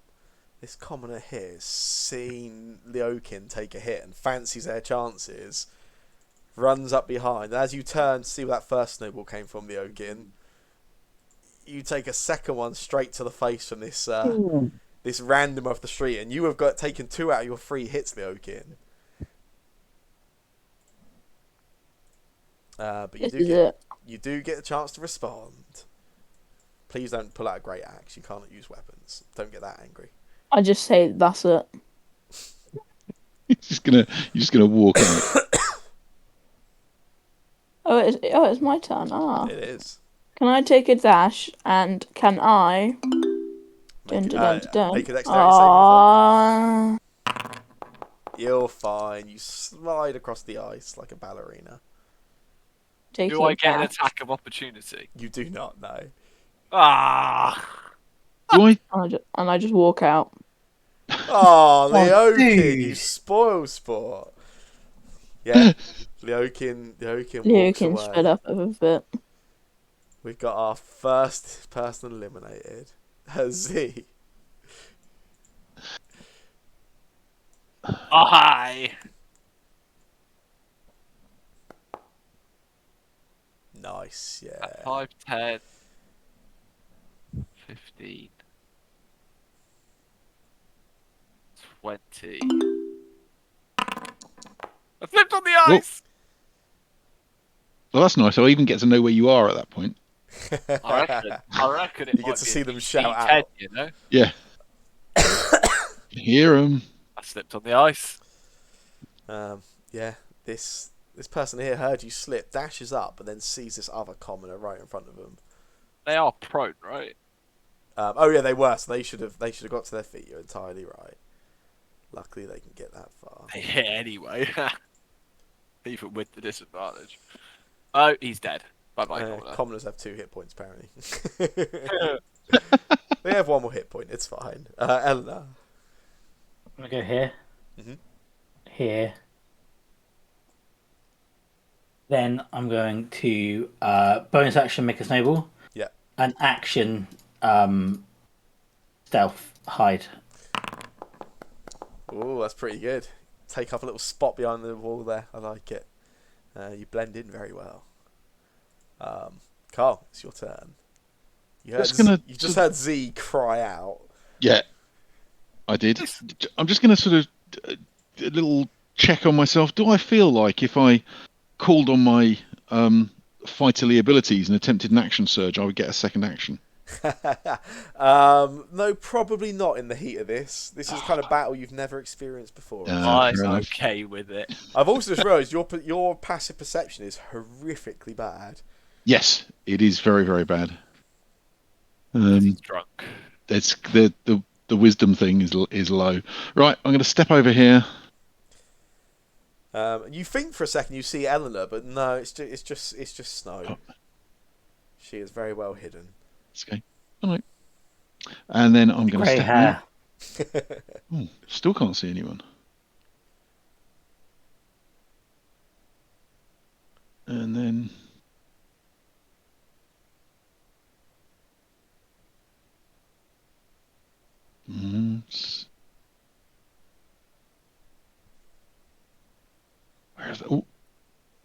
This commoner here has seen Leokin take a hit and fancies their chances. Runs up behind. And as you turn to see where that first snowball came from, Leokin, you take a second one straight to the face from this this random off the street, and you have got taken 2 out of your 3 hits, Leokin. But you do get a chance to respond. Please don't pull out a great axe. You can't use weapons. Don't get that angry. I just say that's it. You're just gonna walk out. It's my turn. Ah. It is. Can I take a dash and can I? Make, Dun, dun, dun, dun. make a dexterity saving throw. Ah. You're fine. You slide across the ice like a ballerina. Taking Do I get an dash. attack of opportunity? You do not know. Ah! Do I? And I just walk out. Oh, Leokin, dude. you spoil sport. Yeah, Leokin walks Leokin sped away. up a bit. We've got our first person eliminated. Z. Oh, hi! Nice, yeah. At 5, 10, 15, 20. I flipped on the ice! Well, that's nice. I even get to know where you are at that point. I reckon it You might get to be see a them DC shout 10, out. you know? Yeah. Hear 'em. I slipped on the ice. Yeah, this person here heard you slip, dashes up, but then sees this other commoner right in front of them. They are prone, right? Oh yeah, they were. So they should have got to their feet. You're entirely right. Luckily, they can get that far. They hit anyway. Even with the disadvantage. Oh, he's dead. Bye-bye, Commoner. Commoners have 2 hit points apparently. They have 1 more hit point. It's fine. Eleanor. I'm gonna go here. Mhm. Here. Then I'm going to bonus action make a snowball. Yeah. An action stealth hide. Oh, that's pretty good. Take up a little spot behind the wall there. I like it. You blend in very well. Carl, it's your turn. You just heard Z cry out. Yeah, I did. I'm just going to sort of a little check on myself. Do I feel like if I called on my fightily abilities and attempted an action surge, I would get a second action? No, probably not in the heat of this. This is the kind of battle you've never experienced before. I'm fair enough. okay with it. I've also just realised your passive perception is horrifically bad. Yes, it is very, very bad. He's drunk. It's the wisdom thing is low. Right, I'm going to step over here. You think for a second you see Eleanor, but no, it's just snow. Oh. She is very well hidden. Okay, all right. And then I'm going to Grey step hair. out. Oh, still can't see anyone. And then where is that? Oh,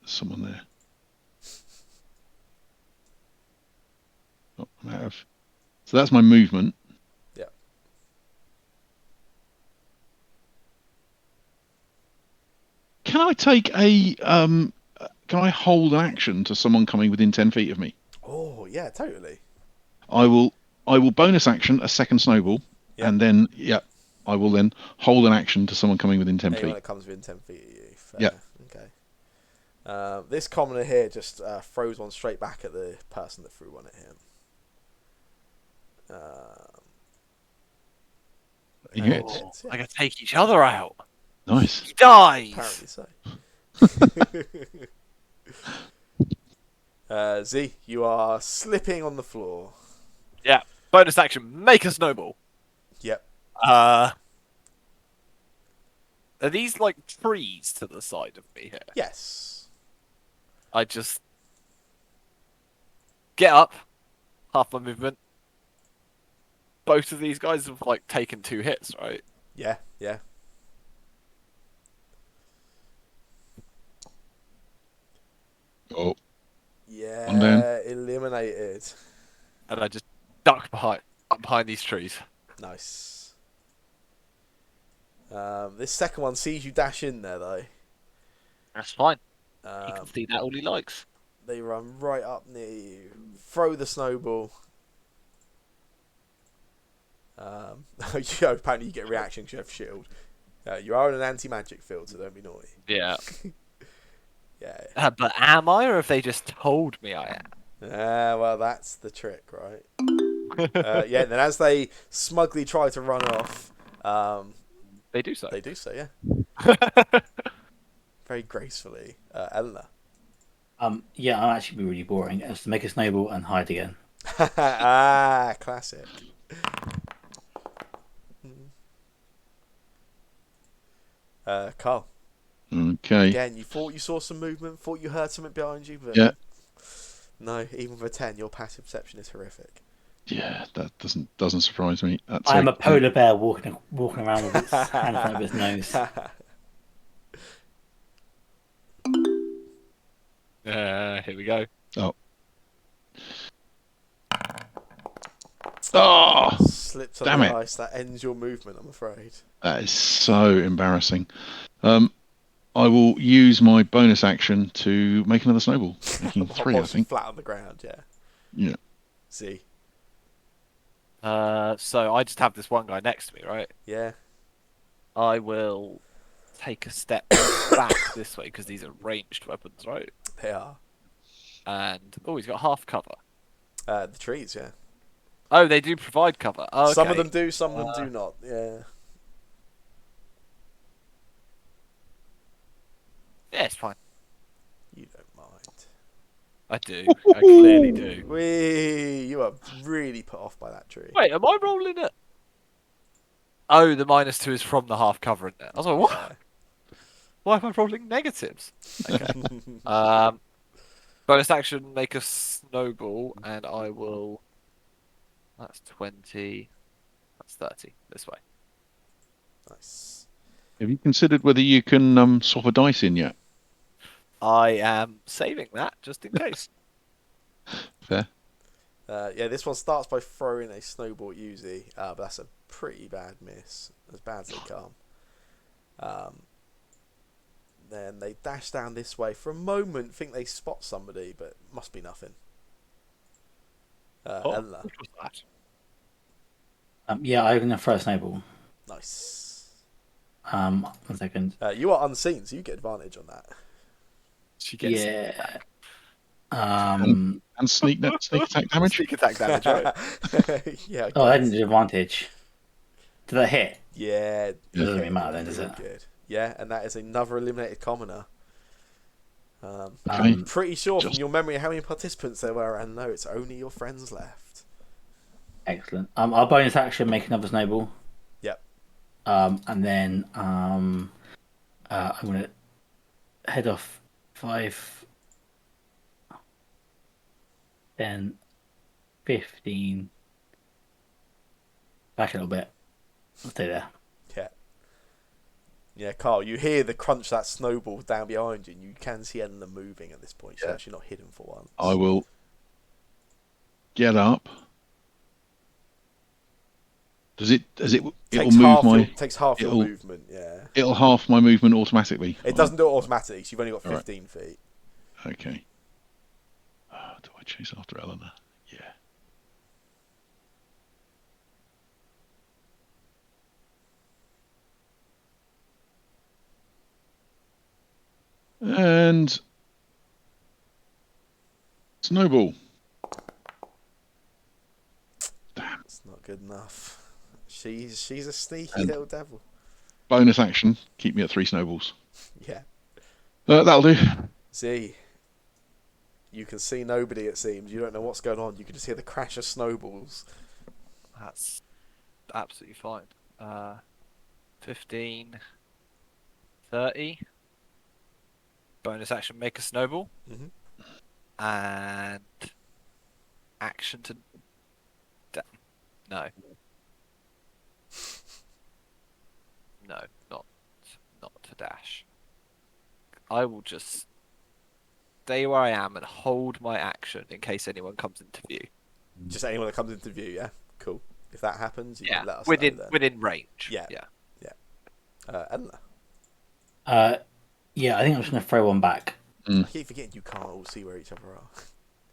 there's someone there. Oh, I'm out of. So that's my movement. Yeah. Can I take a Can I hold an action to someone coming within 10 feet of me? Oh yeah, totally. I will bonus action a second snowball, Yep. and then I will then hold an action to someone coming within 10 Anyone feet. that comes within 10 feet of you. Fair. Yep. Okay. This commoner here just throws one straight back at the person that threw one at him. You hit. Hits, yeah. I can take each other out. Nice. He dies. Apparently so. Z, you are slipping on the floor. Yeah. Bonus action. Make a snowball. Yep. Are these like trees to the side of me here? Yes. I just get up, half my movement. Both of these guys have like taken 2 hits, right? Yeah. Yeah. Oh, Yeah. down. Eliminated. And I just duck behind these trees. Nice. This second one sees you dash in there though. That's fine. He can Um, see that all he likes. they run right up near you. Throw the snowball. Apparently you get a reaction because you have shield. You are in an anti-magic field, so don't be naughty. Yeah. Yeah. But am I, or have they just told me I am? Well, that's the trick, right? Yeah. And then as they smugly try to run off, They do so. they do so. Yeah. Very gracefully. Eleanor. Yeah, I'm actually be really boring. It's to make a snowball and hide again. Classic. Carl. okay. Again, you thought you saw some movement, thought you heard something behind you, but Yeah. no. Even with a 10, your passive perception is horrific. Yeah, that doesn't surprise me. That's I am a okay. polar bear walking around with its hand in front of its nose. Here we go. Oh, Slipped on Damn the it. ice. That ends your movement, I'm afraid. that is so embarrassing. I will use my bonus action to make another snowball, making 3, I Whilst you're think. flat on the ground, yeah. Yeah. See, So I just have this one guy next to me, right? yeah. I will take a step back this way because these are ranged weapons, right? They are. And he's got half cover. The trees, yeah. Oh, they do provide cover. Oh, Some of okay. them do, some of them do not. Yeah. Yeah, it's fine. You don't mind. I do. I clearly do. Wee! You are really put off by that tree. Wait, am I rolling it? Oh, the -2 is from the half cover in there. I was like, what? Yeah. Why am I rolling negatives? Okay. Bonus action, make a snowball, and I will. That's 20. That's 30. This way. Nice. Have you considered whether you can swap a dice in yet? I am saving that just in case. Fair. Yeah, this one starts by throwing a snowball at Yuzi, but that's a pretty bad miss. As bad as they come. Then they dash down this way. For a moment, think they spot somebody, but must be nothing. Ella. What was that? Yeah, I'm gonna throw a snowball. Nice. 1 second. You are unseen, so you get advantage on that. She gets Yeah. And sneak attack damage? sneak attack damage, right? Yeah. I Oh, I guess. didn't do advantage. Did that hit? Yeah. It doesn't really matter then, does You're it? good. Yeah, and that is another eliminated commoner. Okay. I'm pretty sure from Just- your memory how many participants there were, and no, it's only your friends left. Excellent. I'll bonus action make another snowball. Yep. And then I'm gonna head off 5, 10, 15. Back a little bit. I'll stay there. Yeah. Yeah, Carl, you hear the crunch of that snowball down behind you, and you can see Eleanor moving at this point. She's Yeah. actually not hidden for once. I will get up. It'll move takes half your it'll- movement, yeah. it'll half my movement automatically. It doesn't do it automatically, so you've only got Alright. 15 feet. Okay. Do I chase after Eleanor? Yeah. And snowball. Damn. It's not good enough. She's a sneaky And- little devil. Bonus action. Keep me at 3 snowballs. Yeah. That'll do. See, you can see nobody, it seems. You don't know what's going on. You can just hear the crash of snowballs. That's absolutely fine. 15, 30. Bonus action, make a snowball. Mhm. And action to. No. No, not to dash. I will just stay where I am and hold my action in case anyone comes into view. Just anyone that comes into view, yeah? Cool. If that happens, you Yeah, can let us within know then. within range. Yeah. Yeah. Eleanor. Yeah, I think I'm just gonna throw one back. I keep forgetting you can't all see where each other are.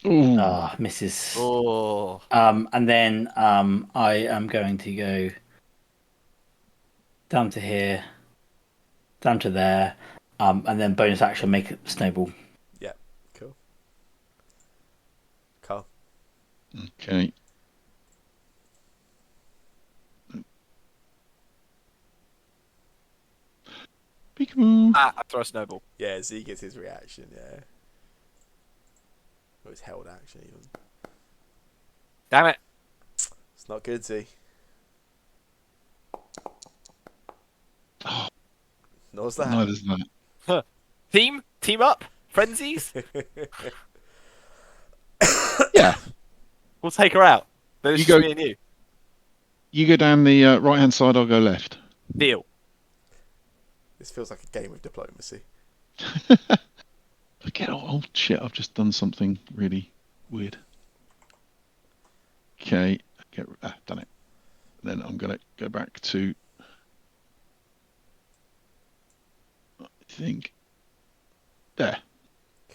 Ooh. Misses. Oh. And then I am going to go down to here, down to there, and then bonus action make a snowball. Yeah, cool. Carl. Okay. Peekaboo. I throw a snowball. Yeah, Z gets his reaction, yeah. Or his held action, even. Damn it. It's not good, Z. Oh, Nor's that. no, there's that. Team up. Frenzies. Yeah. We'll take her out. Then it's You just go- me and you. You go down the right hand side, I'll go left. Deal. This feels like a game of diplomacy. Forget oh shit, I've just done something really weird. Okay, done it. Then I'm gonna go back to I think. There.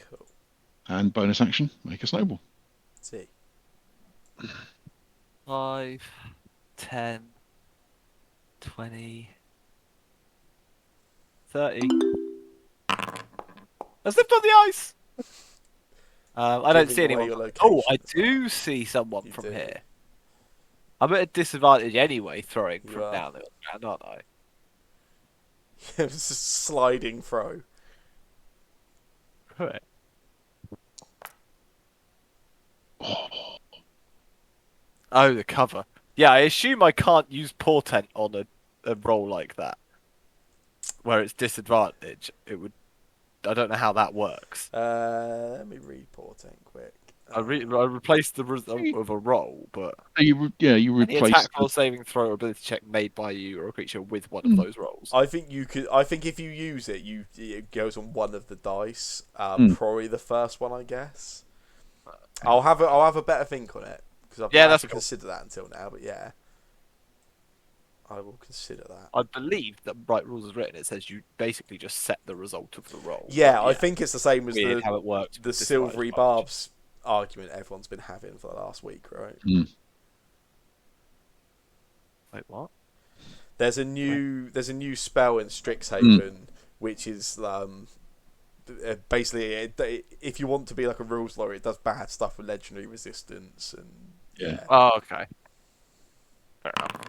Cool. And bonus action, make a snowball. See. 5, 10, 20, 30. I slipped on the ice! I don't Giving see away anyone. your Oh, location I as well. do see someone You from do. here. I'm at a disadvantage anyway, throwing You from are. down the ground, aren't I? It's a sliding throw. Correct. Oh, the cover. Yeah, I assume I can't use portent on a roll like that, where it's disadvantage. It would. I don't know how that works. Let me read Portent quick. I replaced the result of a roll, but You any replaced. attack roll, saving throw, or ability check made by you or a creature with one of Hmm. those rolls. I think you could. I think if you use it, it goes on one of the dice. Hmm. Probably the first one, I guess. I'll have a better think on it because I've Yeah, not that's actually cool. considered that until now. But yeah, I will consider that. I believe that Right Rules is written. It says you basically just set the result of the roll. Yeah, But I think it's the same as weird how it works. the with silvery disadvantage. barbs argument everyone's been having for the last week, right? Hmm. Wait, what? There's a new spell in Strixhaven which is basically if you want to be like a rules lawyer, it does bad stuff with legendary resistance and Yeah. Oh, okay. Fair enough.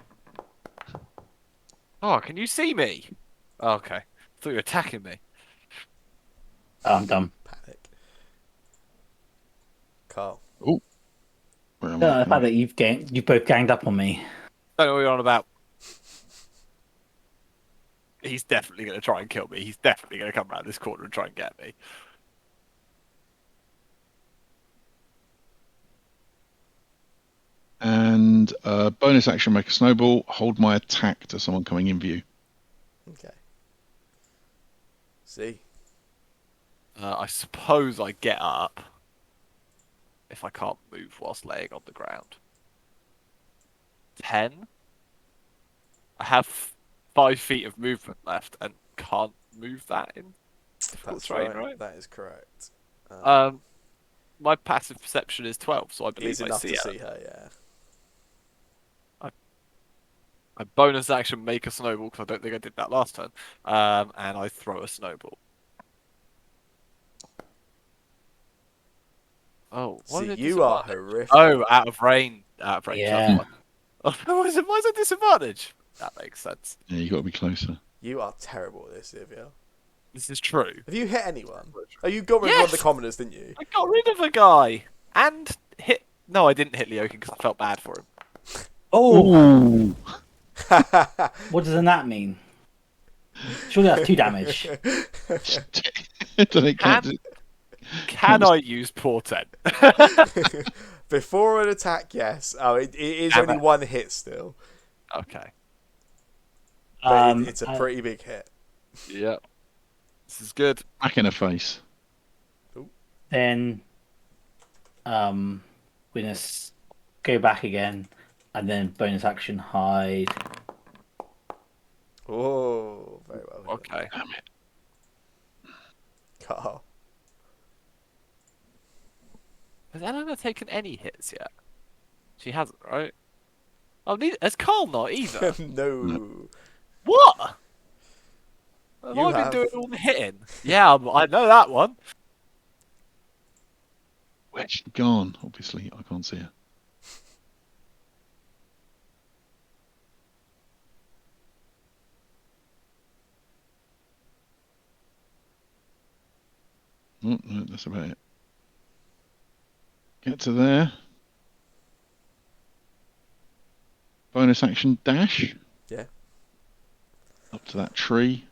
Oh, can you see me? Oh, okay. I thought you were attacking me. I'm done. Panic. Carl. Oh. Where am No, I? the fact that you've both ganged up on me. Don't know what you're on about. He's definitely going to try and kill me. He's definitely going to come around this corner and try and get me. And bonus action, make a snowball. Hold my attack to someone coming in view. Okay. See. I suppose I get up if I can't move whilst laying on the ground. 10. I have 5 feet of movement left and can't move that in difficult That's terrain, right. right? That is correct. My passive perception is 12, so I Is believe I enough see to it. see her, yeah. I bonus action make a snowball because I don't think I did that last turn, and I throw a snowball. Oh, what See, did you are disadvantage? horrific. Oh, out of range. Out of range. Yeah. That's fine. Why is it disadvantage? That makes sense. Yeah, you got to be closer. You are terrible at this, Ivia. This is true. Have you hit anyone? Oh, you got rid of one of the Yes! commoners, didn't you? I got rid of a guy and hit. No, I didn't hit Leokin because I felt bad for him. Oh, Ooh. what does that mean? Surely that's 2 damage. Don't it count? Can I use portent? Before an attack, yes. Oh, it is Damn only it. 1 hit still, Okay. but it's a pretty big hit. Yep. This is good. Back in her face. Then, we're gonna go back again, and then bonus action hide. Oh, very well. done. Okay. Damn it. Carl. Has Eleanor taken any hits yet? She hasn't, right? Oh, has Carl not either? No. What? Have You I been have. doing all the hitting? Yeah, I know that one. Where's she gone? Obviously, I can't see her. Oh, no, that's about it. Get to there. Bonus action dash. Yeah. Up to that tree.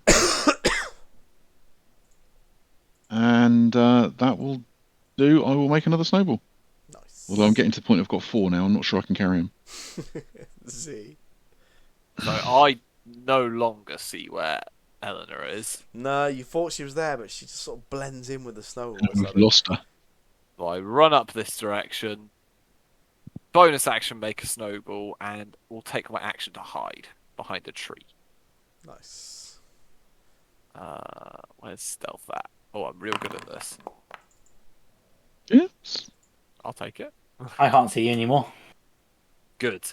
And that will do. I will make another snowball. Nice. Although I'm getting to the point I've got 4 now. I'm not sure I can carry him. Z. So I no longer see where Eleanor is. No, you thought she was there, but she just sort of blends in with the snow all of a We've sudden. lost her. So I run up this direction. Bonus action, make a snowball, and will take my action to hide behind a tree. Nice. Where's stealth at? Oh, I'm real good at this. Yes. I'll take it. I can't see you anymore. Good.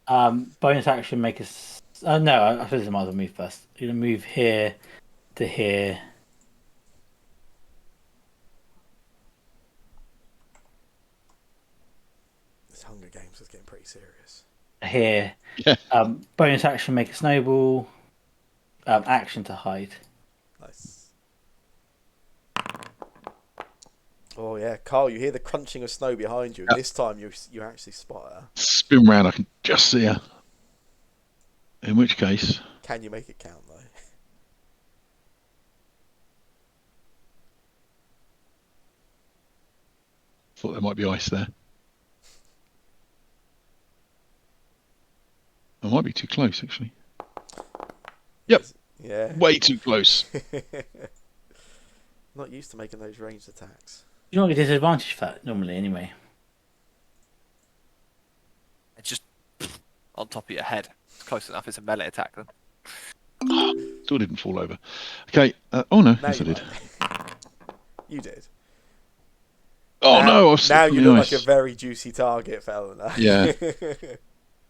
Bonus action, make us. No, I suppose I might as well move first. You're gonna move here to here. This Hunger Games is getting pretty serious. Here. Yeah. Bonus action, make a snowball. Action to hide. Nice. Oh yeah, Carl, you hear the crunching of snow behind you, and Yep. this time you actually spot her. Spin round, I can just see her. In which case, Can you make it count though? thought there might be ice there. I might be too close, actually. Yep. Yeah. Way too close. Not used to making those ranged attacks. You don't get disadvantage for that normally, anyway. It's just on top of your head. It's close enough. It's a melee attack then. Still didn't fall over. Okay. Oh no, Now yes I you did. might. You did. Oh now, no, I've slipped now on you the look ice. like a very juicy target for Eleanor. Yeah.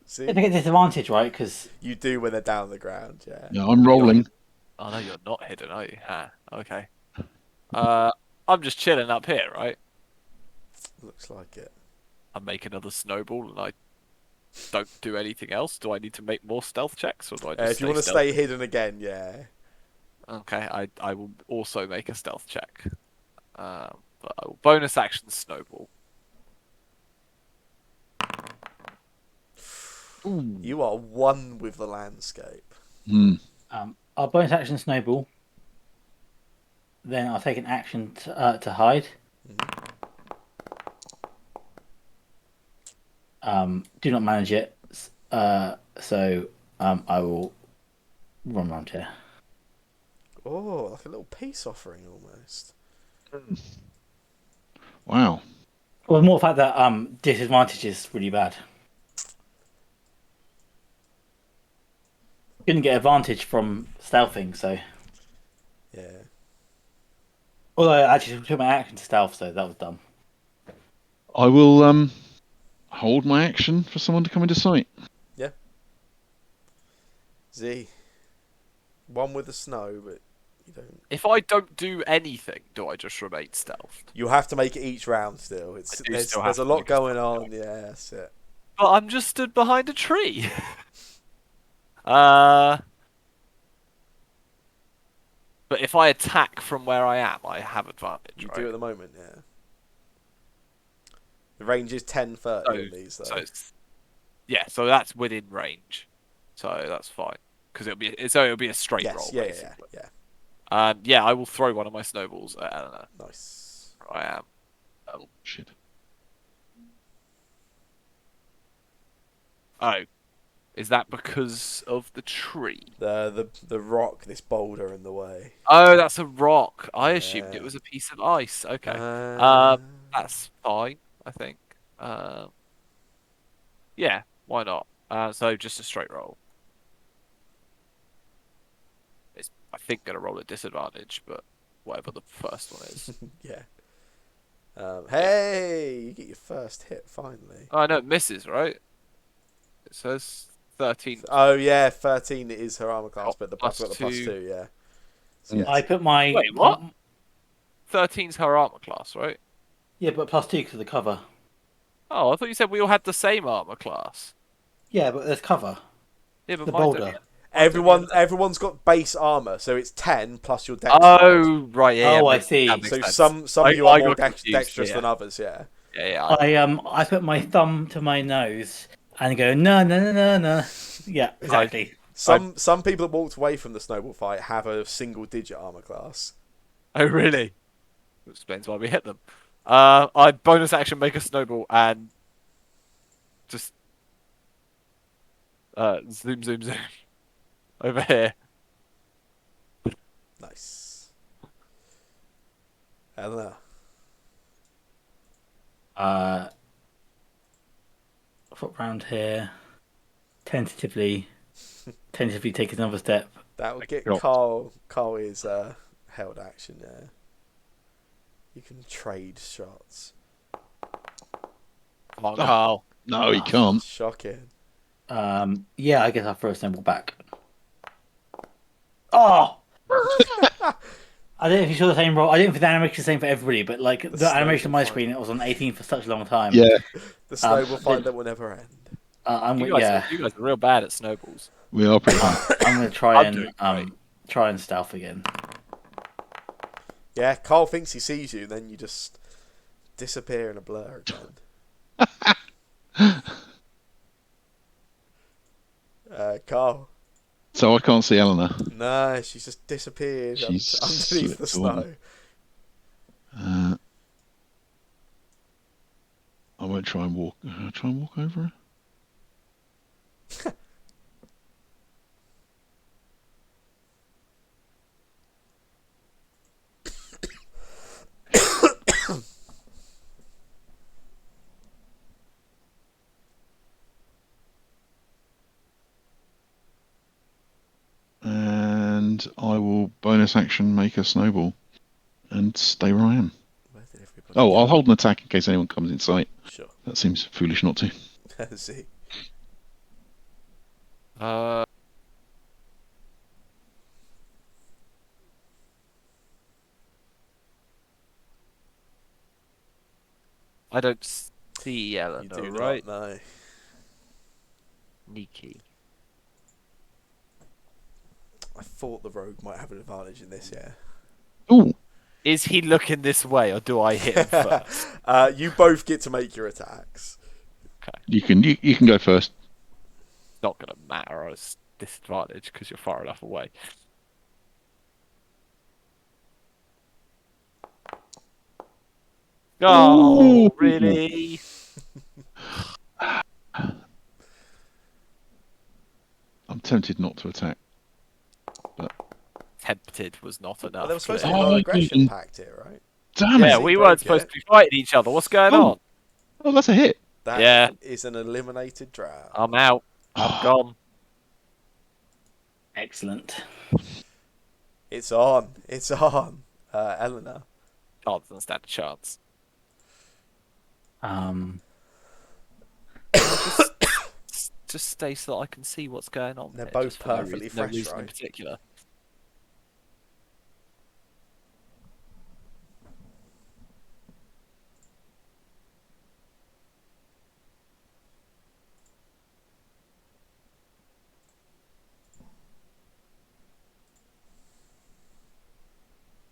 See, They get disadvantage, right? Because you do when they're down on the ground. Yeah. Yeah, I'm rolling. Oh no, you're not hidden, are you? Huh. Okay. I'm just chilling up here, right? Looks like it. I make another snowball and I don't do anything else. Do I need to make more stealth checks, or do I just If you want to stealthy? stay hidden again, yeah. Okay, I will also make a stealth check. But I will bonus action snowball. Ooh. You are one with the landscape. Hmm. I'll bonus action snowball. Then I'll take an action to hide. Do not manage it. So I will run around here. Oh, like a little peace offering almost. Wow. Well, more the fact that disadvantage is really bad. Couldn't get advantage from stealthing, so. Yeah. Although I actually took my action to stealth, so that was dumb. I will hold my action for someone to come into sight. Z. One with the snow, but you don't. If I don't do anything, do I just remain stealthed? You have to make it each round still. It's I do there's still have there's a to lot make a going stealth on. Yeah, that's it. But I'm just stood behind a tree. But if I attack from where I am, I have advantage, You right? do at the moment, yeah. The range is 10, 30 on these though. So that's within range. So that's fine because it'll be a straight yes, roll. yeah, Basically. yeah. I will throw one of my snowballs at Eleanor. Nice. I am. Shit. Oh, is that because of the tree? The rock, this boulder in the way. Oh, that's a rock. I assumed Yeah. it was a piece of ice. Okay. Uh, That's fine, I think. Yeah, why not? So just a straight roll. It's, I think, going to roll at disadvantage, but whatever the first one is. yeah. Hey, you get your first hit finally. Oh, no, it misses, right? It says 13. Oh yeah, 13 is her armor class, but Plus I've got the plus two. 2, yeah. So, Mm. yes. I put my. Wait, what? 13's her armor class, right? Yeah, but +2 because of the cover. Oh, I thought you said we all had the same armor class. Yeah, but there's cover. Yeah, but The mine don't boulder. get- Everyone's got base armor, so it's 10 plus your dex. Oh, right, yeah. Oh, yeah, I see. that makes So sense. some of you I are more got confused, dexterous yeah. than others, yeah. Yeah, yeah. I put my thumb to my nose and go no no no no no. Yeah, exactly. Some people that walked away from the snowball fight have a single digit armor class. Oh, really? That explains why we hit them. I bonus action make a snowball and just zoom over here. Nice. Eleanor. Foot round here. Tentatively take another step That will get Shot. Carl. Carl is held action there. You can trade shots. Come on, Oh. Carl. No, he can't. Shocking. Yeah, I guess I'll throw a snowball back. Oh! I don't know if you saw the same roll. I don't think the animation is the same for everybody, but like the animation on my snowball screen, it was on 18 for such a long time. Yeah, The snowball fight did- that will never end. You guys are real bad at snowballs. we are pretty much. I'm gonna try I'm doing and stealth again. Yeah, Carl thinks he sees you, then you just disappear in a blur again. Carl. So I can't see Eleanor. No, she's just disappeared She's underneath the slipped snow. away. I won't try and walk. Try and walk over her. And I will bonus action make a snowball and stay where I am. Where did everybody Oh, go? I'll hold an attack in case anyone comes in sight. Sure. That seems foolish not to. See. I don't see You Eleanor, do right? not know. Sneaky. I thought the rogue might have an advantage in this, yeah. Oh, Is he looking this way, or do I hit him first? You both get to make your attacks. you can go first. It's not going to matter as disadvantage because you're far enough away. Oh, Ooh. really? I'm tempted not to attack. Tempted was not enough. Well, there was supposed to be clearly. a Oh, non-aggression pact here, right? Damn Yeah, it! we broke weren't supposed it. to be fighting each other. What's going Oh. on? Oh, that's a hit. That Yeah. is an eliminated draft. I'm out. I'm gone. Excellent. It's on. It's on. Eleanor. Chance doesn't stand a chance. Just stay so that I can see what's going on. They're here, both just for no perfectly reason, no fresh, reason in right? particular.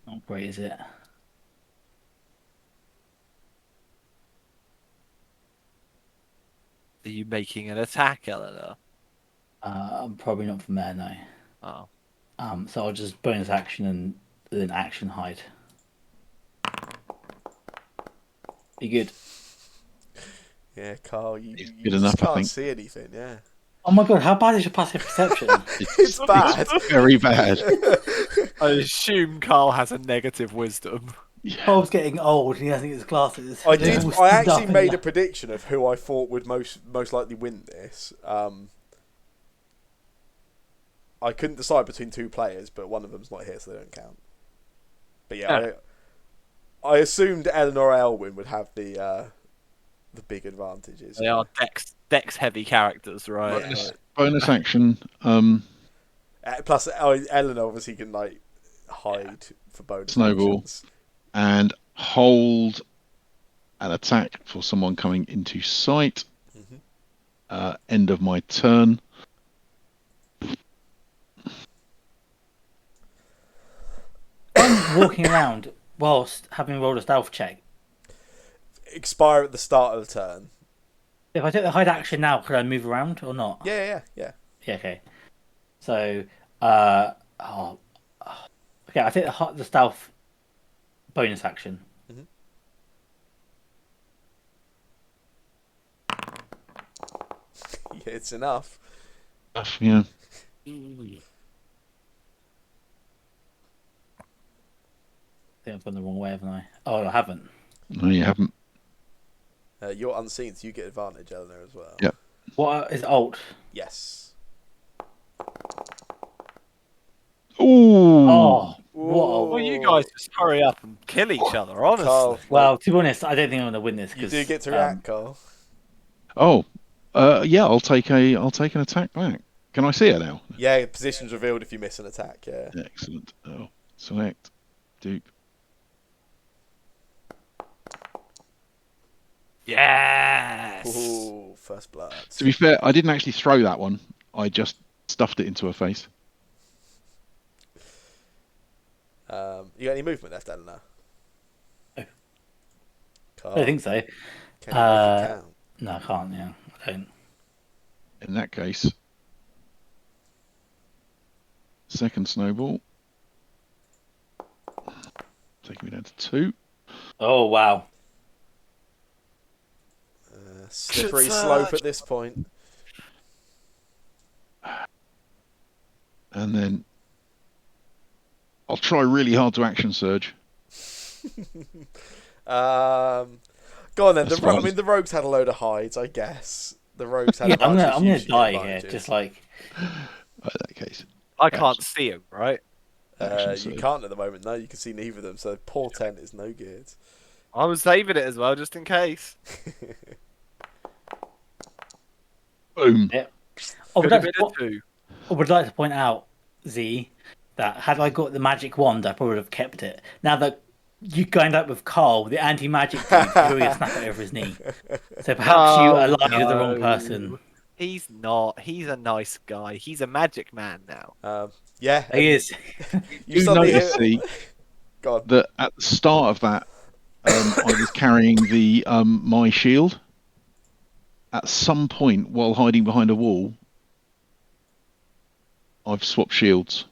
Not great, is it? Are you making an attack, Eleanor? I'm probably not from there, no. Oh. So I'll just bonus action and then action hide. Be good. Yeah, Carl, you Good just enough, I can't think. see anything, yeah. Oh my god, how bad is your passive perception? It's bad. Very bad. I assume Carl has a negative wisdom. Bob's getting old and he hasn't got his glasses. I They're did. all I screwed actually up in made the- a prediction of who I thought would most likely win this. I couldn't decide between two players, but one of them's not here, so they don't count. But yeah, I assumed Eleanor Elwyn would have the big advantages. They are dex heavy characters, right? Yeah. Bonus action. Plus, Eleanor obviously can like hide for bonus Snowball. actions. And hold an attack for someone coming into sight. Mhm. End of my turn. I'm walking around whilst having rolled a stealth check. Expire at the start of the turn. If I take the hide action now, could I move around or not? Yeah. Yeah, okay. So, okay, I take the stealth bonus action. Yeah, it's enough. Yeah. I think I've gone the wrong way, haven't I? Oh, I haven't. No, you haven't. You're unseen, so you get advantage, Eleanor, as well. Yeah. What is alt? Yes. Ooh. Oh, what? Well, you guys just hurry up and kill each other, honestly. Carl, Well, to be honest, I don't think I'm going to win this you because do get to react, Carl. Oh. Yeah. I'll take an attack back. Can I see it now? Yeah, position's revealed if you miss an attack. Yeah. Excellent. Oh, select. Dupe. Yes. Ooh, first blood. To be fair, I didn't actually throw that one. I just stuffed it into her face. You got any movement left, Eleanor? No. Carl, I don't think so. can you make it count? No, I can't. Yeah, I don't. In that case, second snowball. Taking me down to 2. Oh wow. Slippery slope at this point. And then I'll try really hard to action surge. Go on then. That's I fine. mean, the rogues had a load of hides, I guess. The rogues had Yeah, I'm advantages. gonna you should get die here. advantages. Just like In that case, I can't see him, right? action You surge. can't at the moment. No, you can see neither of them. So portent is no good. I was saving it as well, just in case. Boom. yeah. I would Could have like, been a 2. I would like to point out, Z, that had I got the magic wand, I probably would have kept it. Now that you going up with Carl, the anti-magic dude, he's already gonna snap it over his knee. So perhaps you Oh, aligned with the wrong person. He's not. He's a nice guy. He's a magic man now. Yeah, He is. you You suddenly notice, hear... see, Go on. that at the start of that, I was carrying the my shield. At some point, while hiding behind a wall, I've swapped shields.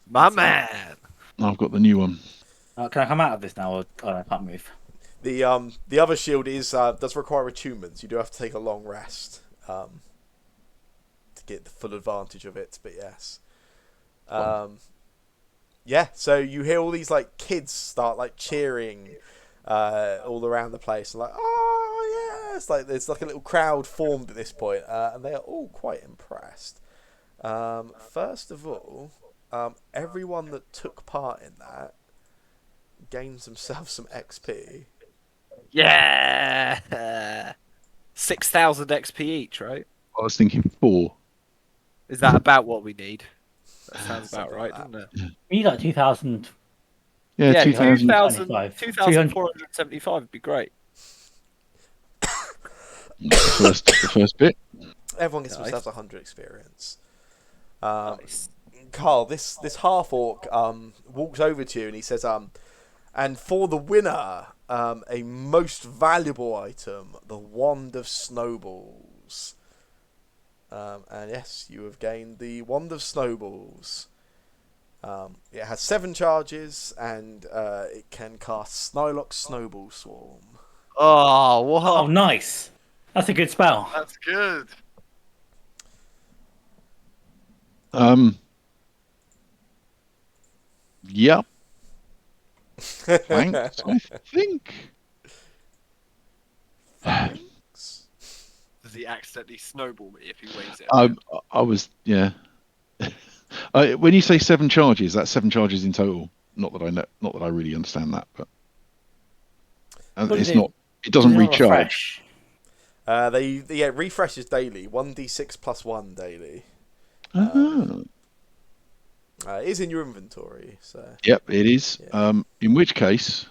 My man. I've got the new one. Can I come out of this now? Or I can't move. The other shield does require attunements. You do have to take a long rest to get the full advantage of it. But yes, yeah. So you hear all these like kids start like cheering all around the place, and like, oh yeah, it's like there's like a little crowd formed at this point, and they are all quite impressed. First of all, everyone that took part in that gains themselves some XP. Yeah. 6,000 XP each, right? I was thinking 4. Is that about what we need? That sounds about Something right, like doesn't it? You got 2,000. Yeah, Yeah, 2,000. 2,475 would be great. The first bit. Everyone gets Nice. themselves 100 experience. Nice. Carl, this half orc walks over to you and he says, and for the winner, a most valuable item, the Wand of Snowballs. And yes, you have gained the Wand of Snowballs. It has 7 charges and it can cast Snylock Snowball Swarm. Oh, what? Oh, nice. That's a good spell. That's good. Yep. Thanks, I think. Thanks. Does he accidentally snowball me if he waves it? I was, yeah. When you say 7 charges, that's 7 charges in total. Not that I know, not that I really understand that, but What is it's it? not. It doesn't Does it not recharge. They refreshes daily, 1d6 plus 1 daily. Ah. It is in your inventory, so Yep, it is. Yeah. In which case,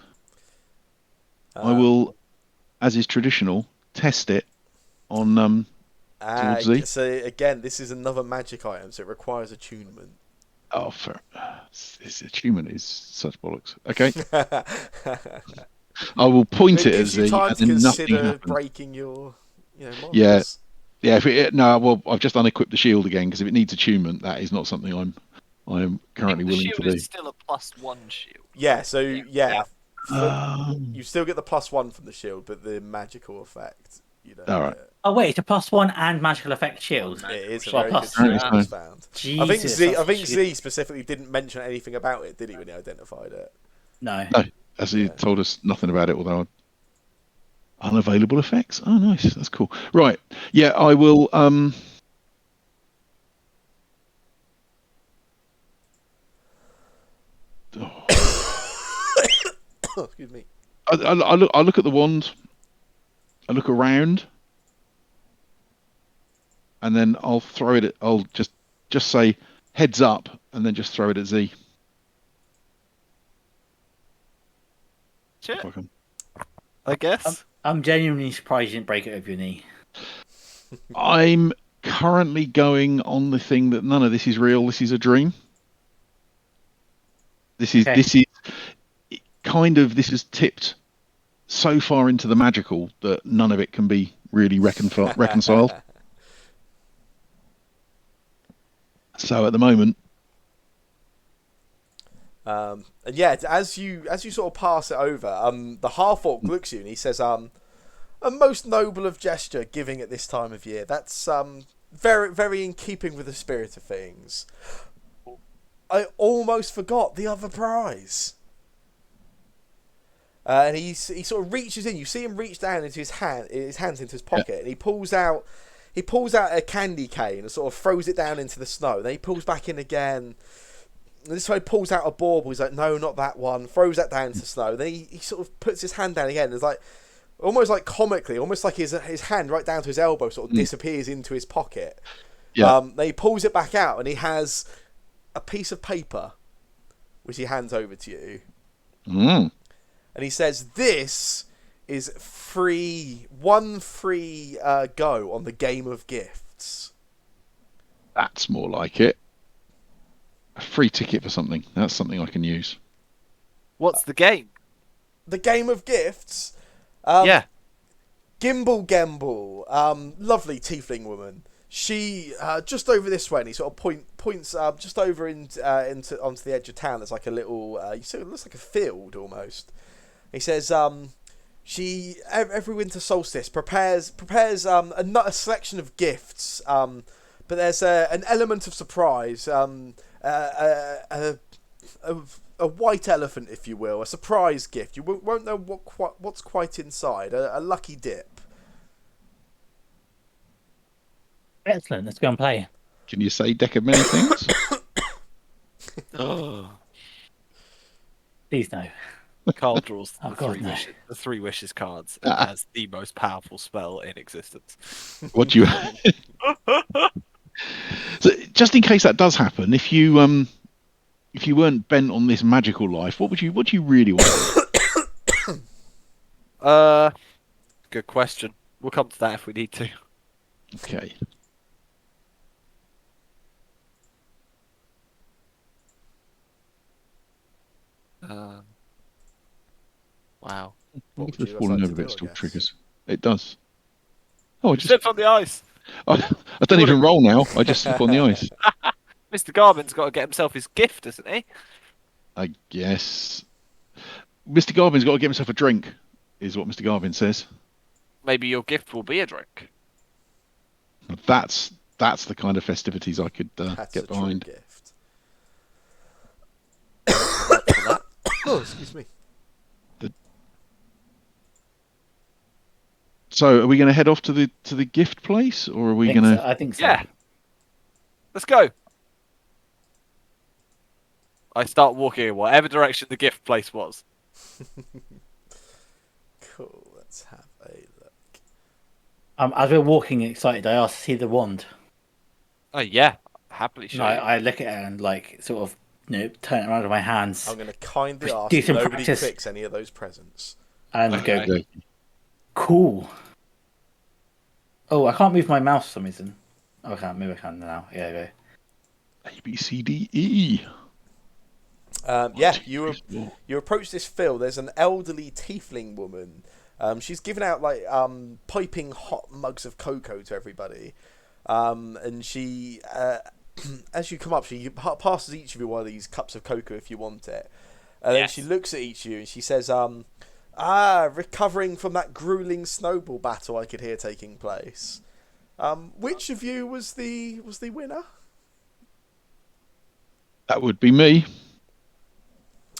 I will, as is traditional, test it on towards Z. so again, this is another magic item, so it requires attunement. Oh, this achievement is such bollocks. Okay, I will point it at gives you Z, time and to then nothing consider happens. breaking your, models. Yeah. Yeah, no, well, I've just unequipped the shield again because if it needs attunement, that is not something I am currently the willing shield to do. is still a +1 shield. Yeah, so yeah, Um, you still get the +1 from the shield, but the magical effect, you don't All right. get. Oh wait, it's a +1 and magical effect shield. It is a Well, very good plus- shield Apparently that was so. found. Jesus, I think that's Z specifically didn't mention anything about it, did he, when he identified it? No. As he Yeah. told us nothing about it, although unavailable effects. Oh, nice. That's cool. Right. Yeah, I will. Excuse me. I look at the wand. I look around, and then I'll throw it. I'll just say heads up, and then just throw it at Z. Shit, If I can. I guess. I'm genuinely surprised you didn't break it over your knee. I'm currently going on the thing that none of this is real. This is a dream. This is Okay. this is kind of this is tipped so far into the magical that none of it can be really reconciled. So at the moment, And yeah, as you sort of pass it over, the half orc looks at you and he says, "A most noble of gesture, giving at this time of year. That's very very in keeping with the spirit of things. I almost forgot the other prize." And he sort of reaches in. You see him reach down into his hands into his pocket, and he pulls out a candy cane and sort of throws it down into the snow. Then he pulls back in again. And this time he pulls out a bauble. He's like, "No, not that one." Throws that down into the snow. Then he sort of puts his hand down again. It's like almost like comically, almost like his hand right down to his elbow sort of disappears into his pocket. Yeah. Then he pulls it back out, and he has a piece of paper, which he hands over to you. And he says, "This is one free go on the game of gifts." that's more like it. A free ticket for something. That's something I can use. What's the game? The game of gifts. Yeah. Gimble Gemble, lovely tiefling woman. She just over this way, and he sort of points just over onto the edge of town. There's like a little, you see, it looks like a field almost. He says, she every winter solstice prepares a selection of gifts, but there's an element of surprise, a white elephant, if you will, a surprise gift. You won't know what's quite inside, a lucky dip. Excellent. Let's go and play. Can you say deck of many things? Please no. Carl draws Oh, God, no. the three wishes cards and has the most powerful spell in existence. What do you? So, just in case that does happen, if you weren't bent on this magical life, what do you really want? Good question. We'll come to that if we need to. Okay. Wow. What If would it's you falling like over, to it do, I still guess? triggers. It does. Oh, Slipped on the ice. I don't even roll now. I just slip on the ice. Mr. Garvin's got to get himself his gift, doesn't he? I guess. Mr. Garvin's got to get himself a drink, is what Mr. Garvin says. Maybe your gift will be a drink. That's the kind of festivities I could That's get a true behind. gift. For that. Oh, excuse me. So, are we going to head off to the gift place, or are we going to? I think so. Yeah. Let's go. I start walking in whatever direction the gift place was. Cool. Let's have a look. As we're walking excited, I ask to see the wand. Oh yeah, happily show And you. I look at it and sort of turn it around with my hands I'm going to kindly Just ask do that some nobody practice. clicks any of those presents. and Okay. go, cool. Oh, I can't move my mouse for some reason. Oh, I can't. Maybe I can now. Yeah, go. A B C D E. Yeah, you approach this field. There's an elderly tiefling woman. She's giving out piping hot mugs of cocoa to everybody, and she, as you come up, she passes each of you one of these cups of cocoa if you want it, and then Yes. she looks at each of you and she says, recovering from that grueling snowball battle I could hear taking place. Which of you was the winner?" That would be me.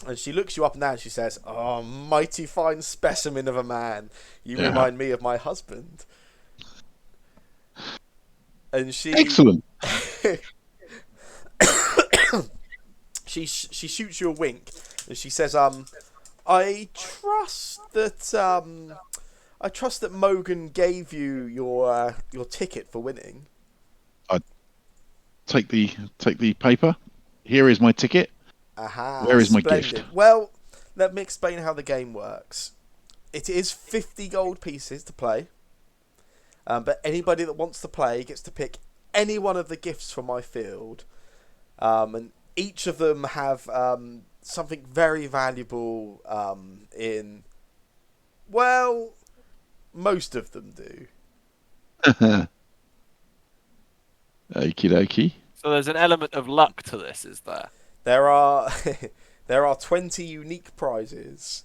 And she looks you up and down and she says, "Oh, mighty fine specimen of a man. You Yeah. remind me of my husband." And she Excellent. she shoots you a wink and she says, I trust that Mogan gave you your ticket for winning. Take the paper. Here is my ticket. Aha, Where is my splendid. gift? Well, let me explain how the game works. It is 50 gold pieces to play, but anybody that wants to play gets to pick any one of the gifts from my field, and each of them have something very valuable in. Well, most of them do. Okie dokie. So there's an element of luck to this, is there? There are there are 20 unique prizes.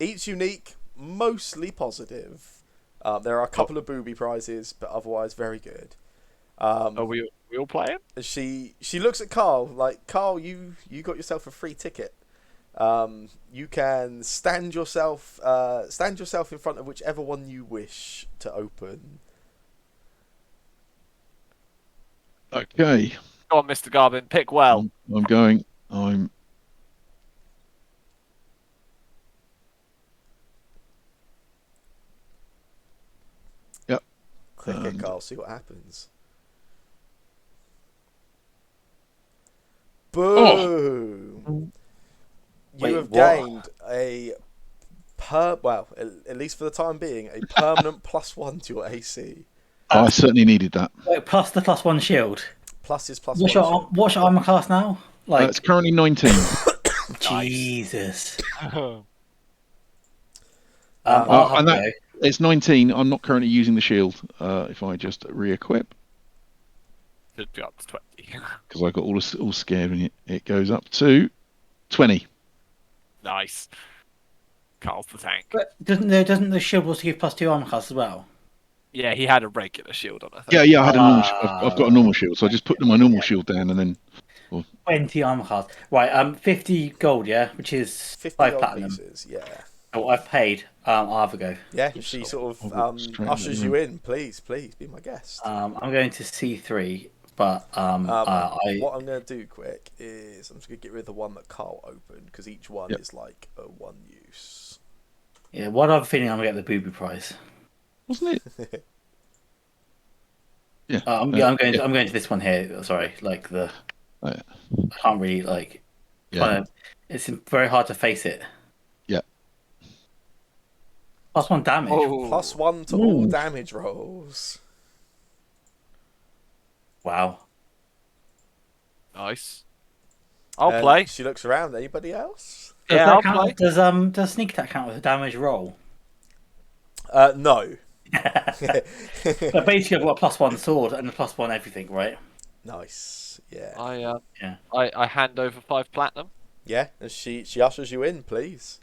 Each unique, mostly positive. There are a couple of booby prizes, but otherwise very good. Are we all playing? She looks at Carl like, Carl, you got yourself a free ticket. You can stand yourself in front of whichever one you wish to open. Okay. Go on, Mr. Garvin, pick well. I'm going. I'm. Yep. Click it, Carl. See what happens. Boom! Wait, You have what? gained a well, at least for the time being, a permanent +1 to your AC. I certainly needed that. Wait, plus the +1 shield. Plus is +1. What's your armor class now? Like, It's currently 19. Jesus. Um, I'll have and to that go. it's 19. I'm not currently using the shield. If I just re-equip, Should be up to 20. because I got all scared when it goes up to 20. Nice. Carl's the tank. But doesn't the shield also give +2 armor class as well? Yeah, he had a regular shield on, I think. Yeah. I had a normal. I've got a normal shield, so I just put my normal shield down, and then 20 armor class. Right, 50 gold, yeah, which is 50 5 gold platinum. pieces, yeah. Oh, I've paid. I'll have a go. Yeah, she sort of I'll walk straight ushers in. you in. Please, be my guest. I'm going to C3, but What I'm going to do quick is I'm just going to get rid of the one that Carl opened, because each one is like a one use. yeah, what other feeling I'm gonna get the booby prize? wasn't it? Yeah. I'm going to this one here. Sorry, like the Oh, yeah. I can't really like. Yeah. It's very hard to face it. Yeah. +1 damage. Oh, +1 to all damage rolls. Wow. nice. I'll And play. She looks around. Anybody else? Yeah, I'll play. Does sneak attack count with a damage roll? No. But basically, I've got a +1 sword and a +1 everything, right? Nice. Yeah. Yeah. I hand over 5 platinum. Yeah. And she ushers you in, please.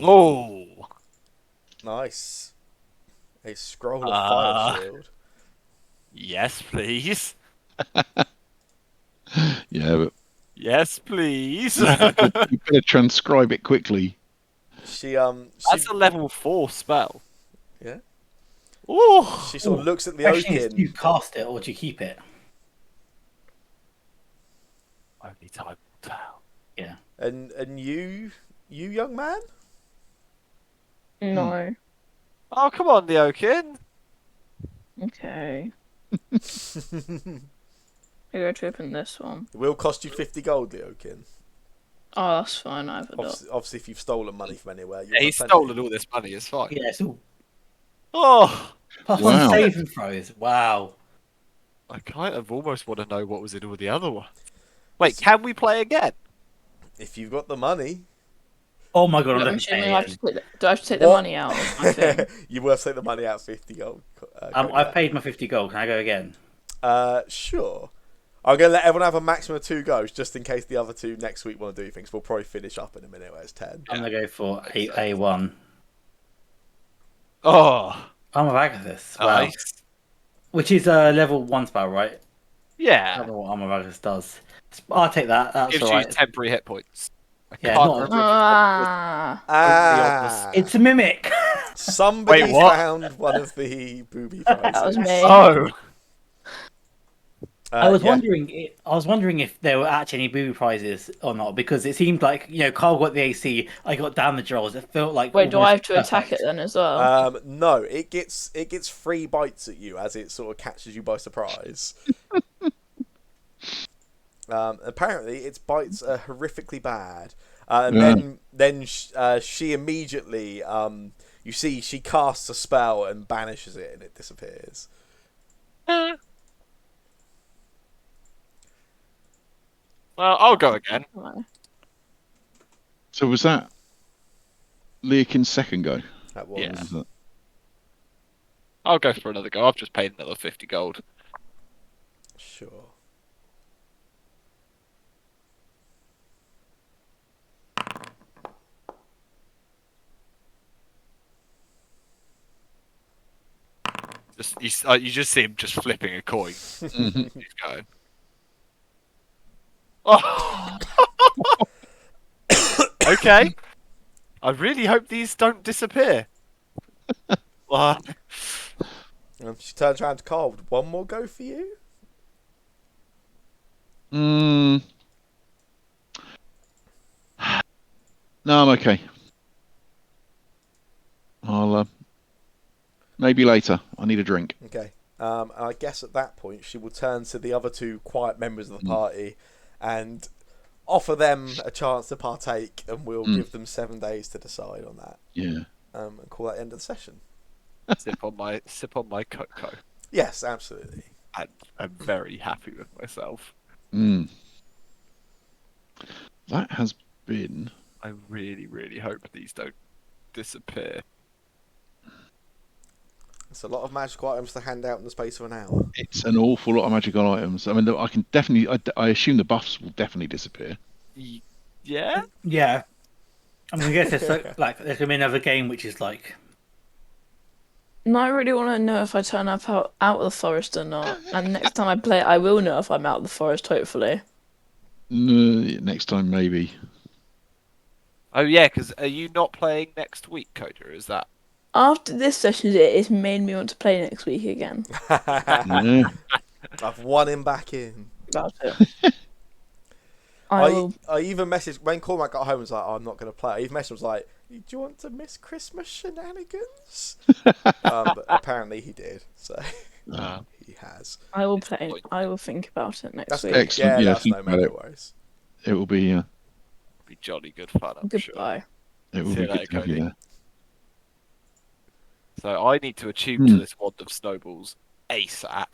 Oh, Nice. A scroll of fire shield. yes, please. Yeah, but Yes, please. you better transcribe it quickly. That's a level 4 spell. Yeah. Oh, She sort of looks at the Question is, Oakin. do you cast it or do you keep it? only time will tell. Yeah. And you young man? No. Oh, come on, Leokin. Okay. I go to open this one. It will cost you 50 gold, Leokin. Oh, that's fine. I have a dot. Obviously, if you've stolen money from anywhere, Yeah, he's plenty. stolen all this money. It's fine. Yeah, it's all Oh, +1 Wow. saving throws. Wow. I kind of almost want to know what was in all the other ones. Wait, can we play again? If you've got the money, Oh my god, I'm I'm looking assuming at I it. have to do I have to take the What? money out of my thing? you will take the money out 50 gold. I've paid my 50 gold. Can I go again? Sure. I'm going to let everyone have a maximum of 2 goes, just in case the other 2 next week want to do things. We'll probably finish up in a minute where it's 10. I'm gonna go for A1. Oh, I'm a Agathis. Wow. nice. which is a level 1 spell, right? I Yeah. don't know what Armor Magus does. I'll take that. That's Gives alright. you temporary hit points. I Yeah, can't not- remember if it's only on this. It's a mimic. Somebody Wait, what? found one of the booby prizes. That was me. Oh. I was yeah. wondering if there were actually any booby prizes or not, because it seemed like, Carl got the AC, I got damage rolls. It felt like Wait, do I have almost to attack it perfect. then as well? No, it gets 3 bites at you as it sort of catches you by surprise. Apparently, its bites are horrifically bad. Then she immediately, you see, she casts a spell and banishes it, and it disappears. Well, I'll go again. So was that Leakin's second go? That was. Yeah. Was that- I'll go for another go. I've just paid another 50 gold. Sure. You just see him just flipping a coin. Mhm. He's going. Oh. Okay. I really hope these don't disappear. She turns around to Carl. Would one more go for you? Mm. No, I'm okay. I'll maybe later. I need a drink. Okay. I guess at that point she will turn to the other 2 quiet members of the party and offer them a chance to partake, and we'll give them 7 days to decide on that. Yeah. And call that end of the session. sip on my cocoa. Yes, absolutely. I'm very happy with myself. Mm. That has been. I really, really hope these don't disappear. It's a lot of magical items to hand out in the space of an hour. It's an awful lot of magical items. I mean, I can definitely. I assume the buffs will definitely disappear. Yeah? Yeah. I mean, I guess there's like there's gonna be another game which is like, No, I really want to know if I turn up out of the forest or not. And next time I play, I will know if I'm out of the forest, hopefully. Next time, maybe. Oh yeah, because are you not playing next week, Coda? Is that? After this session, it's made me want to play next week again. Yeah. I've won him back in. That's it. I even messaged when Cormac got home and was like, "Oh, I'm not going to play." I even messaged was like, "Do you want to miss Christmas shenanigans?" But apparently he did, so he has. I will play. I will think about it next That's week. good. Excellent. Yeah, Yeah, that's think no about matter it. worries. It will be. Be jolly good fun, I'm sure. Goodbye. It will See be you good later, to have you Cody. there. So I need to attune to this wand of snowballs ASAP.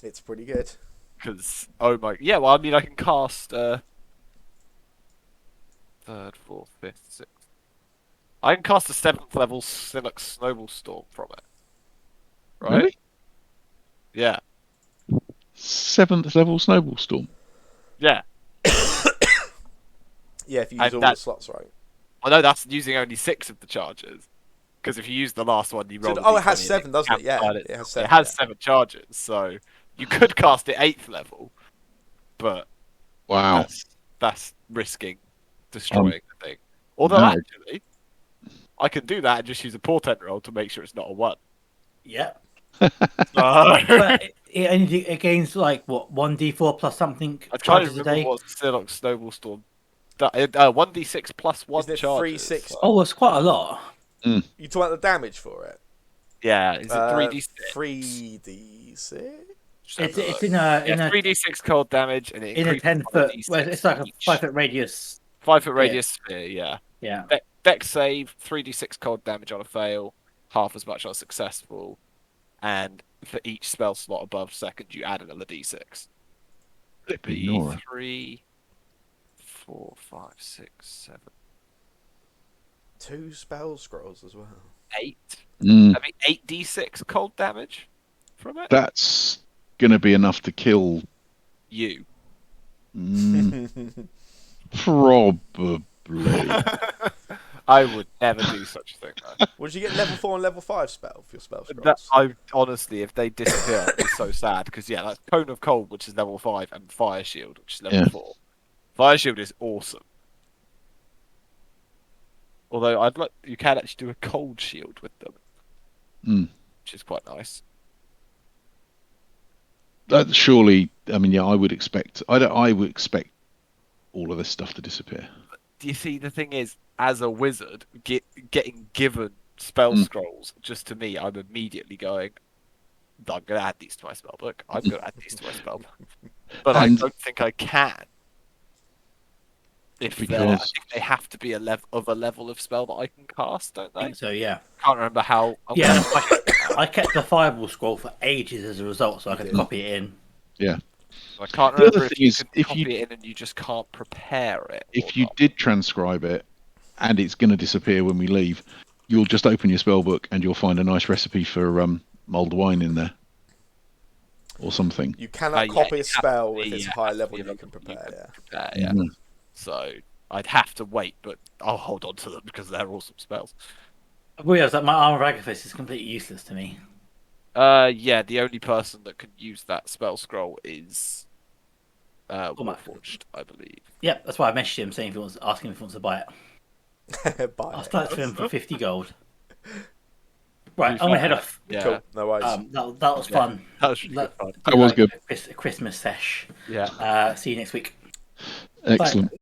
It's pretty good. Because, oh my... Yeah, well, I mean, I can cast... 3rd, 4th, 5th, 6th... I can cast a 7th level Silux Snowball Storm from it. Right? Really? Yeah. 7th level snowball storm. Yeah. Yeah, if you use And all that- the slots right. I know that's using only 6 of the charges. Because if you use the last one, you roll So, a it has D20 and 7, doesn't it? Yeah, cancel it has 7. It has yeah. 7 charges, so you could cast it 8th level, but Wow. that's risking destroying the thing. Although no. actually, I can do that and just use a portent roll to make sure it's not a 1. yeah. So, But it gains like what 1d4 plus something I'm trying to charges a remember day. what Silok Snowball Storm. 1d6 plus 1 Isn't it charges. 3/6? Oh, it's quite a lot. You talk about the damage for it. Yeah, is it 3d6? 3d6. It's in a 3d6 cold damage and it in a increases 10 by foot. D6 Well, it's like a each. 5 foot radius. 5 foot radius sphere, yeah. Yeah. Dex save, 3d6 cold damage on a fail, half as much on a successful, and for each spell slot above second, you add another d6. It'd be Nora. 3, 4, 5, 6, 7, 2 spell scrolls as well. 8. Mm. I mean, 8d6 cold damage from it. That's gonna be enough to kill. You. Probably. I would never do such a thing, though. Would you get level 4 and level 5 spell for your spell That, scrolls? I honestly, if they disappear, I'd be so sad because that's Cone of Cold, which is level 5, and Fire Shield, which is level 4. Fire Shield is awesome. Although you can actually do a Cold Shield with them, which is quite nice. Surely, I mean, I would expect. I would expect all of this stuff to disappear. Do you see, the thing is, as a wizard, getting given spell scrolls, just to me, I'm immediately going, I'm going to add these to my spell book. I'm going to add these to my spell book. But I don't think I can. I think they have to be a level of spell that I can cast, don't they? I think so, yeah. Can't remember how. Yeah, I kept the Fireball scroll for ages as a result, so I could copy it in. Yeah. I can't The other remember thing is, if you copy it in and you just can't prepare it. If you did transcribe it, and it's going to disappear when we leave, you'll just open your spell book and you'll find a nice recipe for mulled wine in there, or something. You cannot copy a spell if it's a higher level you can prepare. So I'd have to wait, but I'll hold on to them because they're awesome spells. I realised that my Armor of Agathis is completely useless to me. The only person that can use that spell scroll is Warforged, I believe. Yep, that's why I messaged him saying asking if he wants to buy it. I'll start for him for 50 gold. Right, I'm gonna head off. Yeah. Cool, no worries. That was fun. That was really good fun. That was good. A Christmas sesh. Yeah. See you next week. Excellent. Bye.